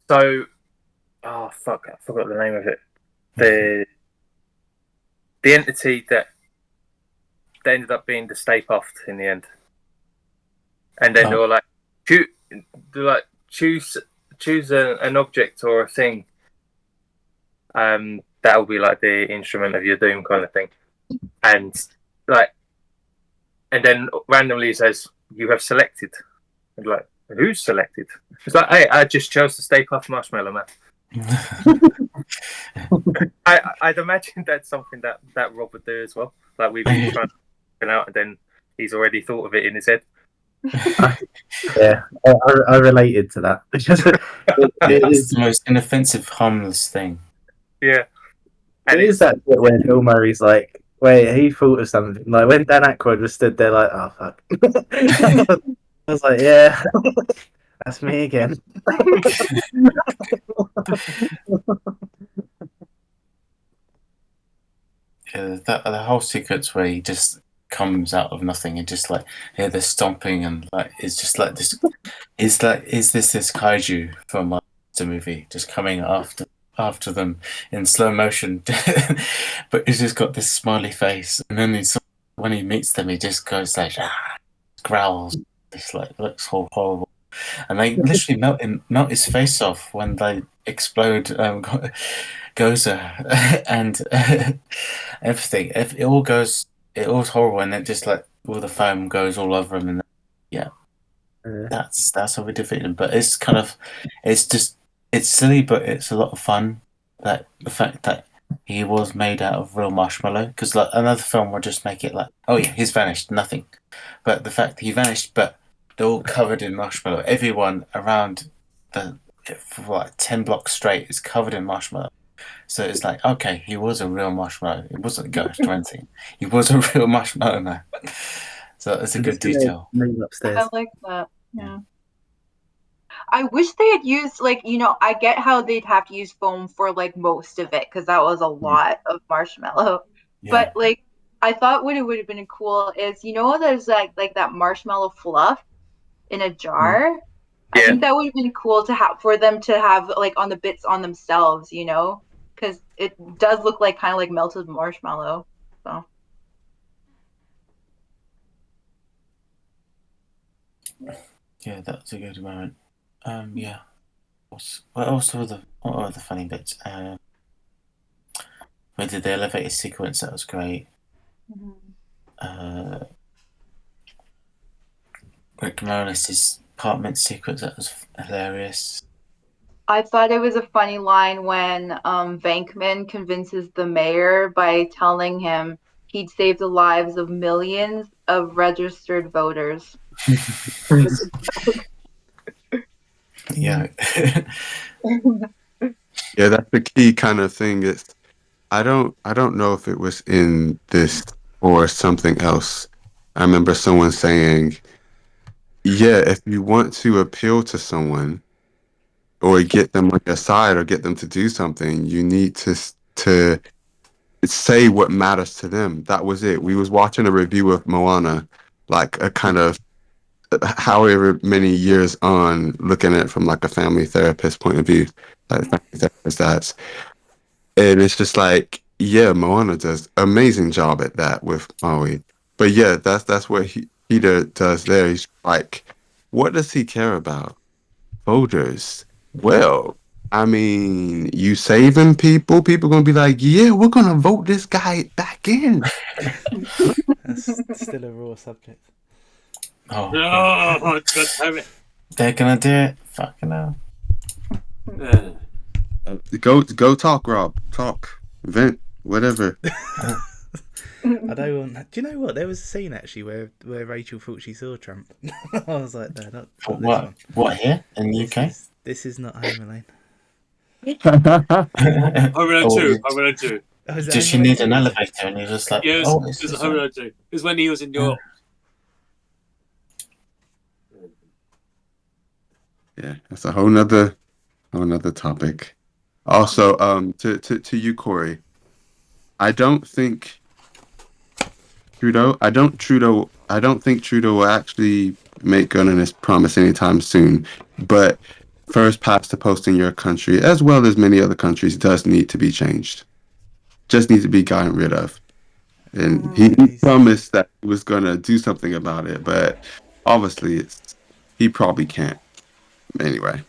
So, oh fuck, I forgot the name of it. The entity that ended up being the Stay Puft in the end, and then they were like, choose an object or a thing. That will be like the instrument of your doom, kind of thing, and then randomly it says you have selected. And like, who's selected? It's like, hey, I just chose the Stay Puft Marshmallow Man. I'd imagine that's something that Rob would do as well. Like we've been trying to figure out, and then he's already thought of it in his head. Yeah, I related to that because it's the most inoffensive, harmless thing. Yeah, and it is that bit when Bill Murray's like, "Wait, he thought of something." Like when Dan Aykroyd was stood there, like, "Oh fuck," I was like, "Yeah, that's me again." Yeah, the whole sequence where he just comes out of nothing and just like hear the stomping and like it's just like this. Is this kaiju from the movie just coming after them in slow motion? But he's just got this smiley face, and then when he meets them, he just goes like growls. It's like looks horrible, and they literally melt his face off when they explode Gozer and everything. It all's horrible, and it just like all the foam goes all over him, and that's how we defeat him. But it's kind of it's silly, but it's a lot of fun. That the fact that he was made out of real marshmallow, because like another film will just make it like, oh yeah, he's vanished, nothing. But the fact that he vanished, but they're all covered in marshmallow. Everyone around for like 10 blocks straight is covered in marshmallow. So it's like, okay, he was a real marshmallow. It wasn't a ghost or anything. He was a real marshmallow man. So it's a good detail. I like that. Yeah. I wish they had used I get how they'd have to use foam for like most of it because that was a lot of marshmallow. Yeah. But I thought what it would have been cool is there's like that marshmallow fluff in a jar. Yeah. I think that would have been cool to have for them to have like on the bits on themselves, because it does look like kind of like melted marshmallow. So. Yeah, that was a good moment. Yeah. What else were the funny bits? We did the elevator sequence. That was great. Rick Moranis' apartment sequence. That was hilarious. I thought it was a funny line when Venkman convinces the mayor by telling him he'd save the lives of millions of registered voters. Yeah. Yeah, that's the key kind of thing. It's I don't know if it was in this or something else. I remember someone saying, "Yeah, if you want to appeal to someone or get them on your side or get them to do something, you need to say what matters to them." That was it. We was watching a review of Moana, like a kind of however many years on, looking at it from like a family therapist point of view, like family therapist that's, and it's just like, yeah, Moana does amazing job at that with Maui. But yeah, that's what Peter does there. He's like, what does he care about? Voters. Well, I mean, you saving people gonna be like, yeah, we're gonna vote this guy back in. That's still a raw subject. Oh, Oh, God damn it. they're gonna do it. Fucking hell. Go talk, Rob. Talk. Vent. Whatever. I don't want. Do you know what? There was a scene actually where Rachel thought she saw Trump. I was like, no, not this What? one. What here in the UK? This is not Home Alone. Home Alone Oh, 2. Home Alone 2. Oh, is it did Home she Alone need 2, an is it? elevator? And you're just like, Yeah, it oh, was, this it was is Home Alone 2. It was when he was in New York. Yeah, that's a whole nother topic. Also, to you, Corey. I don't think I don't think Trudeau will actually make good on his promise anytime soon. But first past the post in your country, as well as many other countries, does need to be changed. Just needs to be gotten rid of. And he promised that he was gonna do something about it, but obviously he probably can't. Anyway.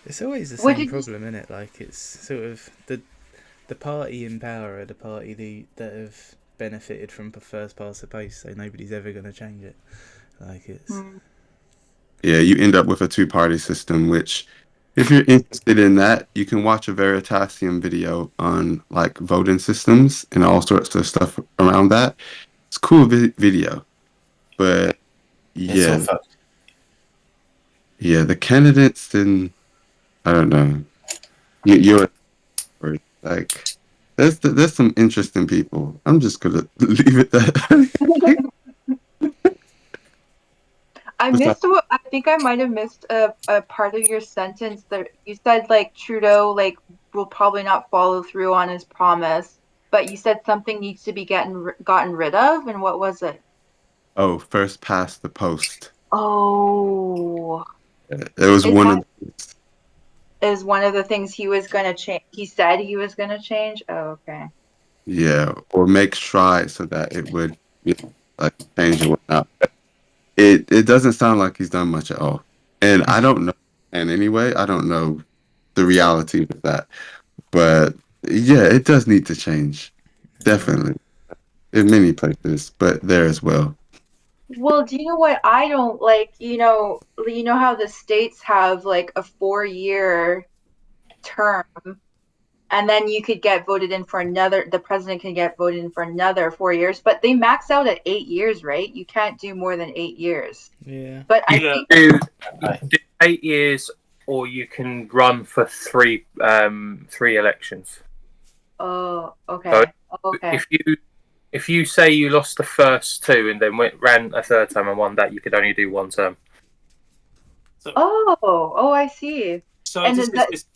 It's always the What same did you problem, isn't it? Like it's sort of the party in power are the party that have benefited from first past the post, so nobody's ever going to change it. Like it's Yeah, you end up with a two-party system, which, if you're interested in that, you can watch a Veritasium video on like voting systems and all sorts of stuff around that. It's a cool video, but it's all yeah, fucked. yeah, the candidates and I don't know. You're like there's some interesting people. I'm just gonna leave it there. I missed I think I might have missed a part of your sentence that you said like Trudeau like will probably not follow through on his promise, but you said something needs to be gotten rid of, and what was it? Oh, first past the post. Oh, It was is one that of is one of the things he was going to change? He said he was going to change. Oh, okay. yeah, or make strides so that it would, like change and whatnot. It doesn't sound like he's done much at all. And I don't know, and anyway, I don't know the reality of that. But yeah, it does need to change. Definitely. In many places, but there as well. Well, do you know what I don't like? You know how the states have like a 4-year term, and then you could get voted in for another, the president can get voted in for another 4 years, but they max out at 8 years, right? You can't do more than 8 years. yeah. But I Yeah. think, You can do 8 years, or you can run for three elections. oh, So okay. Okay. if you say you lost the first two and then ran a third time and won that, you could only do one term. Oh, I see. So And this then that, is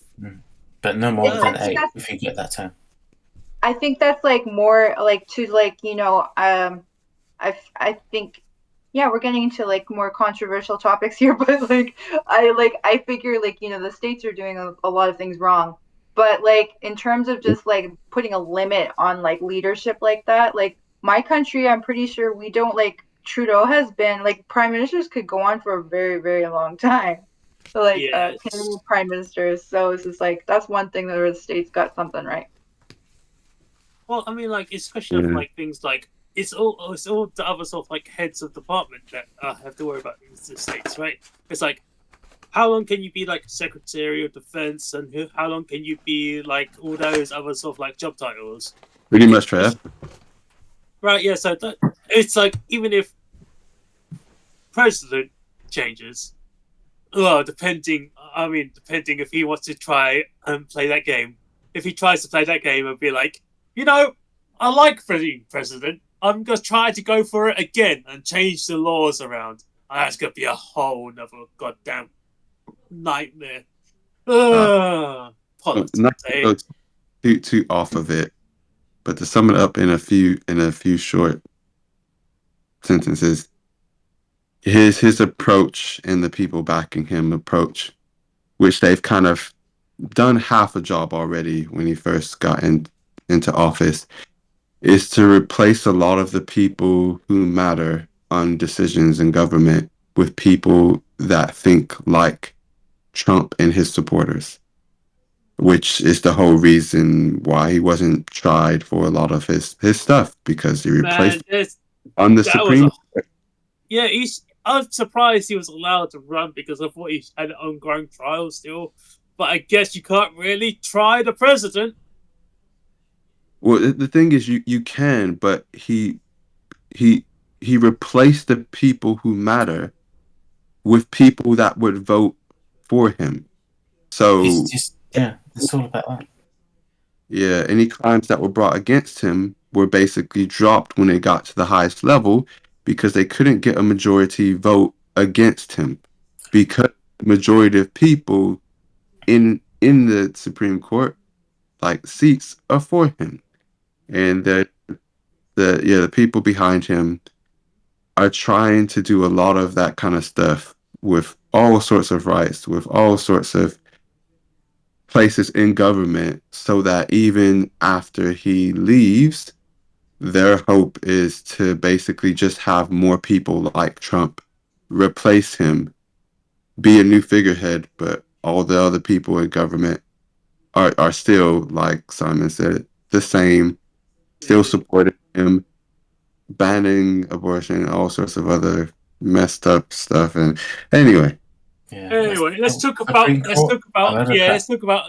But no more I than think 8 that's if you get that term. I think that's like more like to like, I think yeah, we're getting into like more controversial topics here, but I figure like, the states are doing a lot of things wrong. But like in terms of just like putting a limit on like leadership like that, like my country, I'm pretty sure we don't like Trudeau has been like prime ministers could go on for a very, very long time. So like Yes. Canadian prime ministers. So it's just like that's one thing that the States got something right. Well, I mean, like especially Yeah. like things like it's all the other sort of like heads of department that have to worry about things in the States, right? It's like how long can you be like Secretary of Defense, and how long can you be like all those other sort of like job titles? Pretty much, Trev. Right? Yeah. So it's like even if president changes, well, depending if he wants to try and play that game. If he tries to play that game and be like, I like being president, I'm gonna try to go for it again and change the laws around. That's gonna be a whole nother goddamn nightmare. Politics. Not to go too off of it, but to sum it up in a few short sentences, his approach and the people backing him approach, which they've kind of done half a job already when he first got into office, is to replace a lot of the people who matter on decisions in government with people that think like Trump and his supporters, which is the whole reason why he wasn't tried for a lot of his stuff, because he replaced on the Supreme. Yeah, I'm surprised he was allowed to run because I thought he had an ongoing trial still. But I guess you can't really try the president. Well, the thing is, you can, but he replaced the people who matter with people that would vote for him. So it's all about that. Yeah, any crimes that were brought against him were basically dropped when they got to the highest level because they couldn't get a majority vote against him, because the majority of people in the Supreme Court, like seats, are for him, and the people behind him are trying to do a lot of that kind of stuff with all sorts of rights, with all sorts of places in government, so that even after he leaves, their hope is to basically just have more people like Trump replace him, be a new figurehead, but all the other people in government are still, like Simon said, the same, still supporting him, banning abortion, all sorts of other messed up stuff. And anyway, Anyway, let's talk about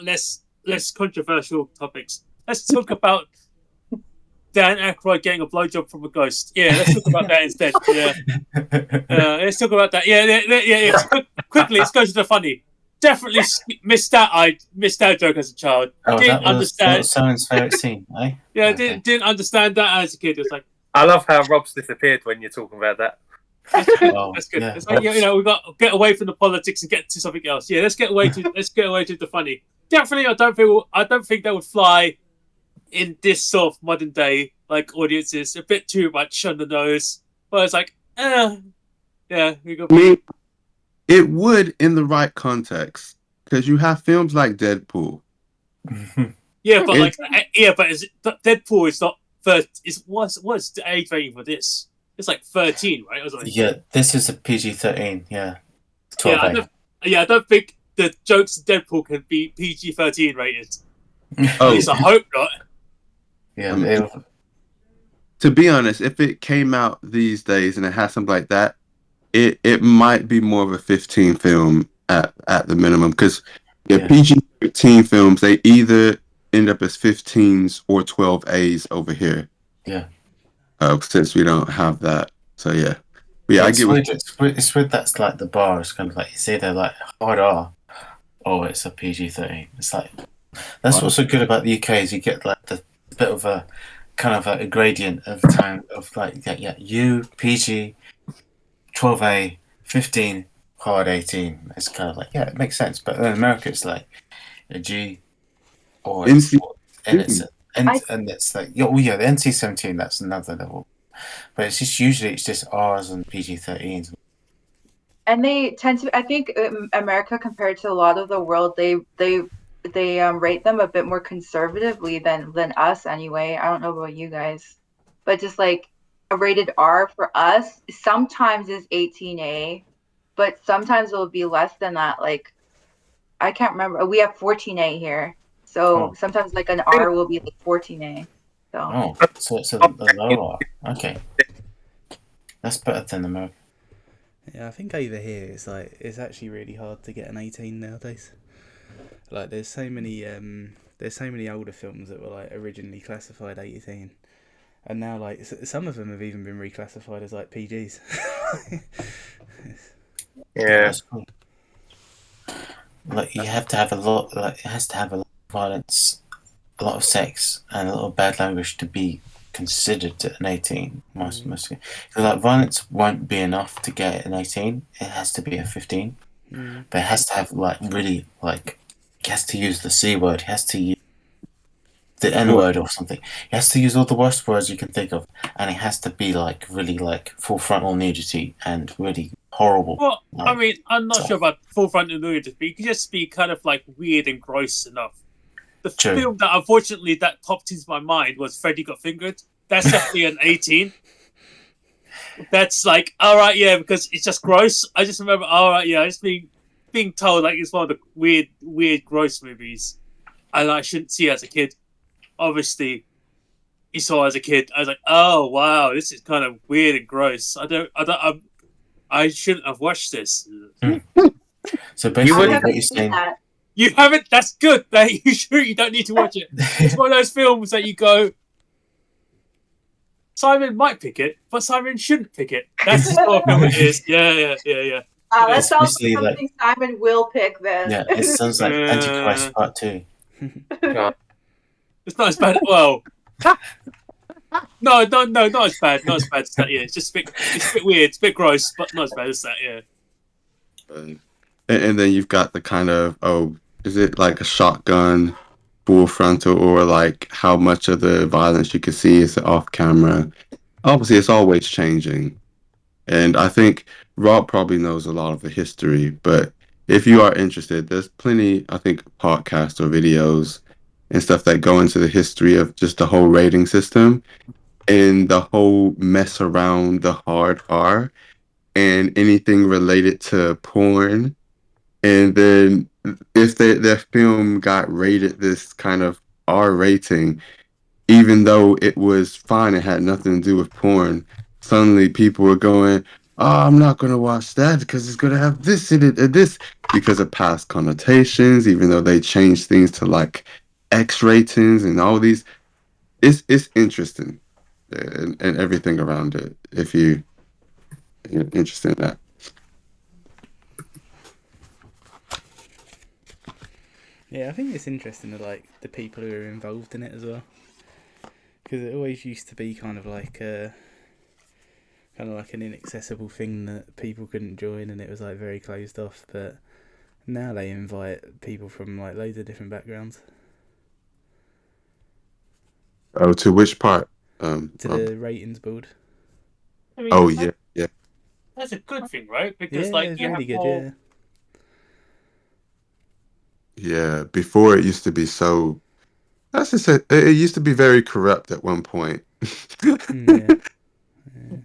less controversial topics. Let's talk about Dan Aykroyd getting a blowjob from a ghost. Yeah, let's talk about that instead. Yeah, let's talk about that. Yeah. Quickly, let's go to the funny. Definitely missed that joke as a child. Didn't understand. Simon's favourite scene, eh? Yeah, okay. Didn't understand that as a kid. It was like, I love how Rob's disappeared when you're talking about that. That's good. Yeah. It's like, we've got to get away from the politics and get to something else. Yeah, let's get away to the funny. Definitely, I don't think that would fly in this sort of modern day like audiences. A bit too much on the nose. But it's like, yeah, we go. It would in the right context, because you have films like Deadpool. Yeah, but Deadpool is not first. What's the age rating for this? It's like 13, right? Yeah, this is a PG-13. Yeah, 12. I don't think the jokes in Deadpool can be PG-13 rated. At least I hope not. Yeah. To be honest, if it came out these days and it has something like that, it might be more of a 15 film at the minimum, because PG-13 films, they either end up as 15s or 12As over here. Yeah. Since we don't have that, so yeah. I get it's weird. That's like the bar. It's kind of like, you see, they're like hard R, or it's a PG-13. It's like that's what's so good about the UK, is you get like the bit of a kind of a gradient of time of like you PG, 12A, 15, hard 18. It's kind of like, it makes sense. But in America, it's like a G, or it's, and it's like, the NC-17, that's another level. But it's just usually just R's and PG-13s. And they tend to, I think, America compared to a lot of the world, they rate them a bit more conservatively than us anyway. I don't know about you guys, but just like a rated R for us sometimes is 18A, but sometimes it'll be less than that. Like I can't remember. We have 14A here, so Oh. sometimes like an R will be like 14A. So Oh, so it's a lower. Okay, that's better than America. Yeah, I think over here it's actually really hard to get an 18 nowadays. Like there's so many older films that were like originally classified 18, and now like some of them have even been reclassified as like PGs. Yeah. That's cool. Like you have to have a lot. Like it has to have a lot of violence, a lot of sex, and a lot of bad language to be considered an 18. Mostly, so like violence won't be enough to get an 18. It has to be a 15. But it has to have like really like. It has to use the C word. It has to use the N word or something. It has to use all the worst words you can think of, and it has to be like really like full frontal nudity and really horrible. Well, like, I mean, I'm not stuff. sure about full frontal nudity, but you can just be kind of like weird and gross enough. The True. film that unfortunately that popped into my mind was Freddy Got Fingered. That's definitely an 18. That's like, all right, yeah, because it's just gross. I just remember, all right, yeah, I just being told like it's one of the weird, gross movies, and I shouldn't see it as a kid. Obviously, you saw it as a kid. I was like, oh wow, this is kind of weird and gross. I shouldn't have watched this. So basically, I what haven't you're seen saying, that. You haven't? That's good. That you don't need to watch it. It's one of those films that you go, Simon might pick it, but Simon shouldn't pick it. That's the sort of film it is. Yeah. That It's sounds basically like something Simon will pick then. yeah, it sounds like Antichrist Part 2. God. It's not as bad. Well, no, not as bad. Not as bad as that. Yeah, it's just it's a bit weird. It's a bit gross, but not as bad as that. Yeah. And then you've got the kind of, is it like a shotgun, full frontal, or like how much of the violence you can see is off camera? Obviously, it's always changing. And I think Rob probably knows a lot of the history, but if you are interested, there's plenty, I think, podcasts or videos and stuff that go into the history of just the whole rating system and the whole mess around the hard R and anything related to porn. And then if their film got rated this kind of R rating, even though it was fine, it had nothing to do with porn, suddenly people were going, "Oh, I'm not going to watch that because it's going to have this in it and this," because of past connotations, even though they changed things to like X ratings and all these. It's interesting, and everything around it, if you're interested in that. Yeah, I think it's interesting to like the people who are involved in it as well, because it always used to be kind of like an inaccessible thing that people couldn't join, and it was like very closed off. But now they invite people from like loads of different backgrounds Oh, to which part? to the ratings board. I mean, Oh yeah. that's a good thing, right? Because Yeah, like it's you really have good. more. Yeah. Yeah, before it used to be so. That's just it used to be very corrupt at one point. Yeah.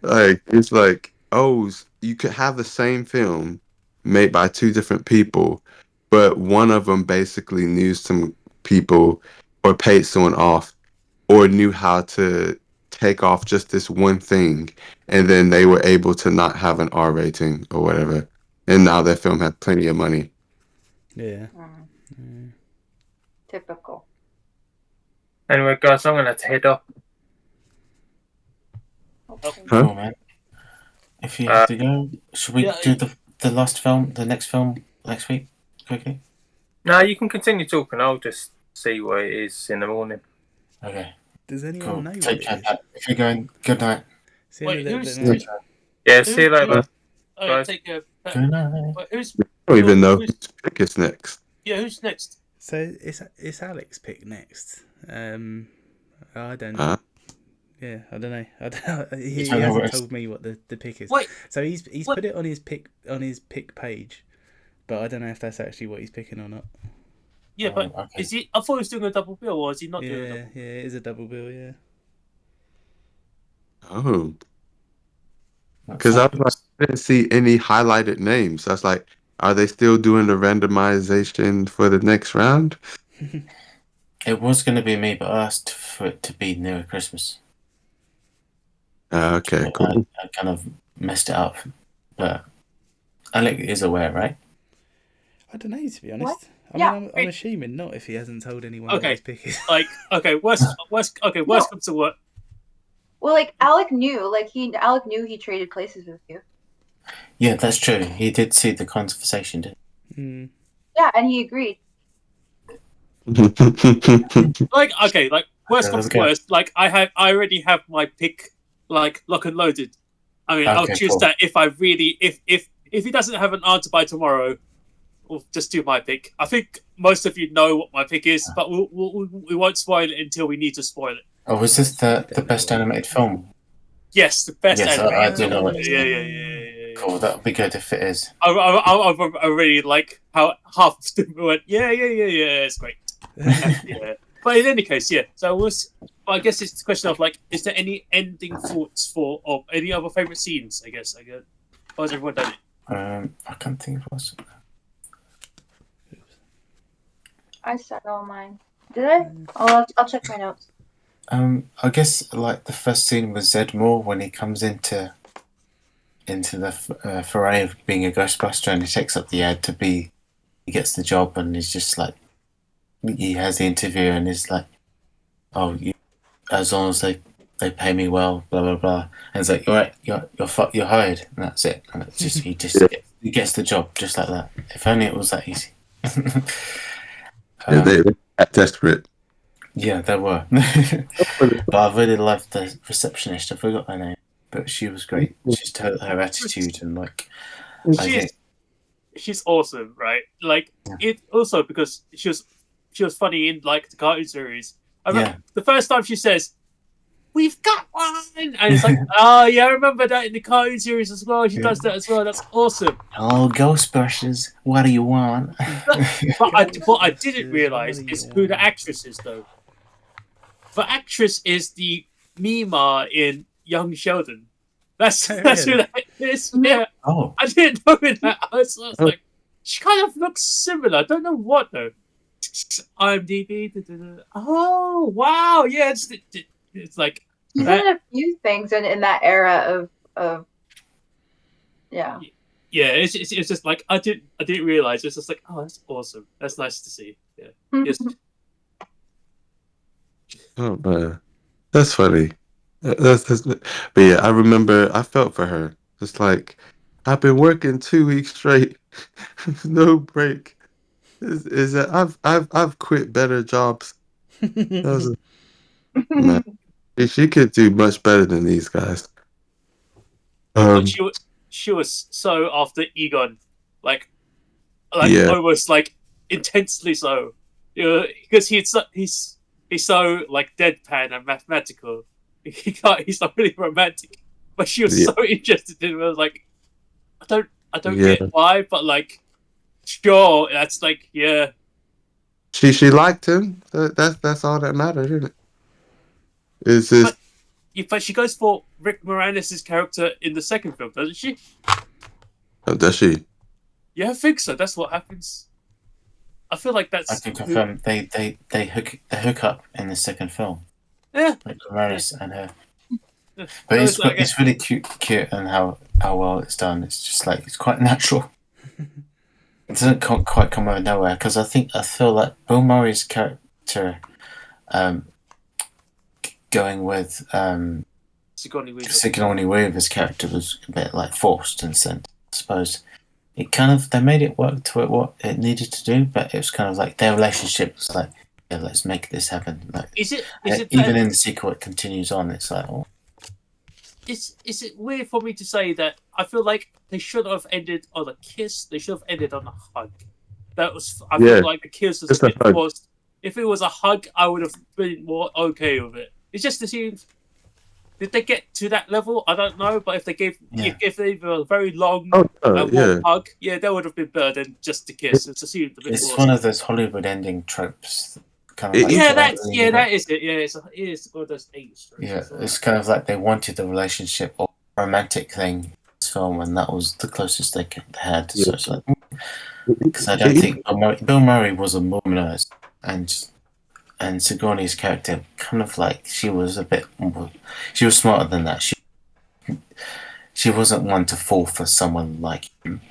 Like it's like, you could have the same film made by two different people, but one of them basically knew some people or paid someone off or knew how to take off just this one thing, and then they were able to not have an R rating or whatever, and now their film had plenty of money. Yeah. Typical. Anyway, guys, I'm gonna head off. Huh? Cool, man. If you have to go, should we Yeah, do the last film, the next film next week, quickly? No, you can continue talking. I'll just see what it is in the morning. Okay, Does anyone cool. know what Take it care, is? Pat. If you're going, good night. See you in a Wait, little who's- bit, mate. Yeah, see you later. Alright, take care. Good night. Wait, who's? I don't even know who's- whose pick is next. Yeah, who's next? So it's Alex pick next. I don't. Huh? Yeah, I don't know. He don't know what hasn't it's- told me what the pick is. Wait, So he's what? put it on his pick page, but I don't know if that's actually what he's picking or not. yeah, but okay. is he? I thought he was doing a double bill, or is he not doing a Yeah, double? yeah, it is a double bill. Yeah. Oh, Because I was like, I didn't see any highlighted names. I was like, are they still doing the randomization for the next round? It was going to be me, but I asked for it to be near Christmas. Okay, cool. I kind of messed it up, but Alec is aware, right? I don't know, to be honest. What? I Yeah. mean, I'm assuming not if he hasn't told anyone what Okay. his pick is. Like, okay, worst comes to what? Well, like Alec knew he traded places with you. Yeah, that's true. He did see the conversation, didn't Mm. Yeah, and he agreed. Like, okay, like worst Okay, comes let's to go. worst. Like, I already have my pick, like lock and loaded. I mean, I'll Okay, choose cool. that if I really, if he doesn't have an answer by tomorrow, we'll just do my pick. I think most of you know what my pick is, but we won't spoil it until we need to spoil it. Oh, was this the best animated film? Yes, the best Yes, animated I do film. know it. Yeah. Cool, that would be good if it is. I really like how half of them went, yeah, it's great. Yeah. But in any case, yeah. So I guess it's the question of like, is there any ending thoughts or any other favorite scenes? I guess. How has everyone done it? I can't think of what's. I said all mine. Did I? Oh, I'll check my notes. I guess like the first scene was Zedmore when he comes into the foray of being a Ghostbuster and he takes up the ad to be. He gets the job and he's just like, he has the interview and he's like, oh, as long as they pay me well, blah blah blah. And it's like, all right, you're hired, and that's it. And it's just he gets the job just like that. If only it was that easy. Yeah, they got desperate. Yeah, there were. But I really loved the receptionist. I forgot her name, but she was great. Just her attitude and like. She's awesome, right? Like it also because she was funny in like the cartoon series. I remember the first time she says, "We've got one," and it's like, oh yeah, I remember that in the cartoon series as well. She does that as well. That's awesome. Oh, Ghostbusters, what do you want? But what I didn't realize is who the actress is, though. The actress is the Mima in Young Sheldon. That's who that is. Yeah. Oh. I didn't know that. I was like, she kind of looks similar. I don't know what though. IMDb. Oh wow, yeah. It's like he's in a few things in that era of yeah. Yeah, it's just like I didn't realize. It's just like, oh, that's awesome. That's nice to see. Yeah. Yes. Oh man, that's funny. But yeah, I remember I felt for her. It's like I've been working 2 weeks straight, no break. Is that I've quit better jobs. Man, she could do much better than these guys. But she was so after Egon, like Yeah. almost like intensely so. You know, because he's so like deadpan and mathematical. He's not really romantic. But she was so interested in him. I was like, I don't get why, but like, sure, that's like, yeah. She liked him. That's all that mattered, isn't it? It's just. But she goes for Rick Moranis' character in the second film, doesn't she? Oh, does she? Yeah, I think so. That's what happens. I feel like that's. I can confirm they hook up in the second film. Yeah. Like Moranis and her. But it's really cute and how well it's done. It's just like it's quite natural. It doesn't quite come out of nowhere because I feel like Bill Murray's character, going with Sigourney Weaver's character was a bit like forced in a sense. I suppose they made it work to what it needed to do, but it was kind of like their relationship was like, yeah, let's make this happen. Like, is it even in the sequel it continues on? It's like, oh. Is it weird for me to say that I feel like they should have ended on a kiss? They should have ended on a hug. I feel like the kiss was a bit forced. If it was a hug, I would have been more okay with it. It's just assumed. Did they get to that level? I don't know, but if they gave a very long warm hug, that would have been better than just a kiss. It's assumed a bit. It's one of those Hollywood ending tropes. That is it. Yeah, it is one of those 80s tropes. Yeah, it's kind of like they wanted the relationship romantic thing in this film, and that was the closest they had. Yeah. So it's like, because I don't think Bill Murray was a womanizer, and Sigourney's character kind of like she was a bit more, she was smarter than that. She wasn't one to fall for someone like him,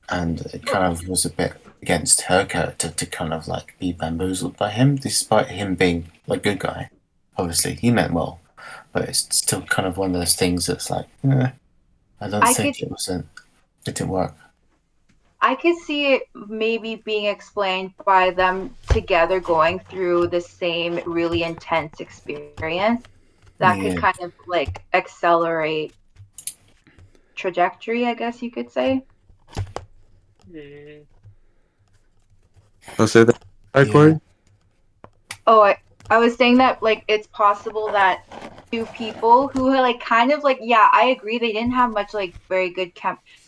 and it kind of was a bit against her character to kind of like be bamboozled by him, despite him being a good guy. Obviously, he meant well, but it's still kind of one of those things that's like, I don't I think could it didn't work. I could see it maybe being explained by them together going through the same really intense experience that could Yeah, kind of like accelerate trajectory, I guess you could say. Mm. I'll say that. Hi, yeah, Corey. Oh, I was saying that like it's possible that two people who are like kind of like, yeah, I agree they didn't have much like very good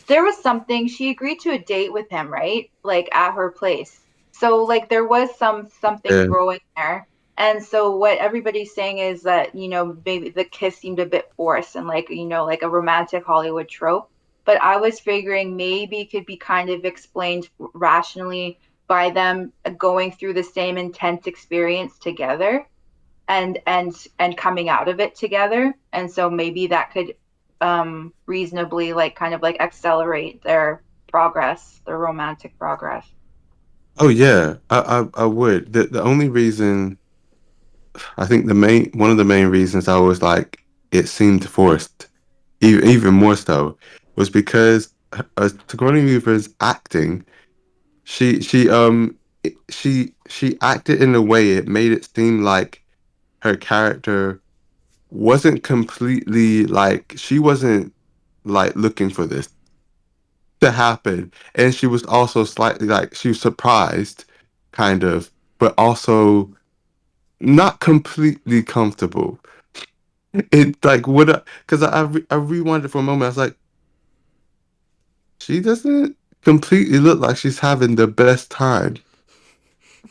there was something she agreed to a date with him, right? Like at her place. So like there was something Yeah. brewing there. And so what everybody's saying is that, maybe the kiss seemed a bit forced and like, like a romantic Hollywood trope. But I was figuring maybe it could be kind of explained rationally by them going through the same intense experience together and coming out of it together, and so maybe that could reasonably like kind of like accelerate their romantic progress. Oh yeah, I would. The only reason I think one of the main reasons I was like it seemed forced, even more so, was because Sigourney Weaver's acting. She acted in a way it made it seem like her character wasn't completely like she wasn't like looking for this to happen, and she was also slightly like she was surprised, kind of, but also not completely comfortable. It like what because I rewound it for a moment. I was like, she doesn't completely look like she's having the best time.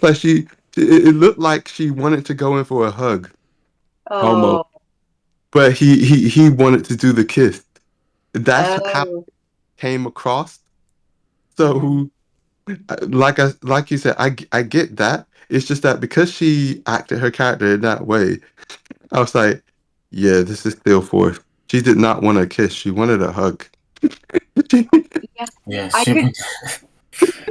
Like it looked like she wanted to go in for a hug almost, Oh. but he wanted to do the kiss. That's how it Oh. came across. Mhm. So like you said, I get that. It's just that because she acted her character in that way, I was like, yeah, this is still forced. She did not want a kiss. She wanted a hug. Yeah, yeah. I She could. would,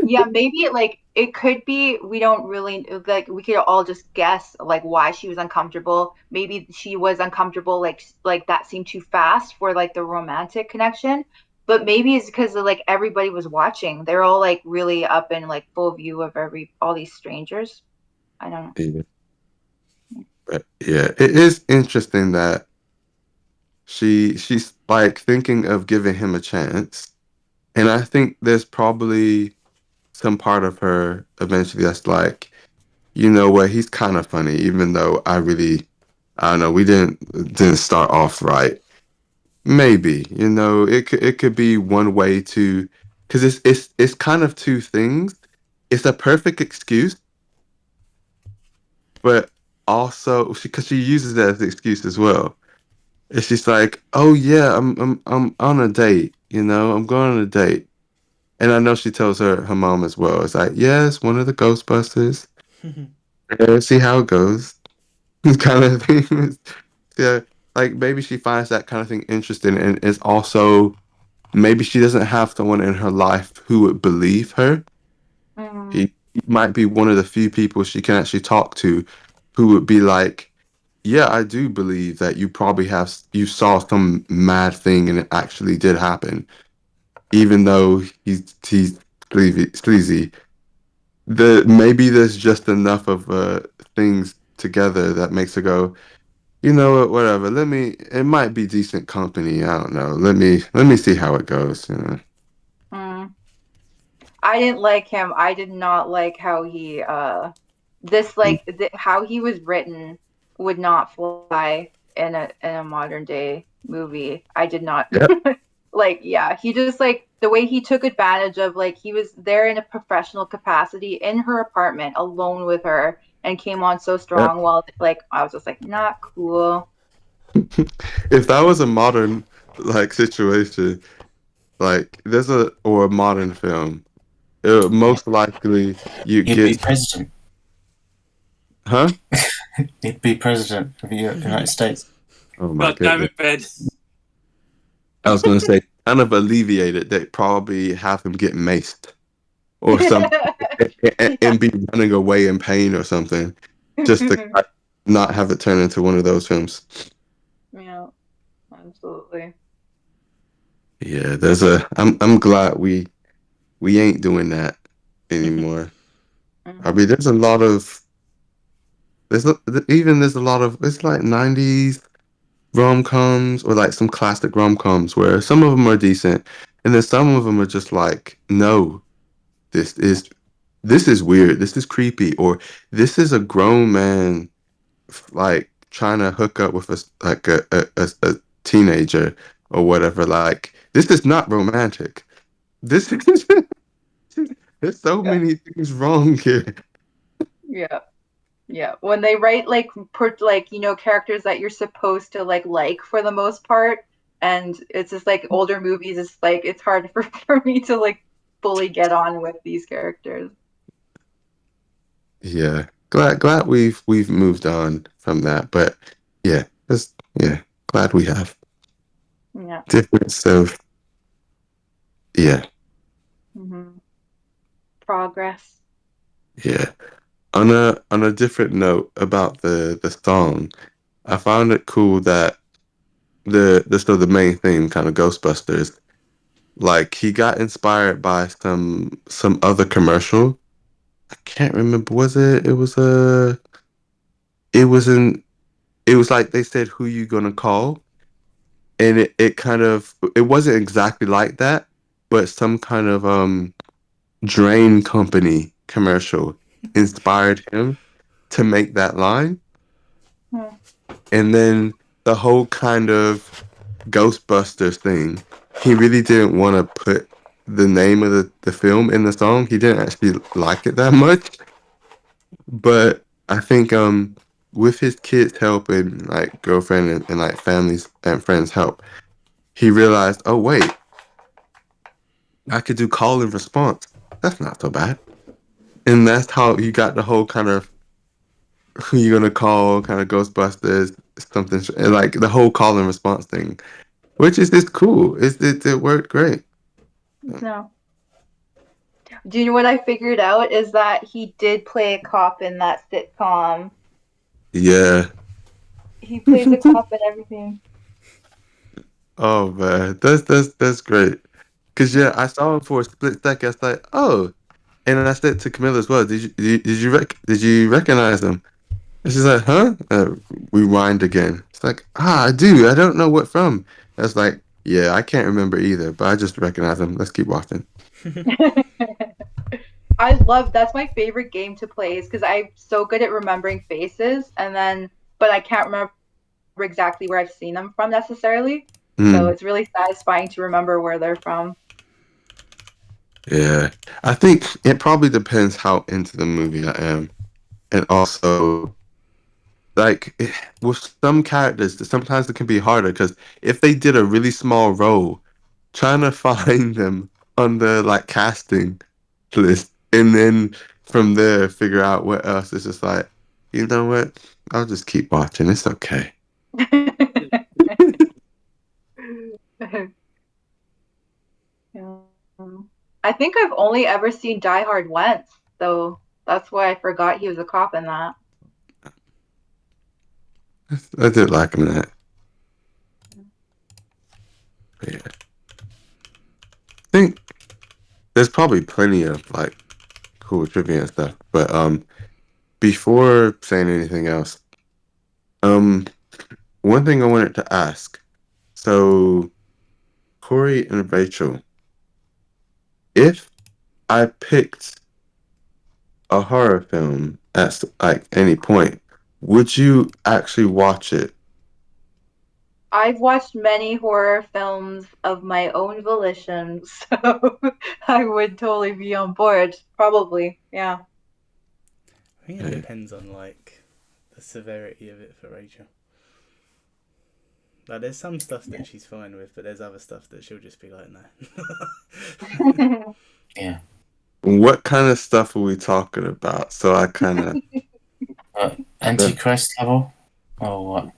Yeah, maybe like it could be we don't really like we could all just guess like why she was uncomfortable. Maybe she was uncomfortable like that seemed too fast for like the romantic connection. But maybe it's because like everybody was watching. They're all like really up in like full view of all these strangers. I don't know. Yeah, but yeah, it is interesting that she's like thinking of giving him a chance, and I think there's probably some part of her eventually that's like, you know what, he's kind of funny, even though I don't know, we didn't start off right. Maybe, it could be one way to, because it's kind of two things. It's a perfect excuse, but also because she uses that as an excuse as well. It's just like, oh yeah, I'm on a date, I'm going on a date, and I know she tells her mom as well. It's like, yes, one of the Ghostbusters. Let's see how it goes, kind of thing. Yeah, like maybe she finds that kind of thing interesting, and is also maybe she doesn't have someone in her life who would believe her. Mm, He might be one of the few people she can actually talk to who would be like, yeah, I do believe that you saw some mad thing and it actually did happen, even though he's sleazy. Maybe there's just enough of things together that makes her go, you know what, whatever. It might be decent company. I don't know. Let me see how it goes. mm. I didn't like him. I did not like how this like how he was written would not fly in a modern day movie. I did not Yep, like, yeah, he just like the way he took advantage of like he was there in a professional capacity in her apartment alone with her and came on so yep. strong while like I was just like not cool. If that was a modern like situation, like there's a modern film, most likely you He'd be get, president. huh? He'd be president of the United States. Oh my God damn goodness. it, Ben. I was gonna say, kind of alleviate it. They probably have him get maced or something, Yeah. and be running away in pain or something, just to not have it turn into one of those films. Yeah, absolutely. Yeah, there's a. I'm glad we ain't doing that anymore. I mean, there's a lot of there's a lot of it's like 90s rom-coms or like some classic rom-coms where some of them are decent, and then some of them are just like, no, this is this is weird, this is creepy, or this is a grown man like trying to hook up with like a teenager or whatever. Like this is not romantic. This is there's so Yeah. many things wrong here. Yeah. Yeah. When they write like like characters that you're supposed to like for the most part, and it's just like older movies, it's like it's hard for me to like fully get on with these characters. Yeah, glad we've moved on from that, but yeah, just yeah, glad we have Yeah. difference of yeah, Hmm. Progress. yeah. On a different note about the song, I found it cool that the main theme, kind of Ghostbusters, like he got inspired by some other commercial. I can't remember. Was it? It was a. It was in. It was like they said, "Who you gonna call?" And it kind of it wasn't exactly like that, but some kind of drain company commercial inspired him to make that line. Hmm. And then the whole kind of Ghostbusters thing, he really didn't want to put the name of the film in the song. He didn't actually like it that much. But I think with his kids' help and like girlfriend and like families and friends' help, he realized, oh wait, I could do call and response. That's not so bad. And that's how you got the whole kind of who you gonna call, kind of Ghostbusters, something and like the whole call and response thing, which is it's cool. It worked great. No. Do you know what I figured out is that he did play a cop in that sitcom. Yeah. He plays a cop and everything. Oh man, that's great. Cause yeah, I saw him for a split second. I was like, oh, and then I said to Camilla as well. Did you recognize him? And she's like, huh? Rewind again. It's like, I do. I don't know what from. I was like, yeah, I can't remember either, but I just recognize him. Let's keep watching. I love that's my favorite game to play is because I'm so good at remembering faces and then but I can't remember exactly where I've seen them from necessarily. So Mm, it's really satisfying to remember where they're from. yeah, I think it probably depends how into the movie I am, and also like with some characters, sometimes it can be harder because if they did a really small role, trying to find them on the like casting list, and then from there figure out what else. It's just like, you know what? I'll just keep watching. It's okay. Yeah. I think I've only ever seen Die Hard once, so that's why I forgot he was a cop in that. I did like him in that. But yeah. I think there's probably plenty of like cool trivia and stuff. But before saying anything else, um one thing I wanted to ask. So Corey and Rachel, if I picked a horror film at like any point, would you actually watch it? I've watched many horror films of my own volition, so I would totally be on board. Probably, yeah. I think it depends on like the severity of it for Rachel. Like, there's some stuff that she's fine with, but there's other stuff that she'll just be like, no. Yeah. What kind of stuff are we talking about? So I kind of Antichrist level? Or what?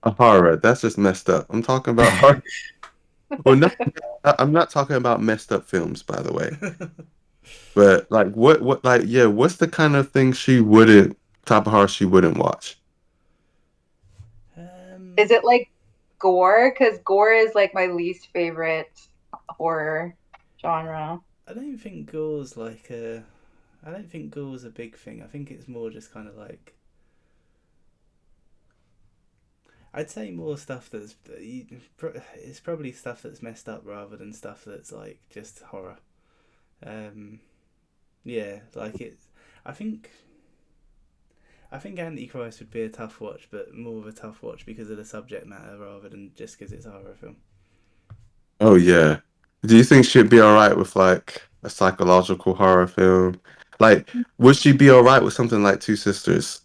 a horror. That's just messed up. I'm talking about horror. Well, no, I'm not talking about messed up films, by the way. But like, like, yeah, what's the kind of thing she wouldn't type of horror she wouldn't watch? Is it like gore? Because gore is like my least favorite horror genre. I don't think gore's like a. I don't think gore's a big thing. I think it's more just kind of like. I'd say more stuff that's. It's probably stuff that's messed up rather than stuff that's like just horror. Yeah, like it's. I think. I think Antichrist would be a tough watch, but more of a tough watch because of the subject matter rather than just because it's a horror film. Oh yeah. Do you think she'd be all right with like a psychological horror film? Like, would she be all right with something like Two Sisters?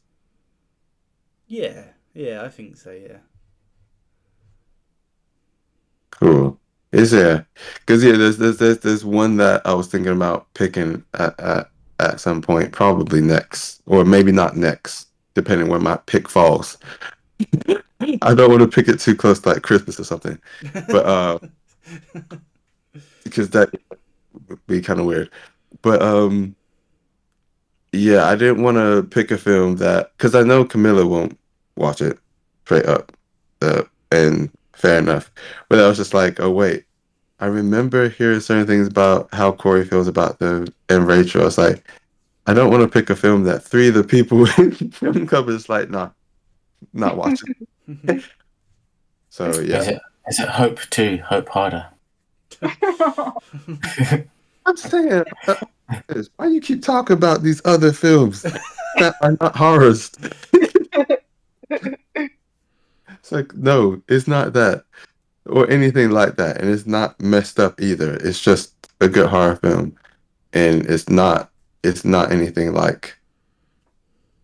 Yeah, I think so. Yeah. Cool. Is there? Because yeah, there's one that I was thinking about picking at some point, probably next, or maybe not next, depending where my pick falls. I don't want to pick it too close to like Christmas or something, but because that would be kind of weird. But yeah, I didn't want to pick a film that because I know Camilla won't watch it straight up, and fair enough. But I was just like, oh wait. I remember hearing certain things about how Corey feels about them and Rachel. I was like, I don't want to pick a film that three of the people in film club is like, nah, not watching. So yeah, Is it Hope 2, Hope Harder? I'm saying, why you keep talking about these other films that are not horrors? It's like, no, it's not that or anything like that, and it's not messed up either. It's just a good horror film, and it's not anything like.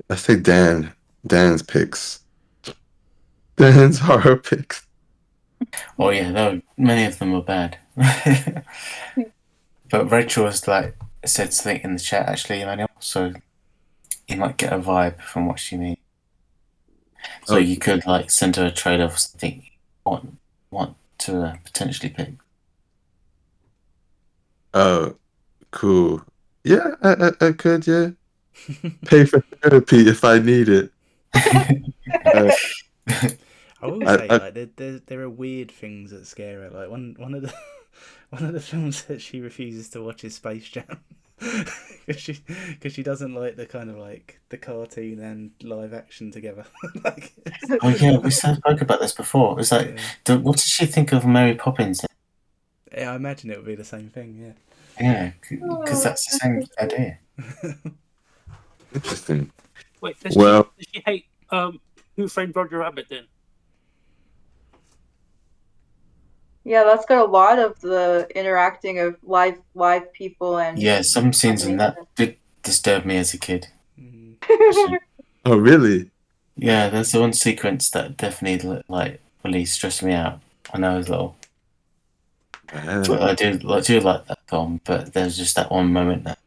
Let's say Dan's picks. Dan's horror picks. Oh yeah, no, many of them were bad. But Rachel has like said something in the chat actually, Emmanuel, so you might get a vibe from what she means. So you could like send her a trailer of something you want to potentially pick. Oh, cool. Yeah, I could, yeah. Pay for therapy if I need it. Uh, I will say, like, there are weird things that scare her. Like one of the one of the films that she refuses to watch is Space Jam, because she doesn't like the kind of like the cartoon and live action together. Like, Oh yeah, we spoke about this before. It's like, what did she think of Mary Poppins? yeah, I imagine it would be the same thing. Yeah. Yeah, because that's the same idea. Interesting. Wait, does she hate Who Framed Roger Rabbit then? Yeah, that's got a lot of the interacting of live people and Yeah, some scenes in that did disturb me as a kid. Oh, really? Yeah, there's the one sequence that definitely like really stressed me out when I was little. But I do like that film, but there's just that one moment that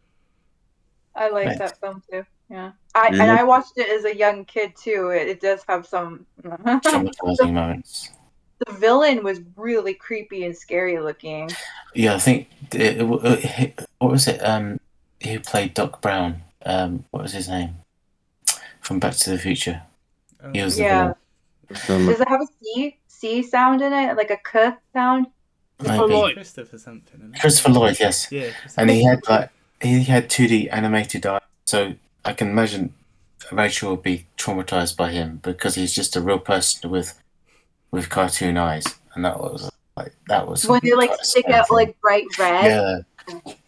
I like that film too. Yeah, I watched it as a young kid too. It does have some traumatizing moments. The villain was really creepy and scary looking. Yeah, I think what was it? Who played Doc Brown? What was his name? From Back to the Future. He was the villain. Does it have a C sound in it, like a K sound? Maybe. Christopher something. Christopher Lloyd, yes. Yeah. And he had 2D animated eyes, so I can imagine Rachel would be traumatized by him because he's just a real person with cartoon eyes, and that was when they like stick out like bright red.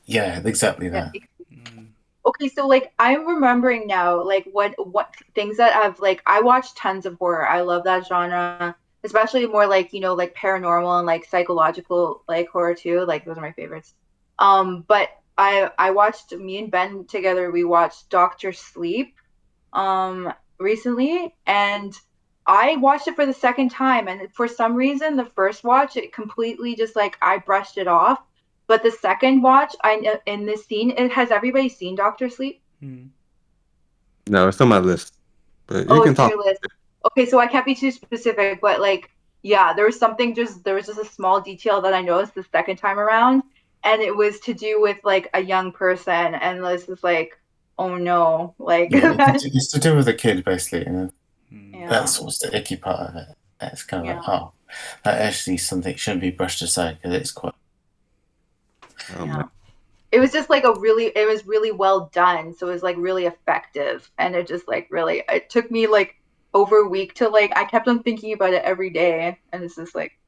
Yeah, exactly that. Okay, so like I'm remembering now, like what things that I've like I watch tons of horror. I love that genre, especially more like like paranormal and like psychological like horror too. Like those are my favorites. But I watched me and Ben together. We watched Doctor Sleep, recently, and I watched it for the second time, and for some reason, the first watch, it completely just like I brushed it off. But the second watch, in this scene, it has everybody seen Doctor Sleep? No, it's on my list, but you Oh, can it's on talk. your list. Okay, so I can't be too specific, but like, yeah, there was just a small detail that I noticed the second time around, and it was to do with like a young person, and this is like, oh no, like, Yeah, it's to do with the kid, basically. You know, yeah, that's what's the icky part of it. It's kind of yeah. like, oh, that actually something shouldn't be brushed aside because it's quite. Oh, Yeah. man. It was just like it was really well done. So it was like really effective. And it just like really, it took me like over a week to like, I kept on thinking about it every day. And it's just like,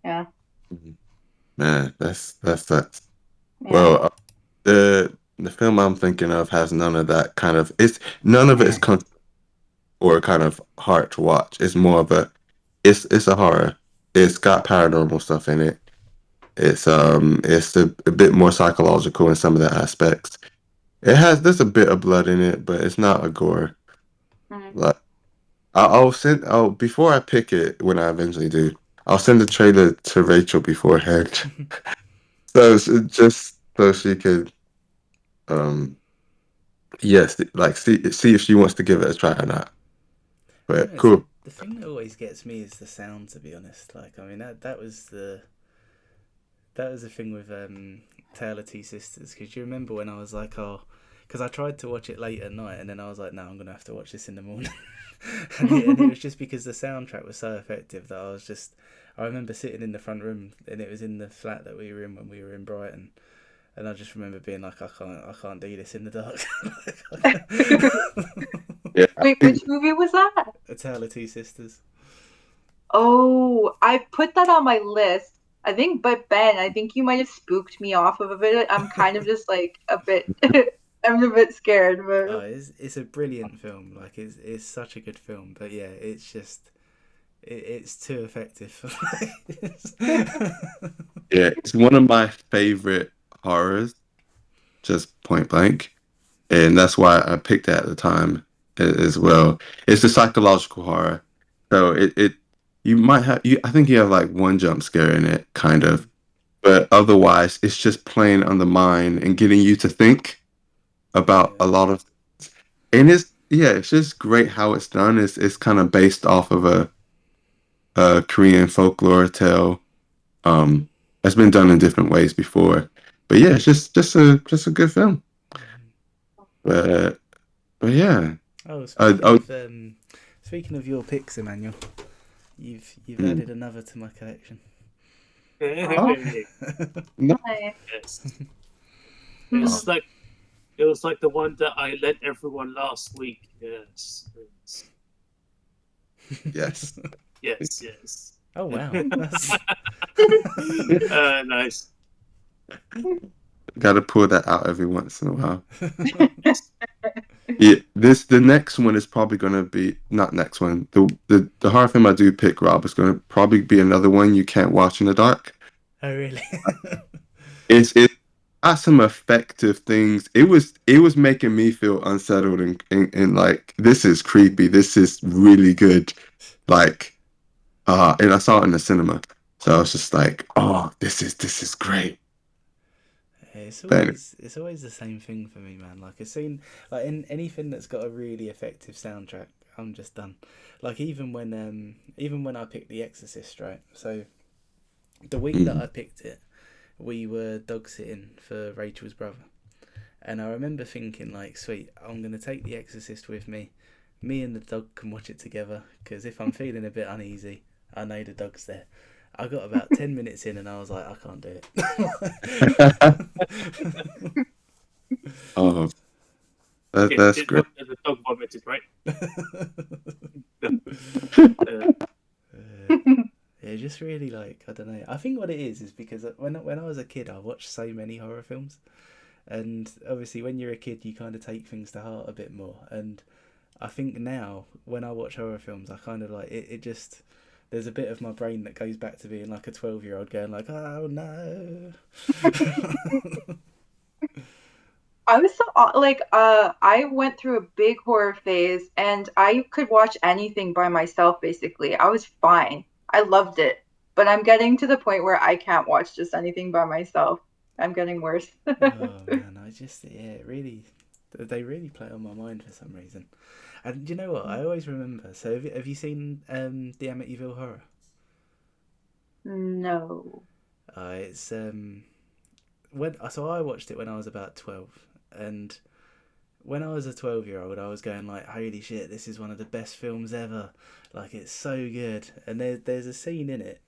yeah, Man, that's that. yeah. Well, the film I'm thinking of has none of that kind of. It's none of it is or kind of hard to watch. It's more of a. It's a horror. It's got paranormal stuff in it. It's a bit more psychological in some of the aspects. There's a bit of blood in it, but it's not a gore. Mm. Like I'll send. Oh, before I pick it, when I eventually do, I'll send the trailer to Rachel beforehand, just so she could, um, yes, like see if she wants to give it a try or not. I don't But know, cool. the thing that always gets me is the sound. To be honest, like I mean that was the thing with Tale of Two Sisters. Because you remember when I was like, oh, because I tried to watch it late at night, and then I was like, no, I'm gonna have to watch this in the morning. and it was just because the soundtrack was so effective that I remember sitting in the front room, and it was in the flat that we were in when we were in Brighton. And I just remember being like, I can't do this in the dark. Yeah, Wait, which movie was that? A Tale of Two Sisters. Oh, I put that on my list. I think, but Ben, I think you might have spooked me off of a bit. I'm kind of just like a bit, I'm a bit scared, Oh, but it's a brilliant film. Like it's such a good film. But yeah, it's just it's too effective. yeah, it's one of my favorite horrors, just point blank, and that's why I picked it at the time as well. It's a psychological horror, so it you might have you. I think you have like one jump scare in it, kind of, but otherwise it's just playing on the mind and getting you to think about Yeah. a lot of. And it's just great how it's done. It's kind of based off of a Korean folklore tale. It's been done in different ways before, but yeah, it's just a good film. But but yeah, Oh, oh speaking of your picks, Emmanuel, you've mm, added another to my collection. oh, no, nice. Yes. Mhm. It's like it was like the one that I lent everyone last week. Yes. yes, Yes. Yes. Oh wow, that's Nice. got to pull that out every once in a while. Yeah, the next one is probably gonna be not next one. The horror film I do pick, Rob, is gonna probably be another one you can't watch in the dark. oh really? It got some effective things. It was making me feel unsettled and like this is creepy. This is really good. Like and I saw it in the cinema. So I was just like, oh, this is great. But It's always the same thing for me, man. Like as soon like in anything that's got a really effective soundtrack, I'm just done. Like even when I picked The Exorcist, right? So the week that I picked it, we were dog sitting for Rachel's brother. And I remember thinking, like, sweet, I'm going to take The Exorcist with me. Me and the dog can watch it together, because if I'm feeling a bit uneasy, I know the dog's there. I got about 10 minutes in and I was like, I can't do it. oh, that's great. The dog vomited, right? Yeah, just really like, I don't know. I think what it is because when I was a kid, I watched so many horror films. And obviously, when you're a kid, you kind of take things to heart a bit more. And I think now, when I watch horror films, I kind of like it just. There's a bit of my brain that goes back to being like a 12-year-old going like, oh no. I was so like I went through a big horror phase and I could watch anything by myself basically. I was fine. I loved it. But I'm getting to the point where I can't watch just anything by myself. I'm getting worse. Oh man, really, they really play on my mind for some reason. And you know what? I always remember. So have you seen the Amityville Horror? No. It's when so I watched it when I was about 12, and when I was a 12-year-old, I was going like, holy shit, this is one of the best films ever. Like, it's so good. And there's a scene in it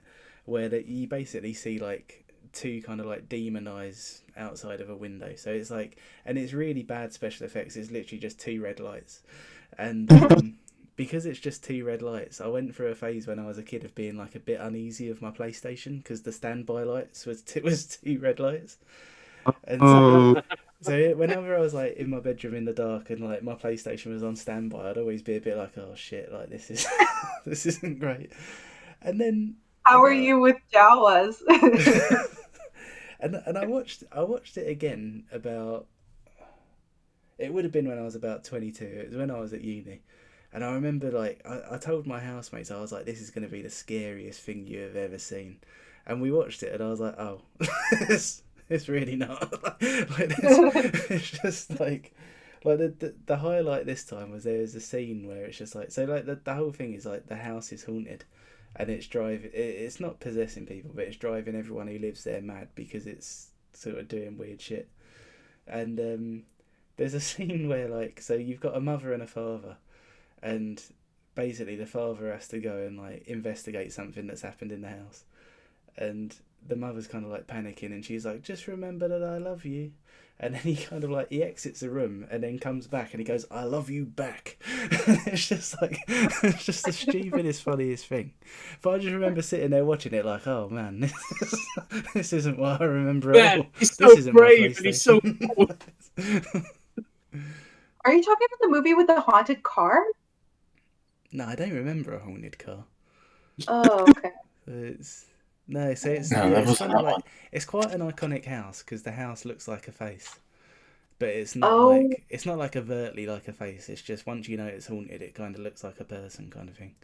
where you basically see like two kind of like demon eyes outside of a window. So it's like, and it's really bad special effects. It's literally just two red lights. And because it's just two red lights, I went through a phase when I was a kid of being like a bit uneasy of my PlayStation because the standby lights was two red lights. And so whenever I was like in my bedroom in the dark and like my PlayStation was on standby, I'd always be a bit like, oh shit, like this isn't great. And then How are you with Jawas? and I watched it again about, it would have been when I was about 22. It was when I was at uni. And I remember like I told my housemates, I was like, this is going to be the scariest thing you have ever seen. And we watched it and I was like, oh, it's really not. It's just like the highlight this time was there was a scene where it's just like, so like the whole thing is like the house is haunted and it's not possessing people, but it's driving everyone who lives there mad because it's sort of doing weird shit. And there's a scene where like, so you've got a mother and a father, and basically the father has to go and like investigate something that's happened in the house, and the mother's kind of like panicking and she's like, just remember that I love you. And then he kind of like, he exits the room and then comes back and he goes, I love you back. It's just like, it's just the stupidest, funniest thing. But I just remember sitting there watching it like, oh man, this isn't what I remember at all. He's This so isn't brave and he's so cool. Are you talking about the movie with the haunted car? No, I don't remember a haunted car. Oh, okay. It's no, so it's No, yeah, that it's wasn't kind of that like, it's quite an iconic house because the house looks like a face, but it's not Oh. like, it's not like overtly like a face. It's just once you know it's haunted, it kind of looks like a person kind of thing.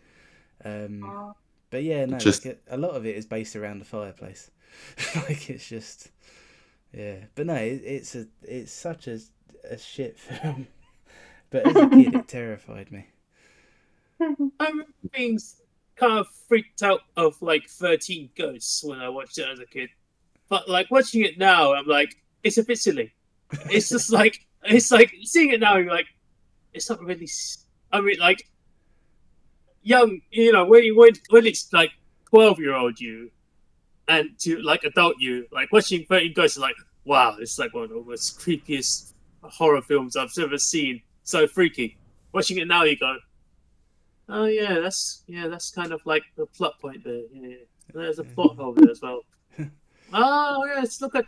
But yeah, no, Just- like a lot of it is based around the fireplace. Like it's just yeah, but no, it's such a shit film. But as a kid, it terrified me. I remember being kind of freaked out of like 13 Ghosts when I watched it as a kid. But like watching it now, I'm like, it's a bit silly. It's just like, it's like seeing it now, you're like, it's not really. I mean, like, young, you know, when it's like 12-year-old you and to like adult you, like watching 13 Ghosts is like, wow, it's like one of the most creepiest horror films I've ever seen. So freaky. Watching it now, you go, oh yeah, that's kind of like the plot point there. Yeah, there's a plot hole there as well. Oh yes, look at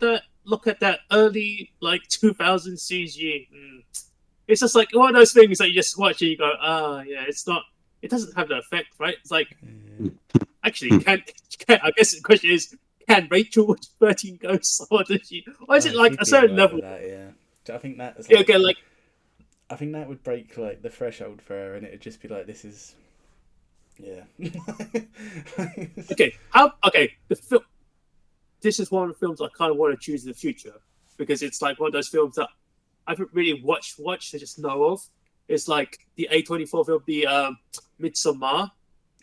that early like 2000 CG. It's just like one of those things that you just watch and you go, oh yeah, it doesn't have the effect, right? It's like, actually, can I guess the question is, can Rachel watch 13 Ghosts, or is it like She'd a be certain alright level? with that, yeah. I think that is Yeah, like, okay, like, I think that would break like the threshold for her, and it'd just be like, this is, yeah. okay, this is one of the films I kind of want to choose in the future because it's like one of those films that I haven't really watched. I just know of. It's like the A24 film, the Midsommar.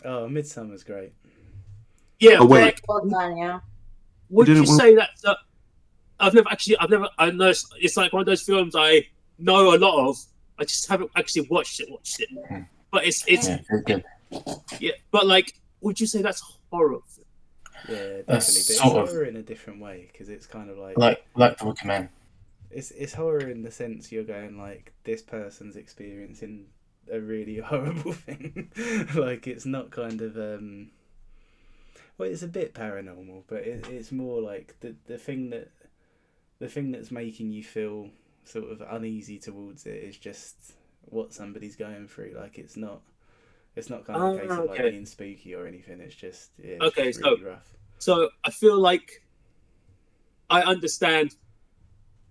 Oh, Midsummer's great. Yeah, Oh, wait. like, Well done, yeah. would you didn't want- say that? I know it's like one of those films I know a lot of. I just haven't actually watched it. But it's Yeah, very good. yeah. But like, would you say that's horror? Yeah, definitely. But That's it's sort of horror in a different way because it's kind of like like the Wicker Man. it's horror in the sense you're going like, this person's experiencing a really horrible thing. Like it's not kind of well, it's a bit paranormal, but it's more like the thing that's making you feel sort of uneasy towards it is just what somebody's going through. Like it's not kind of a case of like being spooky or anything. It's just it's just really rough. So I feel like I understand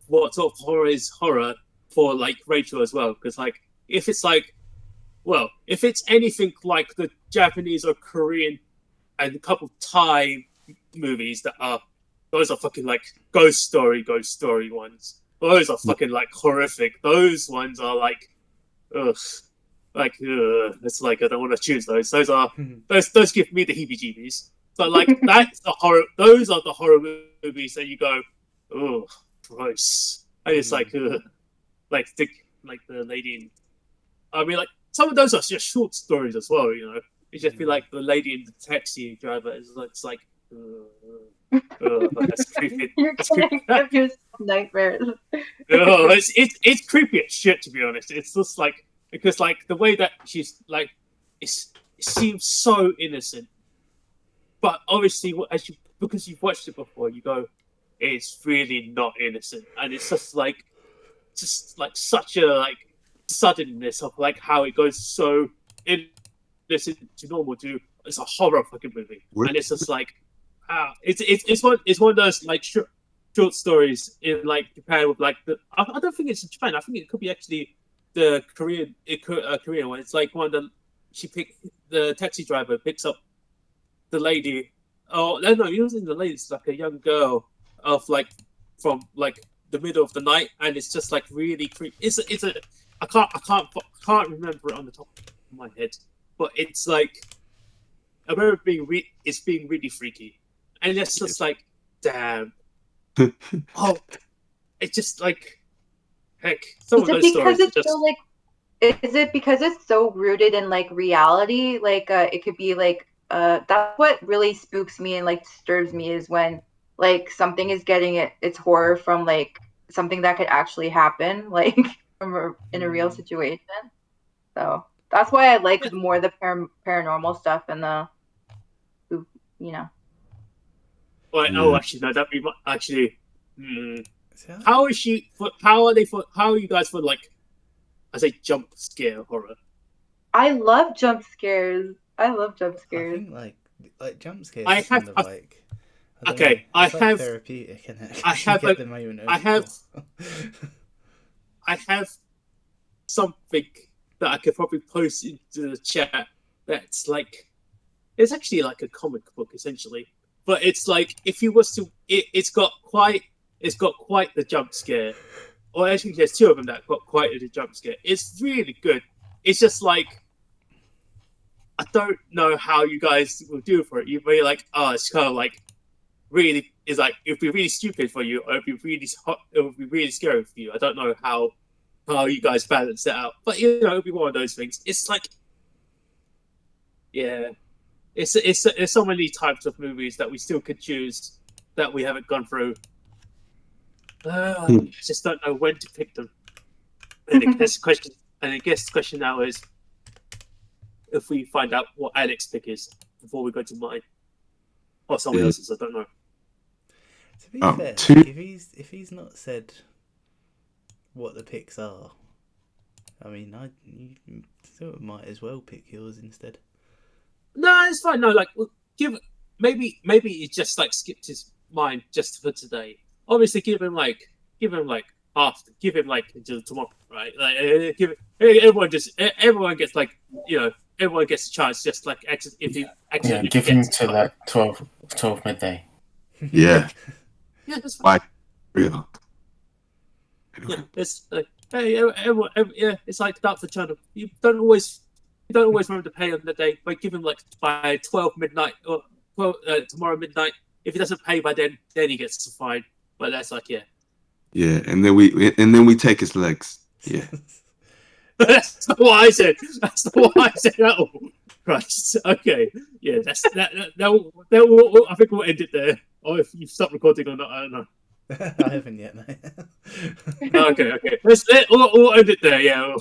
what sort of horror is horror for like Rachel as well. Because like if it's like, well, if it's anything like the Japanese or Korean and a couple of Thai movies that are, those are fucking like ghost story ones. Those are fucking like horrific. Those ones are like, ugh, like it's like I don't want to choose those. Those are those give me the heebie-jeebies. But like that's the horror. Those are the horror movies that you go, oh, gross. And it's like the lady in. I mean, like some of those are just short stories as well. You know, it just be like the lady in the taxi driver. It's like. That's creepy. You're That's gonna creepy. give yourself nightmares. No, it's creepy as shit, to be honest. It's just like because like the way that she's like it seems so innocent, but obviously because you've watched it before, you go, it's really not innocent, and it's just like such a like suddenness of like how it goes so innocent to normal to it's a horror fucking movie, and it's just like it's one of those like short stories in like Japan with like the I don't think it's in Japan. I think it could be actually the Korean Korean one. It's like one of the taxi driver picks up the lady. Oh no, it wasn't the lady. It's like a young girl of like from like the middle of the night, and it's just like really creepy. It's a I can't remember it on the top of my head, but it's like I remember it's being really freaky, and it's just like damn. Oh, it's just like heck. Some of those stories are just. So like, is it because it's so rooted in like reality? Like, it could be like, that's what really spooks me and like disturbs me is when like something is getting its horror from like something that could actually happen, like in a real situation. So that's why I like more the paranormal stuff and the, you know. Well, oh, actually, no. That'd be actually. How is she? How are they? How are you guys for like? I say jump scare horror. I love jump scares. I think like jump scares. I have. Like, okay, I have. Therapeutic, isn't it? I have. I have something that I could probably post into the chat. That's like, it's actually like a comic book essentially. But it's like if you was to, it's got quite the jump scare, or actually there's two of them that got quite the jump scare. It's really good. It's just like I don't know how you guys will do for it. You'd be like, oh, it's kind of like really. It's like it'd be really stupid for you, or it'd be really hot. It would be really scary for you. I don't know how you guys balance that out, but you know, it'd be one of those things. It's like, yeah. There's so many types of movies that we still could choose that we haven't gone through. I just don't know when to pick them. And I guess the question now is if we find out what Alex's pick is before we go to mine or someone else's. I don't know. To be fair, if he's not said what the picks are, I mean, you still might as well pick yours instead. No, it's fine. No, like maybe he just like skipped his mind just for today. Obviously, give him like until tomorrow, right? Like everyone gets like everyone gets a chance. Just like if he accidentally give him to like 12 midday. Yeah. Yeah, that's fine. Yeah, it's like everyone, it's like that for channel. You don't always remember to pay on the day, but give him like by 12 midnight or tomorrow midnight. If he doesn't pay by then he gets the fine. But that's like yeah, and then we take his legs. Yeah. That's not what I said. That's not what I said at all. Christ. Okay. Yeah. That I think we'll end it there. Or if you stop recording or not, I don't know. I haven't yet, mate. Okay. We'll end it there. Yeah.